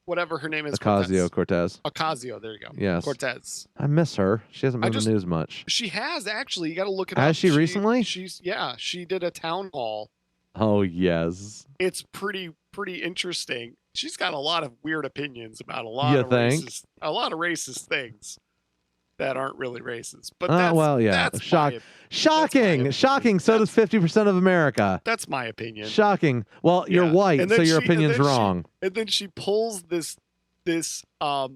whatever her name is. Ocasio-Cortez. Ocasio, there you go. Yes. Cortez. I miss her. She hasn't been in the news much. She has, actually. You got to look it up. Has she recently? She did a town hall. Oh, yes. It's pretty interesting. She's got a lot of weird opinions about a lot of racist things that aren't really racist. But that's, that's shocking. So does 50% of America. That's my opinion. Shocking. Well, you're white, so your opinion's wrong. And then she pulls this what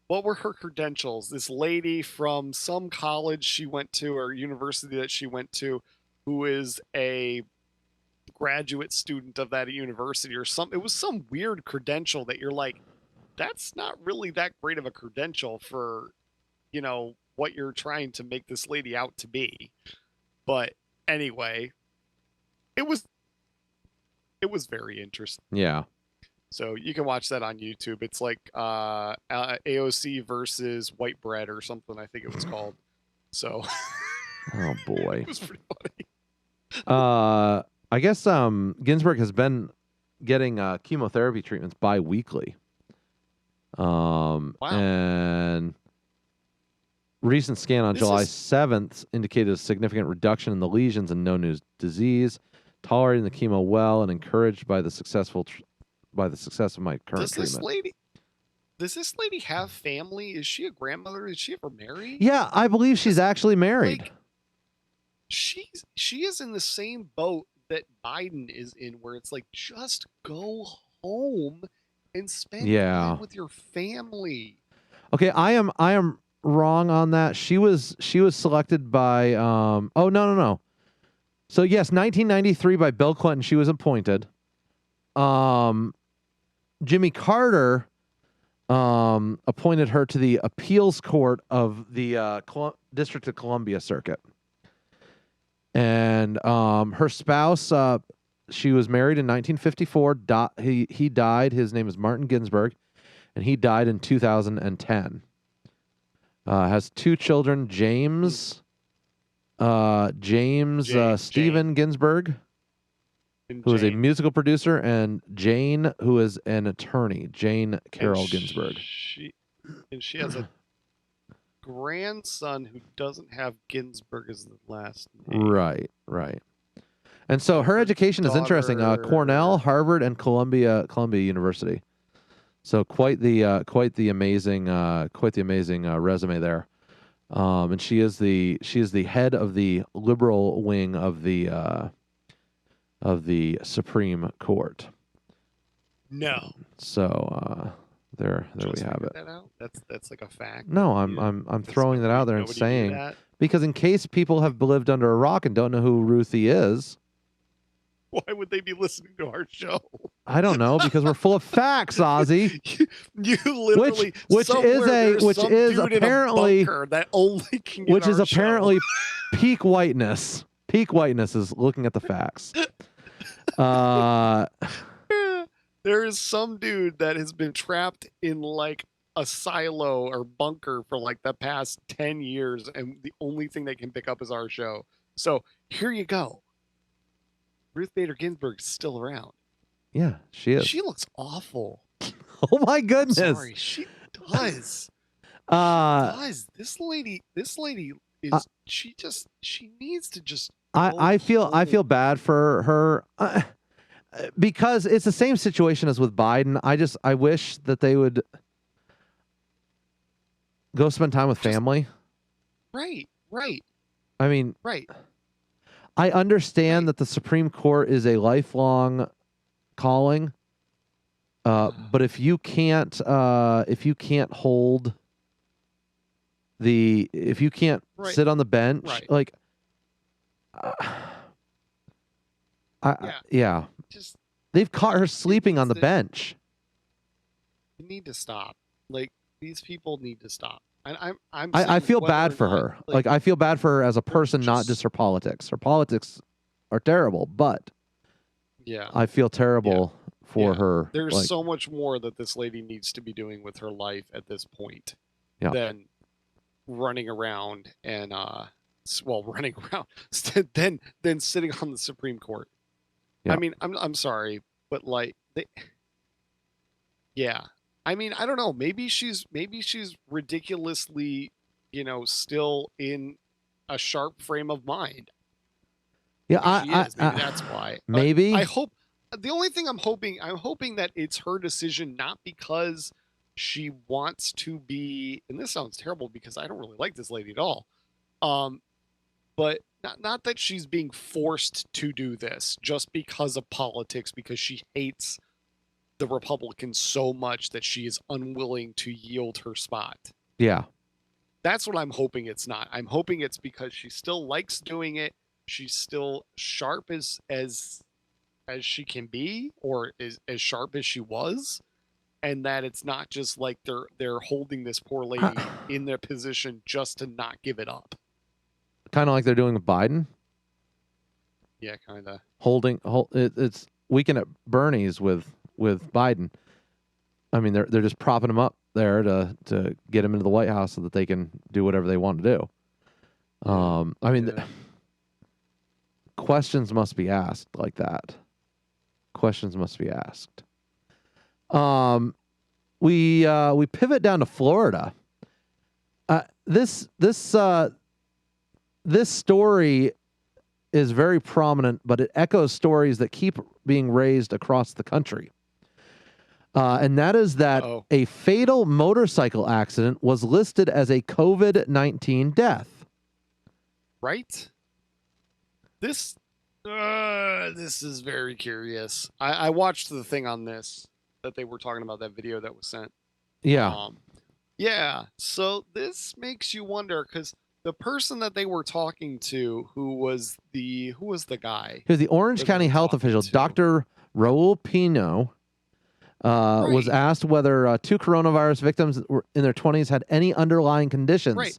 were her credentials? This lady from some college she went to or university that she went to, who is a graduate student of that university or something. It was some weird credential that you're like, that's not really that great of a credential for, what you're trying to make this lady out to be. But anyway, it was very interesting. Yeah. So you can watch that on YouTube. It's like AOC versus white bread or something, I think it was called. So Oh boy. It was pretty funny. I guess Ginsberg has been getting chemotherapy treatments bi-weekly. Wow. And recent scan on July 7th indicated a significant reduction in the lesions and no new disease, tolerating the chemo well and encouraged by the success of my current treatment. Does this lady have family? Is she a grandmother? Is she ever married? Yeah, I believe she's actually married. Like, she is in the same boat that Biden is in, where it's like, just go home and spend time with your family. Okay, I am wrong on that. She was selected by no. So yes, 1993 by Bill Clinton, she was appointed. Jimmy Carter appointed her to the appeals court of the District of Columbia Circuit. And her spouse, she was married in 1954. He died. His name is Martin Ginsberg, and he died in 2010. Has two children, James Stephen Ginsberg, who is a musical producer, and Jane, who is an attorney, Jane Carroll Ginsberg. She has a grandson who doesn't have Ginsberg as the last name. Right. And so her education is interesting. Cornell, Harvard, and Columbia University. So quite the amazing resume there. And she is the head of the liberal wing of the Supreme Court. No. So there we have it. That out? That's like a fact. No, I'm throwing that out there and saying, because in case people have lived under a rock and don't know who Ruthie is. Why would they be listening to our show? I don't know, because we're full of facts, Ozzy. You literally which is apparently that only can get which is our apparently show. Peak whiteness. Peak whiteness is looking at the facts. There is some dude that has been trapped in like a silo or bunker for like the past 10 years, and the only thing they can pick up is our show. So here you go. Ruth Bader Ginsburg is still around. Yeah, she is. She looks awful. Oh my goodness. I'm sorry, she does. She does. This lady is she needs to just I feel bad for her because it's the same situation as with Biden. I wish that they would go spend time with family. Right. I mean, right. I understand that the Supreme Court is a lifelong calling, but if you can't hold if you can't Right. sit on the bench, Right. like, yeah, Just they've caught her sleeping on the bench. you need to stop. Like, these people need to stop. And I'm I saying feel whether bad or for not, her. Like, I feel bad for her as a person, not just her politics. Her politics are terrible, but yeah. I feel terrible for her. There's like, so much more that this lady needs to be doing with her life at this point than running around and running around than sitting on the Supreme Court. Yeah. I mean, I'm sorry, but like I mean, I don't know. Maybe she's ridiculously, still in a sharp frame of mind. Yeah, Maybe she is. Maybe that's why. Maybe. I hope. The only thing I'm hoping that it's her decision, not because she wants to be. And this sounds terrible because I don't really like this lady at all. But not that she's being forced to do this just because of politics, because she hates the Republicans so much that she is unwilling to yield her spot. Yeah. That's what I'm hoping it's not. I'm hoping it's because she still likes doing it. She's still sharp as she can be, or is as sharp as she was, and that it's not just like they're holding this poor lady in their position just to not give it up. Kind of like they're doing with Biden. Yeah, kind of. It's Weekend at Bernie's with Biden. I mean, they're just propping him up there to get him into the White House so that they can do whatever they want to do. I mean, questions must be asked like that. Questions must be asked. We pivot down to Florida. This story is very prominent, but it echoes stories that keep being raised across the country. And that is that a fatal motorcycle accident was listed as a COVID-19 death. Right? This is very curious. I watched the thing on this that they were talking about, that video that was sent. Yeah. Yeah. So this makes you wonder, because the person that they were talking to, who was the guy? He was the Orange County health official, Dr. Raul Pino, was asked whether two coronavirus victims in their 20s had any underlying conditions. Right.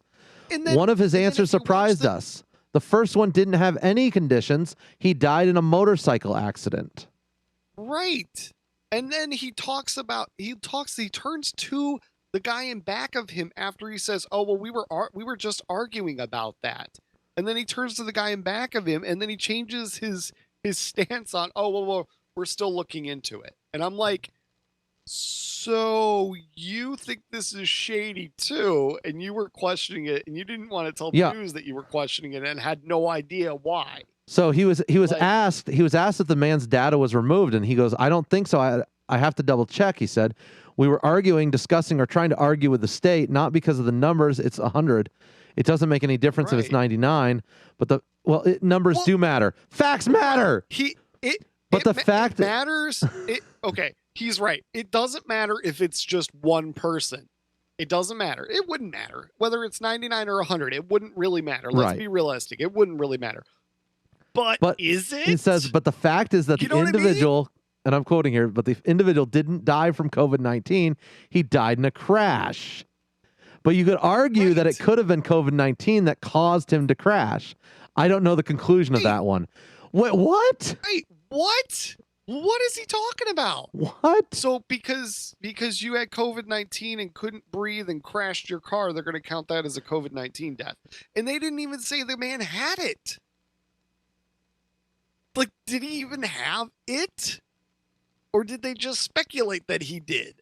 And then, one of his answers surprised us. The first one didn't have any conditions. He died in a motorcycle accident. Right. And then he turns to the guy in back of him after he says, "Oh, well, we were just arguing about that." And then he turns to the guy in back of him, and then he changes his stance on, "Oh, well, we're still looking into it." And I'm like, so you think this is shady too, and you were questioning it, and you didn't want to tell the news that you were questioning it and had no idea why. So he was asked if the man's data was removed, and he goes, "I don't think so. I have to double check." He said, "We were discussing or trying to argue with the state, not because of the numbers. It's 100. It doesn't make any difference if it's 99. But numbers do matter. Facts matter." The fact matters. Okay, he's right. It doesn't matter if it's just one person. It doesn't matter. It wouldn't matter whether it's 99 or 100. It wouldn't really matter. Let's be realistic. It wouldn't really matter. But is it? He says, but the fact is that the individual, and I'm quoting here, but the individual didn't die from COVID-19. He died in a crash. But you could argue that it could have been COVID-19 that caused him to crash. I don't know the conclusion of that one. Wait, what? Wait, what? What is he talking about? What? So because you had COVID-19 and couldn't breathe and crashed your car, they're going to count that as a COVID-19 death. And they didn't even say the man had it. Like, did he even have it? Or did they just speculate that he did?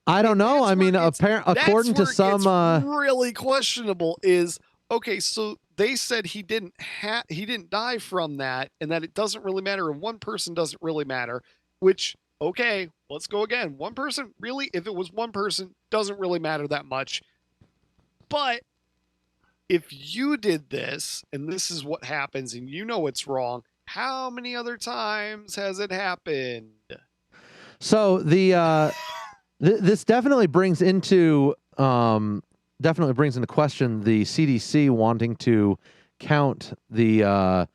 I don't know. I mean, according to some, really questionable is, okay, so they said he didn't die from that, and that it doesn't really matter, and one person doesn't really matter, which, okay, let's go again. One person, really, if it was one person, doesn't really matter that much. But if you did this, and this is what happens, and you know it's wrong, how many other times has it happened? So this definitely brings into definitely brings into question the CDC wanting to count the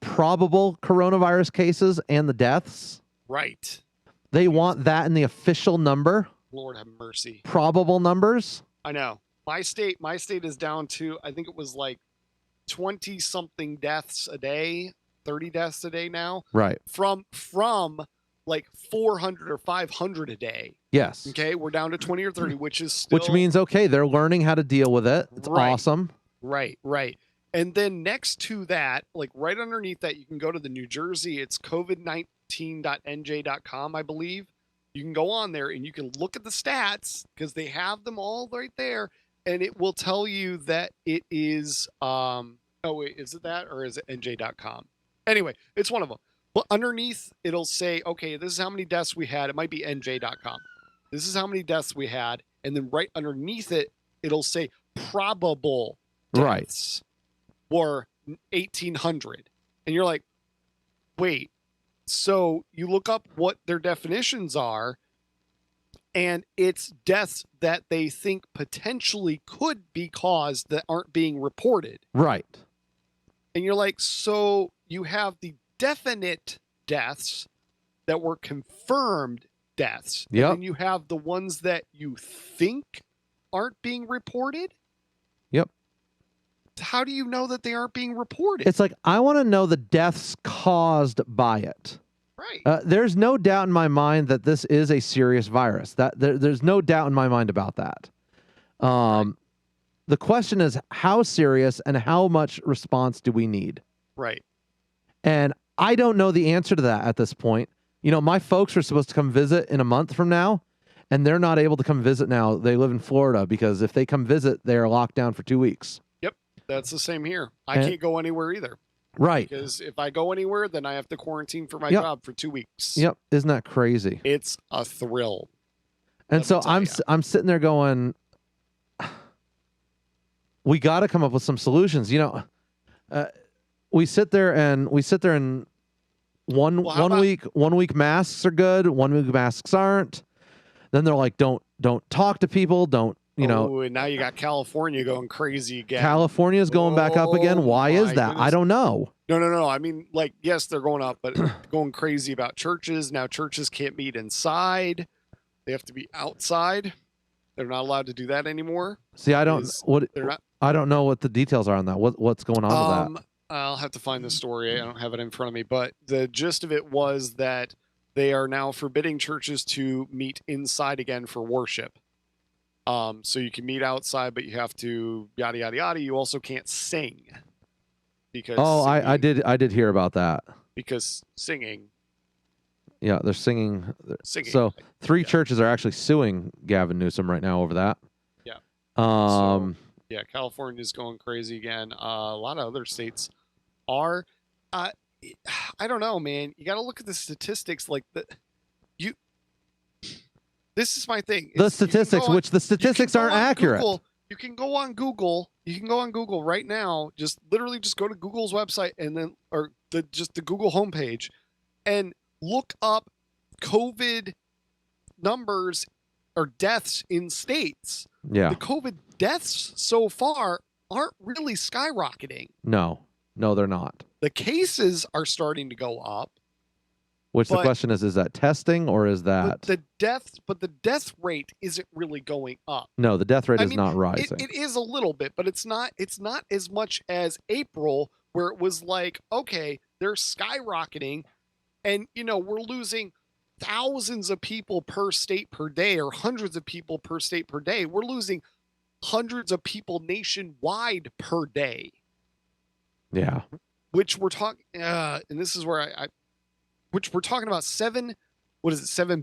probable coronavirus cases and the deaths. Right. They want that in the official number. Lord have mercy. Probable numbers. I know. My state is down to, I think it was like 20 something deaths a day, 30 deaths a day now. Right. From like 400 or 500 a day. Yes. Okay, we're down to 20 or 30, which is still... Which means, okay, they're learning how to deal with it. It's awesome. Right. And then next to that, like right underneath that, you can go to the New Jersey, it's covid19.nj.com, I believe. You can go on there and you can look at the stats because they have them all right there. And it will tell you that it is, oh wait, is it that or is it nj.com? Anyway, it's one of them. But underneath, it'll say, okay, this is how many deaths we had. It might be nj.com. This is how many deaths we had. And then right underneath it, it'll say probable deaths were 1,800. And you're like, wait. So you look up what their definitions are, and it's deaths that they think potentially could be caused that aren't being reported. Right. And you're like, so you have the definite deaths that were confirmed deaths. Yep. And then you have the ones that you think aren't being reported. Yep. How do you know that they aren't being reported? It's like, I want to know the deaths caused by it. Right. There's no doubt in my mind that this is a serious virus. There's no doubt in my mind about that. The question is how serious and how much response do we need? Right. And I don't know the answer to that at this point. You know, my folks are supposed to come visit in a month from now, and they're not able to come visit now. They live in Florida because if they come visit, they are locked down for 2 weeks. Yep. That's the same here. I can't go anywhere either. Right. Because if I go anywhere, then I have to quarantine for my job for 2 weeks. Yep. Isn't that crazy? It's a thrill. And so I'm sitting there going, we got to come up with some solutions. You know, we sit there and one week masks are good, 1 week masks aren't. Then they're like, don't talk to people, don't. You know, and now you got California going crazy again. California's going back up again. Why is that? Goodness. I don't know. No. I mean, like, yes, they're going up, but going crazy about churches. Now churches can't meet inside. They have to be outside. They're not allowed to do that anymore. See, I don't know what the details are on that. What's going on with that? I'll have to find the story. I don't have it in front of me, but the gist of it was that they are now forbidding churches to meet inside again for worship. So you can meet outside, but you have to yada yada yada. You also can't sing because I did hear about that because singing. Yeah, they're singing. So 3 churches are actually suing Gavin Newsom right now over that. Yeah. Yeah, California's going crazy again. A lot of other states are. I don't know, man. You got to look at the statistics. Like This is my thing. The statistics aren't accurate. You can go on Google. You can go on Google right now. Just literally just go to Google's website and then, or the Google homepage, and look up COVID numbers or deaths in states. Yeah. The COVID deaths so far aren't really skyrocketing. No, they're not. The cases are starting to go up. Which the question is that testing or is that the death rate isn't really going up. No, the death rate is not rising. It is a little bit, but it's not as much as April, where it was like, okay, they're skyrocketing, and we're losing thousands of people per state per day, or hundreds of people per state per day. We're losing hundreds of people nationwide per day. Yeah. Which we're talking, and this is where which we're talking about 7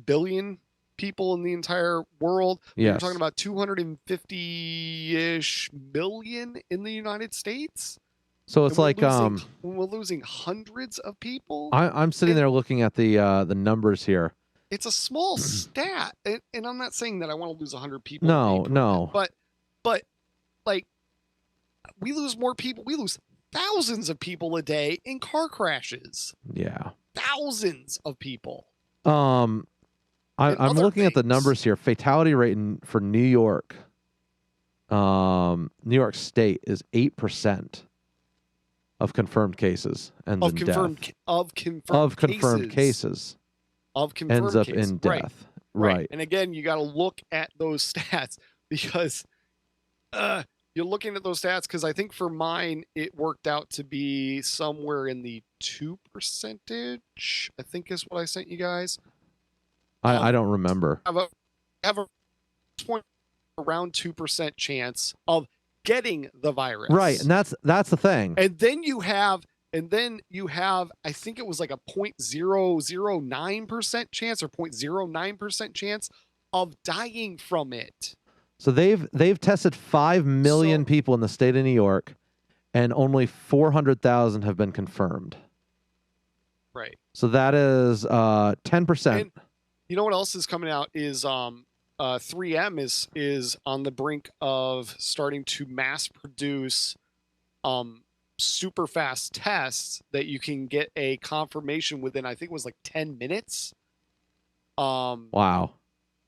billion people in the entire world. Yes. We're talking about 250-ish million in the United States. So it's like we're losing hundreds of people. I'm sitting there looking at the numbers here. It's a small stat, and I'm not saying that I want to lose 100 people. No. But like, we lose more people. We lose thousands of people a day in car crashes. Yeah. Thousands of people. I'm looking at the numbers here. Fatality rate for New York. New York State is 8% of confirmed cases ends in death. Of confirmed cases confirmed ends up cases. in death. Right. And again, you got to look at those stats because you're looking at those stats because I think for mine it worked out to be somewhere in the 2%. I think is what I sent you guys. I don't remember. Have a point around 2% chance of getting the virus. Right, and that's the thing. And then you have I think it was like a 0.009% chance or 0.09% chance of dying from it. So they've tested 5 million people in the state of New York, and only 400,000 have been confirmed. Right. So that is 10%. And you know what else is coming out is 3M is on the brink of starting to mass produce super fast tests that you can get a confirmation within, I think it was like 10 minutes. Wow.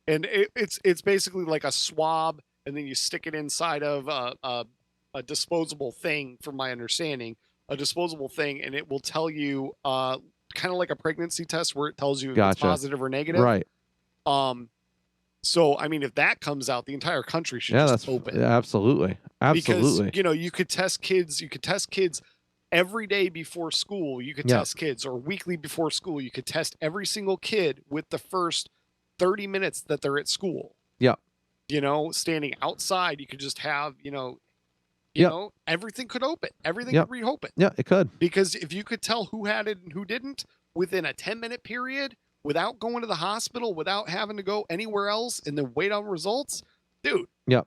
And it's basically like a swab, and then you stick it inside of a disposable thing, from my understanding, a disposable thing, and it will tell you kind of like a pregnancy test where it tells you if it's positive or negative. Right. So, I mean, if that comes out, the entire country should just open. Yeah, absolutely. Because, you could test kids. You could test kids every day before school. You could test kids, or weekly before school. You could test every single kid with the first 30 minutes that they're at school. Yeah. Standing outside, you could just have, everything could open. Everything could reopen. Yeah, it could. Because if you could tell who had it and who didn't within a 10-minute period, without going to the hospital, without having to go anywhere else and then wait on results, dude. Yeah.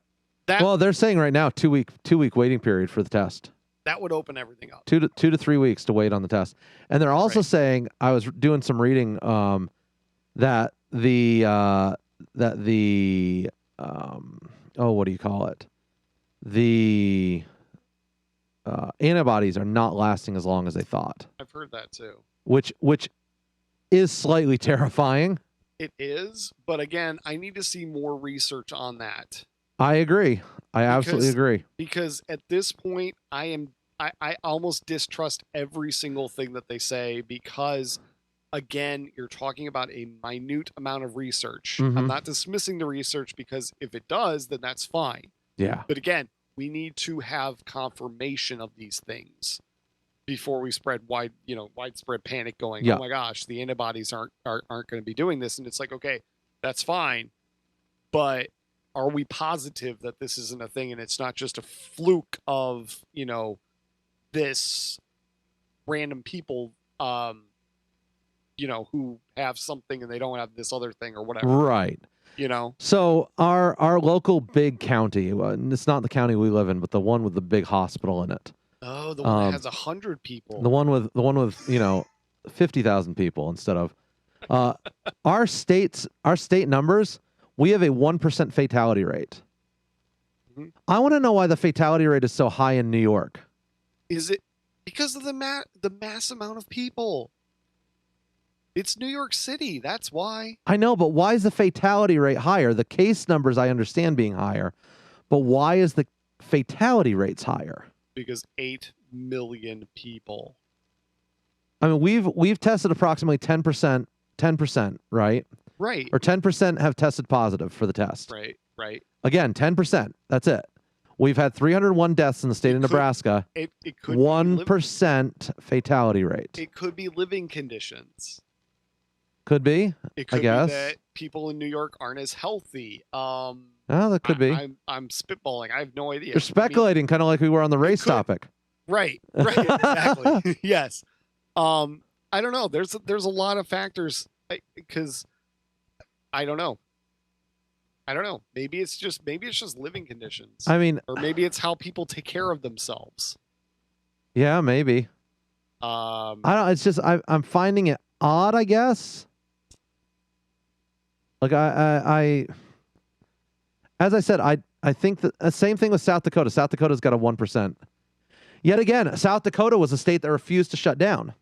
Well, they're saying right now 2-week waiting period for the test. That would open everything up. 2 to 3 weeks to wait on the test. And they're also saying, I was doing some reading that the what do you call it? The antibodies are not lasting as long as they thought. I've heard that too. Which is slightly terrifying. It is, but again, I need to see more research on that. I agree. I absolutely agree. Because at this point, I almost distrust every single thing that they say, because again, you're talking about a minute amount of research. Mm-hmm. I'm not dismissing the research, because if it does, then that's fine. Yeah. But again, we need to have confirmation of these things before we spread widespread panic going, oh my gosh, the antibodies aren't going to be doing this. And it's like, okay, that's fine. But are we positive that this isn't a thing and it's not just a fluke of, this random people, who have something and they don't have this other thing or whatever. Right. So our local big county, it's not the county we live in, but the one with the big hospital in it. Oh, the one that has 100 people. The one with 50,000 people instead of our state numbers. We have a 1% fatality rate. Mm-hmm. I want to know why the fatality rate is so high in New York. Is it because of the mass amount of people? It's New York City. That's why. I know, but why is the fatality rate higher? The case numbers I understand being higher, but why is the fatality rates higher? Because 8 million people. I mean, we've tested approximately 10%, right? Right. Or 10% have tested positive for the test. Right. Again, 10%. That's it. We've had 301 deaths in the state of Nebraska. It could 1% fatality rate. It could be living conditions. Could be. It could I guess. Be that people in New York aren't as healthy. That could be. I'm spitballing. I have no idea. You're speculating, kind of like we were on the race topic. Right. Exactly. Yes. I don't know. There's a lot of factors, because I don't know. Maybe it's just living conditions. I mean, or maybe it's how people take care of themselves. Yeah, maybe. I don't. It's just I'm finding it odd, I guess. Like I as I said, I think that the same thing with South Dakota. South Dakota's got a 1%. Yet again, South Dakota was a state that refused to shut down.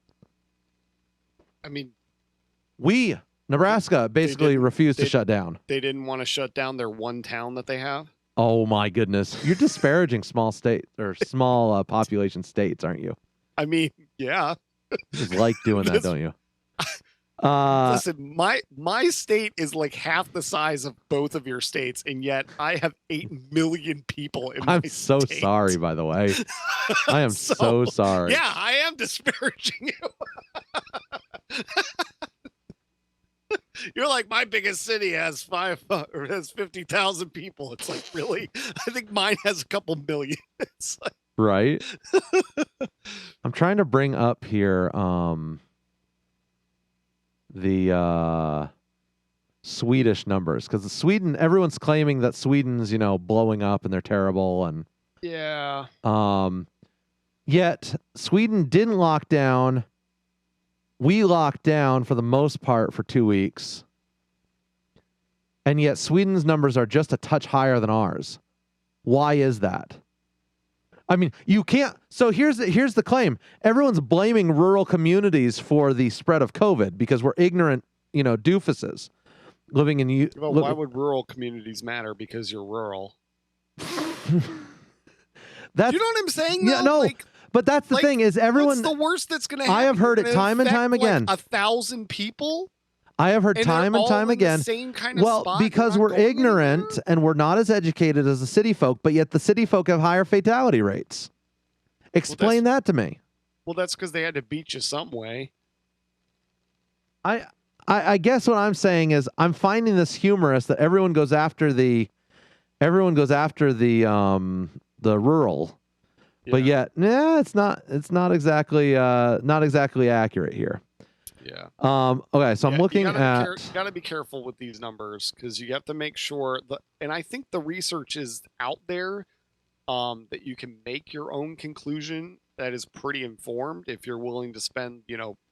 I mean, Nebraska basically refused to shut down. They didn't want to shut down their one town that they have. Oh my goodness, you're disparaging small state or small population states, aren't you? I mean, yeah. You just like doing that, This- don't you? Listen, my state is like half the size of both of your states, and yet I have 8 million people in my I'm so state. sorry, by the way. I am so sorry. Yeah, I am disparaging you. You're like, my biggest city has 50,000 people. It's like, really? I think mine has a couple million. It's like, Right. I'm trying to bring up here the Swedish numbers, because Sweden, everyone's claiming that Sweden's, blowing up and they're terrible, and yeah. Yet Sweden didn't lock down. We locked down for the most part for 2 weeks. And yet Sweden's numbers are just a touch higher than ours. Why is that? I mean, you can't. So here's the claim. Everyone's blaming rural communities for the spread of COVID because we're ignorant, doofuses living in. Well, why would rural communities matter? Because you're rural. That's, you know what I'm saying? Yeah, though? no. Like, but that's the thing is everyone. What's the worst that's going to happen? I have heard it You're time and gonna time affect, again. Like 1,000 people. I have heard and time they're and time all in again. The same kind of Well, spot? because They're we're not going ignorant anywhere? and we're not as educated as the city folk, but yet the city folk have higher fatality rates. Explain that to me. Well, that's because they had to beat you some way. I guess what I'm saying is I'm finding this humorous that everyone goes after the rural, but yet it's not exactly accurate here. Yeah. Okay, so I'm looking you at. You got to be careful with these numbers because you have to make sure and I think the research is out there that you can make your own conclusion that is pretty informed if you're willing to spend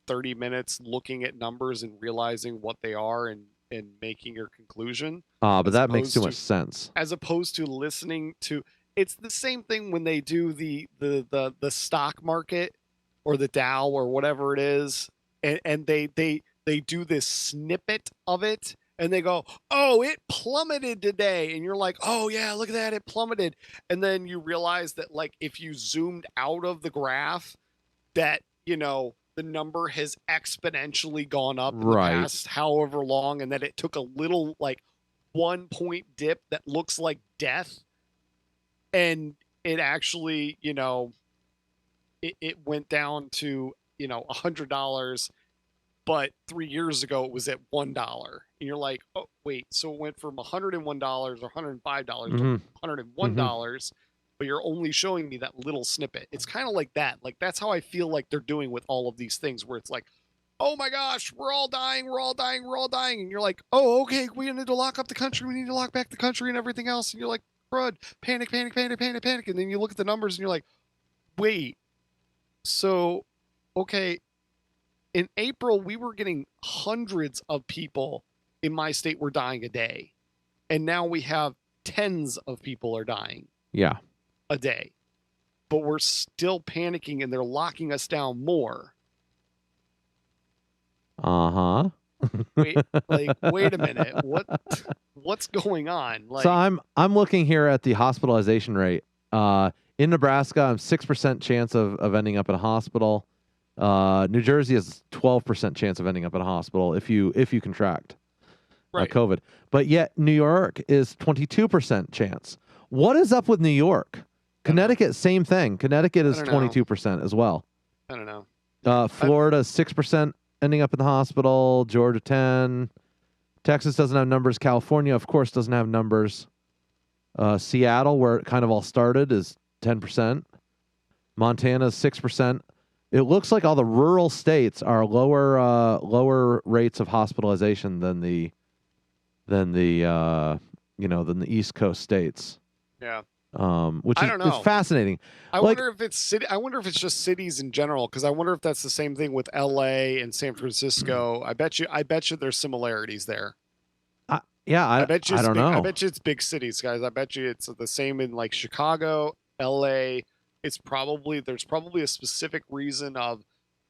30 minutes looking at numbers and realizing what they are and making your conclusion. But that makes too much sense. As opposed to listening to. It's the same thing when they do the stock market or the Dow or whatever it is. And they do this snippet of it and they go, oh, it plummeted today. And you're like, oh yeah, look at that. It plummeted. And then you realize that like, if you zoomed out of the graph that, the number has exponentially gone up in the past however long. And that it took a little like 1 point dip that looks like death. And it actually, it went down to, $100, but 3 years ago it was at $1. And you're like, oh wait, so it went from $101 or $105 to $101, but you're only showing me that little snippet. It's kind of like that. Like that's how I feel like they're doing with all of these things where it's like, oh my gosh, we're all dying. And you're like, oh, okay, we need to lock up the country. We need to lock back the country and everything else. And you're like, crud, panic. And then you look at the numbers and you're like, wait, so okay, in April, we were getting hundreds of people in my state were dying a day. And now we have tens of people are dying a day. But we're still panicking and they're locking us down more. Wait a minute. What's going on? Like, so I'm looking here at the hospitalization rate. In Nebraska, I'm 6% chance of ending up in a hospital. New Jersey has 12% chance of ending up in a hospital if you contract COVID. But yet New York is 22% chance. What is up with New York? Connecticut, same thing. Connecticut is 22% as well. I don't know. Florida is 6% ending up in the hospital. Georgia 10. Texas doesn't have numbers. California, of course, doesn't have numbers. Seattle, where it kind of all started, is 10%. Montana is 6%. It looks like all the rural states are lower rates of hospitalization than the East Coast states. Yeah. Which I don't know. is fascinating. I wonder if it's I wonder if it's just cities in general, because I wonder if that's the same thing with LA and San Francisco. I bet you there's similarities there. I bet you I don't know. I bet you it's big cities, guys. I bet you it's the same in like Chicago, LA. There's probably a specific reason of,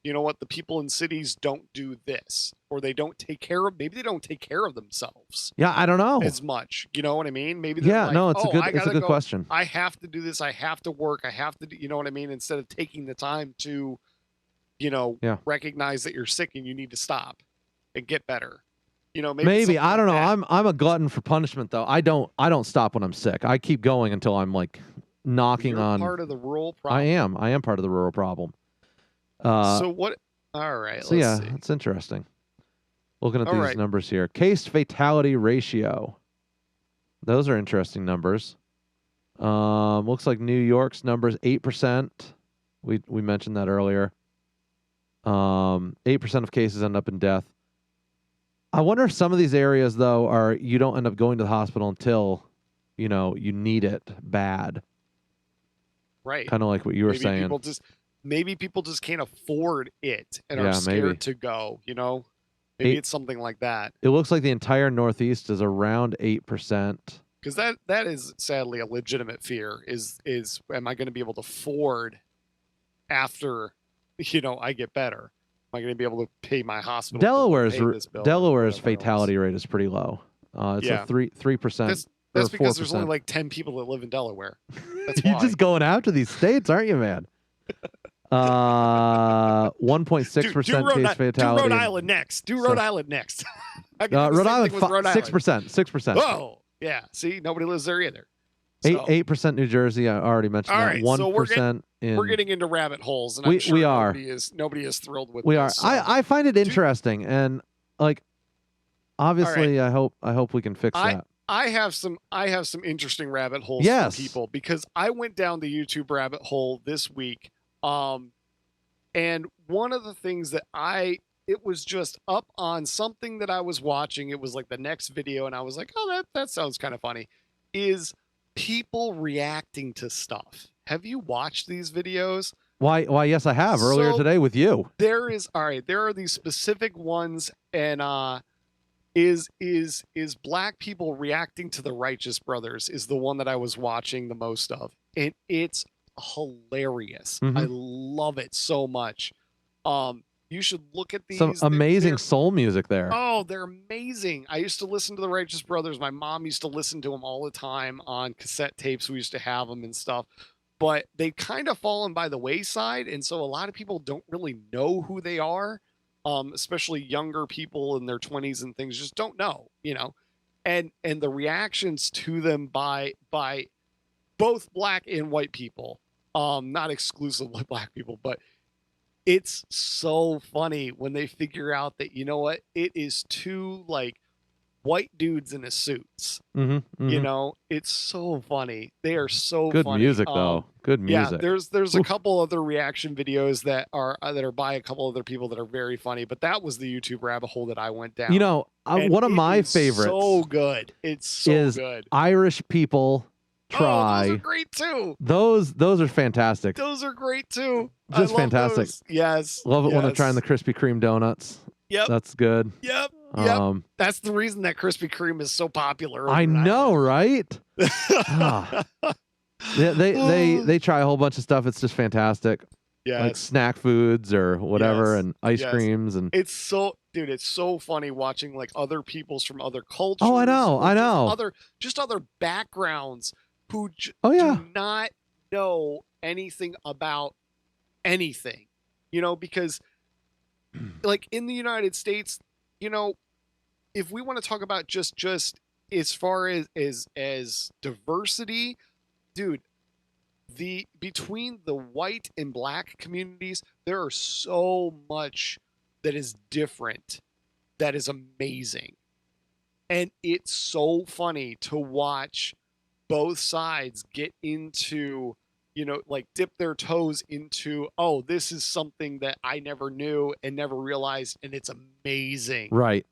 you know what, the people in cities don't do this, or they don't take care of, maybe they don't take care of themselves Yeah, I don't know. as much. You know what I mean? Maybe they're Yeah, like, no, it's oh, a good question. I have to do this. I have to work. I have to do, you know what I mean? Instead of taking the time to, recognize that you're sick and you need to stop and get better. You know, maybe I don't know. That. I'm a glutton for punishment though. I don't stop when I'm sick. I keep going until I'm like knocking You're on. part of the rural problem. I am part of the rural problem. So what? All right. So let's see. it's interesting. Looking at All these right. numbers here, case fatality ratio. Those are interesting numbers. Looks like New York's number is 8%. We mentioned that earlier. 8% of cases end up in death. I wonder if some of these areas though are you don't end up going to the hospital until, you need it bad. Right. Kind of like what you were saying. Maybe people just can't afford it and Yeah, are scared maybe. to go, Maybe it's something like that. It looks like the entire Northeast is around 8%. Because that is sadly a legitimate fear is am I going to be able to afford after, I get better? Am I going to be able to pay my hospital Delaware's fatality rate is pretty low. It's a 3%. That's because 4%. there's only like 10 people that live in Delaware. That's You're why. just going after these states, aren't you, man? 1.6% case fatality. Do Rhode Island next. Rhode Island next. Rhode Island 6%. 6%. Oh, yeah. See, nobody lives there either. 8% New Jersey. I already mentioned that. 1% we're getting into rabbit holes, and we I'm sure we are. Nobody is thrilled with. We this, are. So. I find it interesting, and like, obviously, right. I hope we can fix that. I have some interesting rabbit holes for people because I went down the YouTube rabbit hole this week. And one of the things that it was just up on something that I was watching. It was like the next video, and I was like, oh, that sounds kind of funny. Is people reacting to stuff? Have you watched these videos? Why? Yes, I have earlier today with you. There are these specific ones, and is black people reacting to the Righteous Brothers is the one that I was watching the most of, and it's hilarious. Mm-hmm. I love it so much. You should look at these. Some amazing soul music there. Oh, they're amazing. I used to listen to the Righteous Brothers. My mom used to listen to them all the time on cassette tapes. We used to have them and stuff, but they've kind of fallen by the wayside, and so a lot of people don't really know who they are. Especially younger people in their 20s and things just don't know, and the reactions to them by both black and white people, not exclusively black people, but it's so funny when they figure out that, it is two like white dudes in a suits. Mm-hmm, mm-hmm. It's so funny. They are so good funny. Music though. Good music. Yeah, there's a couple other reaction videos that are by a couple other people that are very funny, but that was the YouTube rabbit hole that I went down. One of my favorites. So good. It's so good. Irish people try. Oh, those are great too. Those are fantastic. Those are great too. Just fantastic. Those. Yes. Love it when they're trying the Krispy Kreme donuts. Yep. That's good. Yep. That's the reason that Krispy Kreme is so popular. I know, right? They try a whole bunch of stuff. It's just fantastic. Yeah, like snack foods or whatever, and ice creams, and it's so funny watching like other people's from other cultures. Oh, I know. Other backgrounds who do not know anything about anything, because like in the United States, if we want to talk about just as far as diversity, dude, between the white and black communities, there are so much that is different, that is amazing. And it's so funny to watch both sides get into, like dip their toes into, oh, this is something that I never knew and never realized, and it's amazing. Right.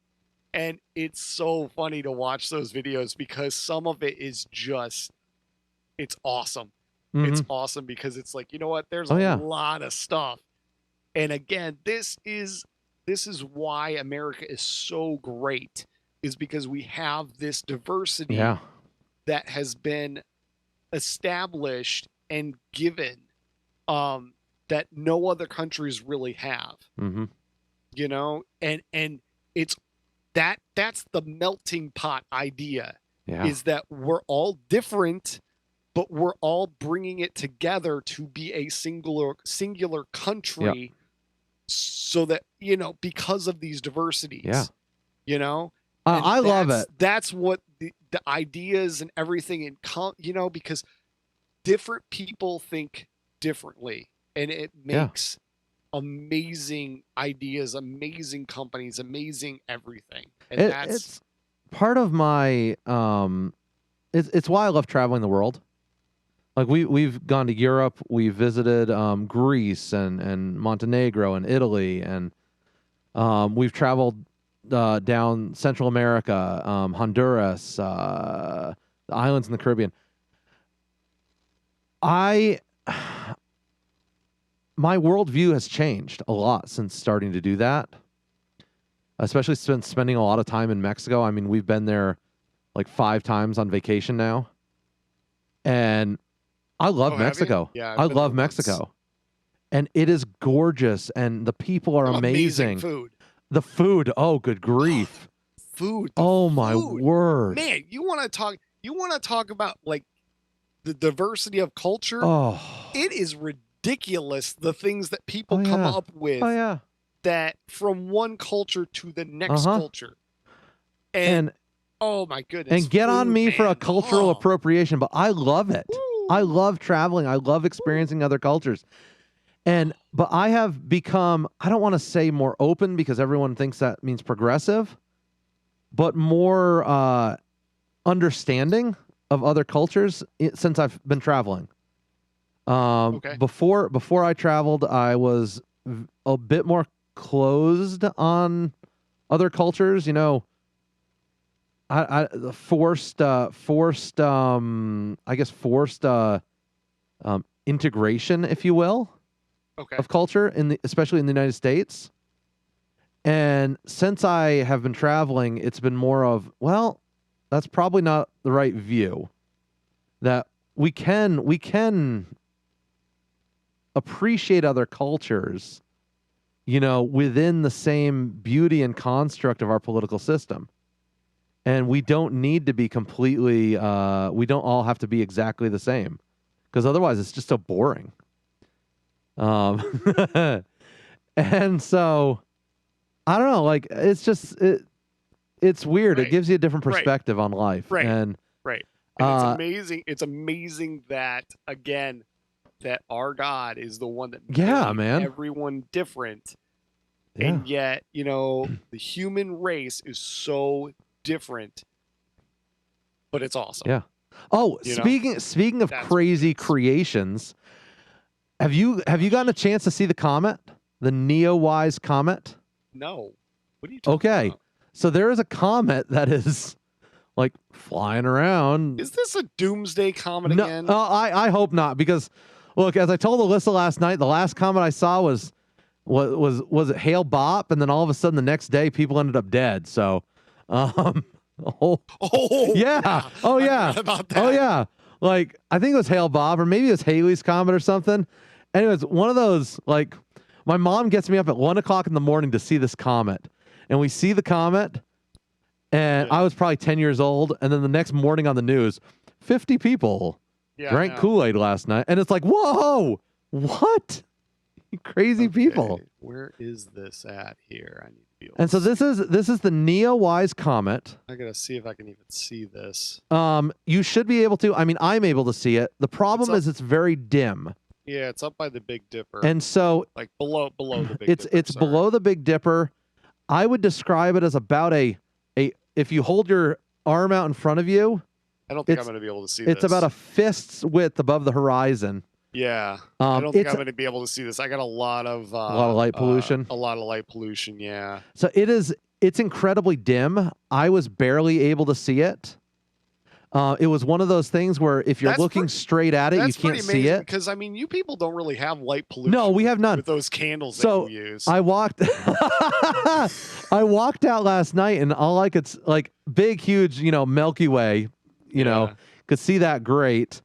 And it's so funny to watch those videos because some of it is just, it's awesome. Mm-hmm. It's awesome because it's like, there's a lot of stuff. And again, this is why America is so great, is because we have this diversity that has been established and given that no other countries really have. Mm-hmm. You know, and it's that's the melting pot idea. Yeah. Is that we're all different, but we're all bringing it together to be a singular country, so that, you know, because of these diversities. Yeah. You know, I love it. That's what the ideas and everything you know, because different people think differently, and it makes amazing ideas, amazing companies, amazing everything. And it's part of my it's why I love traveling the world. Like we've gone to Europe, we've visited Greece and Montenegro and Italy, and we've traveled down Central America, Honduras, the islands in the Caribbean. My worldview has changed a lot since starting to do that, especially since spending a lot of time in Mexico. I mean, we've been there like 5 times on vacation now, and I love Mexico. Yeah, I love Mexico, and it is gorgeous, and the people are amazing. Food. The food, oh, good grief. Food. My word. Man, you want to talk about like the diversity of culture? Oh. It is ridiculous the things that people come up with that from one culture to the next culture. And oh my goodness. And get on me for a cultural appropriation, but I love it. Woo. I love traveling. I love experiencing other cultures. But I have become, I don't want to say more open because everyone thinks that means progressive, but more understanding of other cultures since I've been traveling. Before I traveled, I was a bit more closed on other cultures, you know. Forced integration, if you will. Of culture especially in the United States. And since I have been traveling, it's been more of, well, that's probably not the right view. That we can appreciate other cultures, you know, within the same beauty and construct of our political system. And we don't need to be completely, we don't all have to be exactly the same, because otherwise it's just so boring. And so I don't know, like it's weird. It gives you a different perspective on life. And it's amazing that, again, that our God is the one that made everyone different. And yet, you know, the human race is so different, but it's awesome. Yeah. Oh, speaking of crazy creations, have you gotten a chance to see the comet, the Neowise Comet? No. What are you talking about? So there is a comet that is like flying around. Is this a doomsday comet again? No, I hope not, because look, as I told Alyssa last night, the last comet I saw was it Hale Bopp, and then all of a sudden the next day people ended up dead. So about that. Like, I think it was Hale Bopp, or maybe it was Haley's Comet or something. Anyways, one of those, like, my mom gets me up at 1 o'clock in the morning to see this comet, and we see the comet, and I was probably 10 years old, and then the next morning on the news, 50 people drank Kool-Aid last night, and it's like, whoa, what? You crazy people. Where is this at here? I need to be able and so this is the Neowise Comet. I gotta see if I can even see this. You should be able to. I mean, I'm able to see it. The problem is it's very dim. Yeah, it's up by the Big Dipper. And so, like below the Big Dipper. It's below the Big Dipper. I would describe it as about a if you hold your arm out in front of you. I don't think I'm going to be able to see this. It's about a fist's width above the horizon. Yeah. I don't think I'm going to be able to see this. I got a lot of light pollution. A lot of light pollution, yeah. So it's incredibly dim. I was barely able to see it. It was one of those things where if you're looking straight at it, you can't see it. Because, I mean, you people don't really have light pollution. No, we have none. With those candles that you use. I walked out last night, and all I could, like, big, huge, Milky Way, could see that great.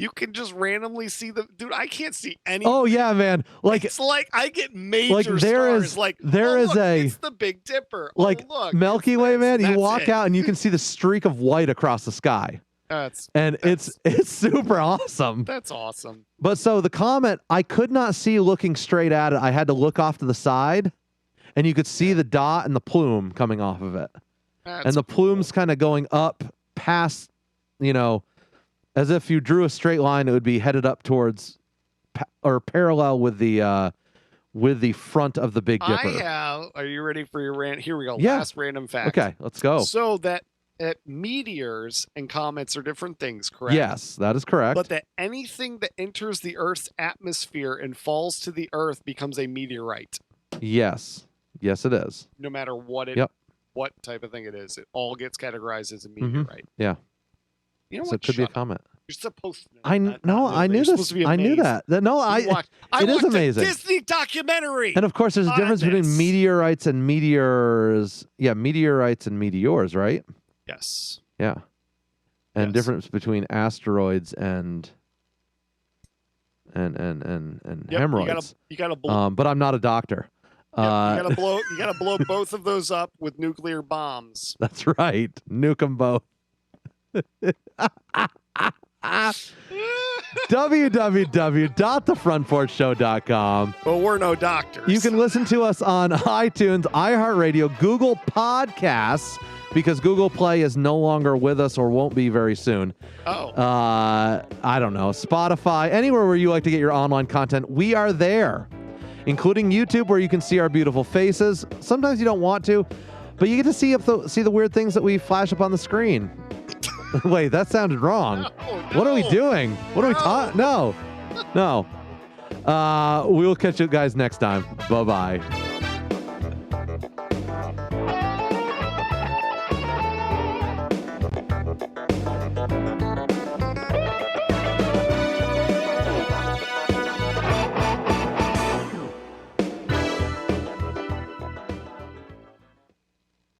You can just randomly see the dude. I can't see any. Oh yeah, man. Like it's like I get major there stars. is Like there oh, is look, a it's the Big Dipper. like oh, look, Milky it's Way, this, man. You that's walk it. out and you can see the streak of white across the sky. It's super awesome. That's awesome. But so the comet, I could not see looking straight at it. I had to look off to the side, and you could see the dot and the plume coming off of it. And the plume's kind of going up past, as if you drew a straight line, it would be headed up towards or parallel with the front of the Big Dipper. Are you ready for your rant? Here we go. Yeah. Last random fact. Okay, let's go. So that meteors and comets are different things, correct? Yes, that is correct. But that anything that enters the Earth's atmosphere and falls to the Earth becomes a meteorite. Yes, it is. No matter what what type of thing it is, it all gets categorized as a meteorite. Yeah. You know So what? it could be a comet. You're supposed to know I knew this. I knew that. It is amazing. A Disney documentary. And of course, there's a difference between meteorites and meteors. Yeah, meteorites and meteors, right? Yes. Yeah. And difference between asteroids and hemorrhoids. You gotta blow. But I'm not a doctor. You gotta blow both of those up with nuclear bombs. That's right. Nuke them both. www.thefrontporchshow.com. But we're no doctors. You can listen to us on iTunes, iHeartRadio, Google Podcasts, because Google Play is no longer with us or won't be very soon. Oh. I don't know. Spotify, anywhere where you like to get your online content, we are there, including YouTube, where you can see our beautiful faces. Sometimes you don't want to, but you get to see the weird things that we flash up on the screen. Wait, that sounded wrong. No. What are we doing? What are we talking? No. We'll catch you guys next time. Bye-bye.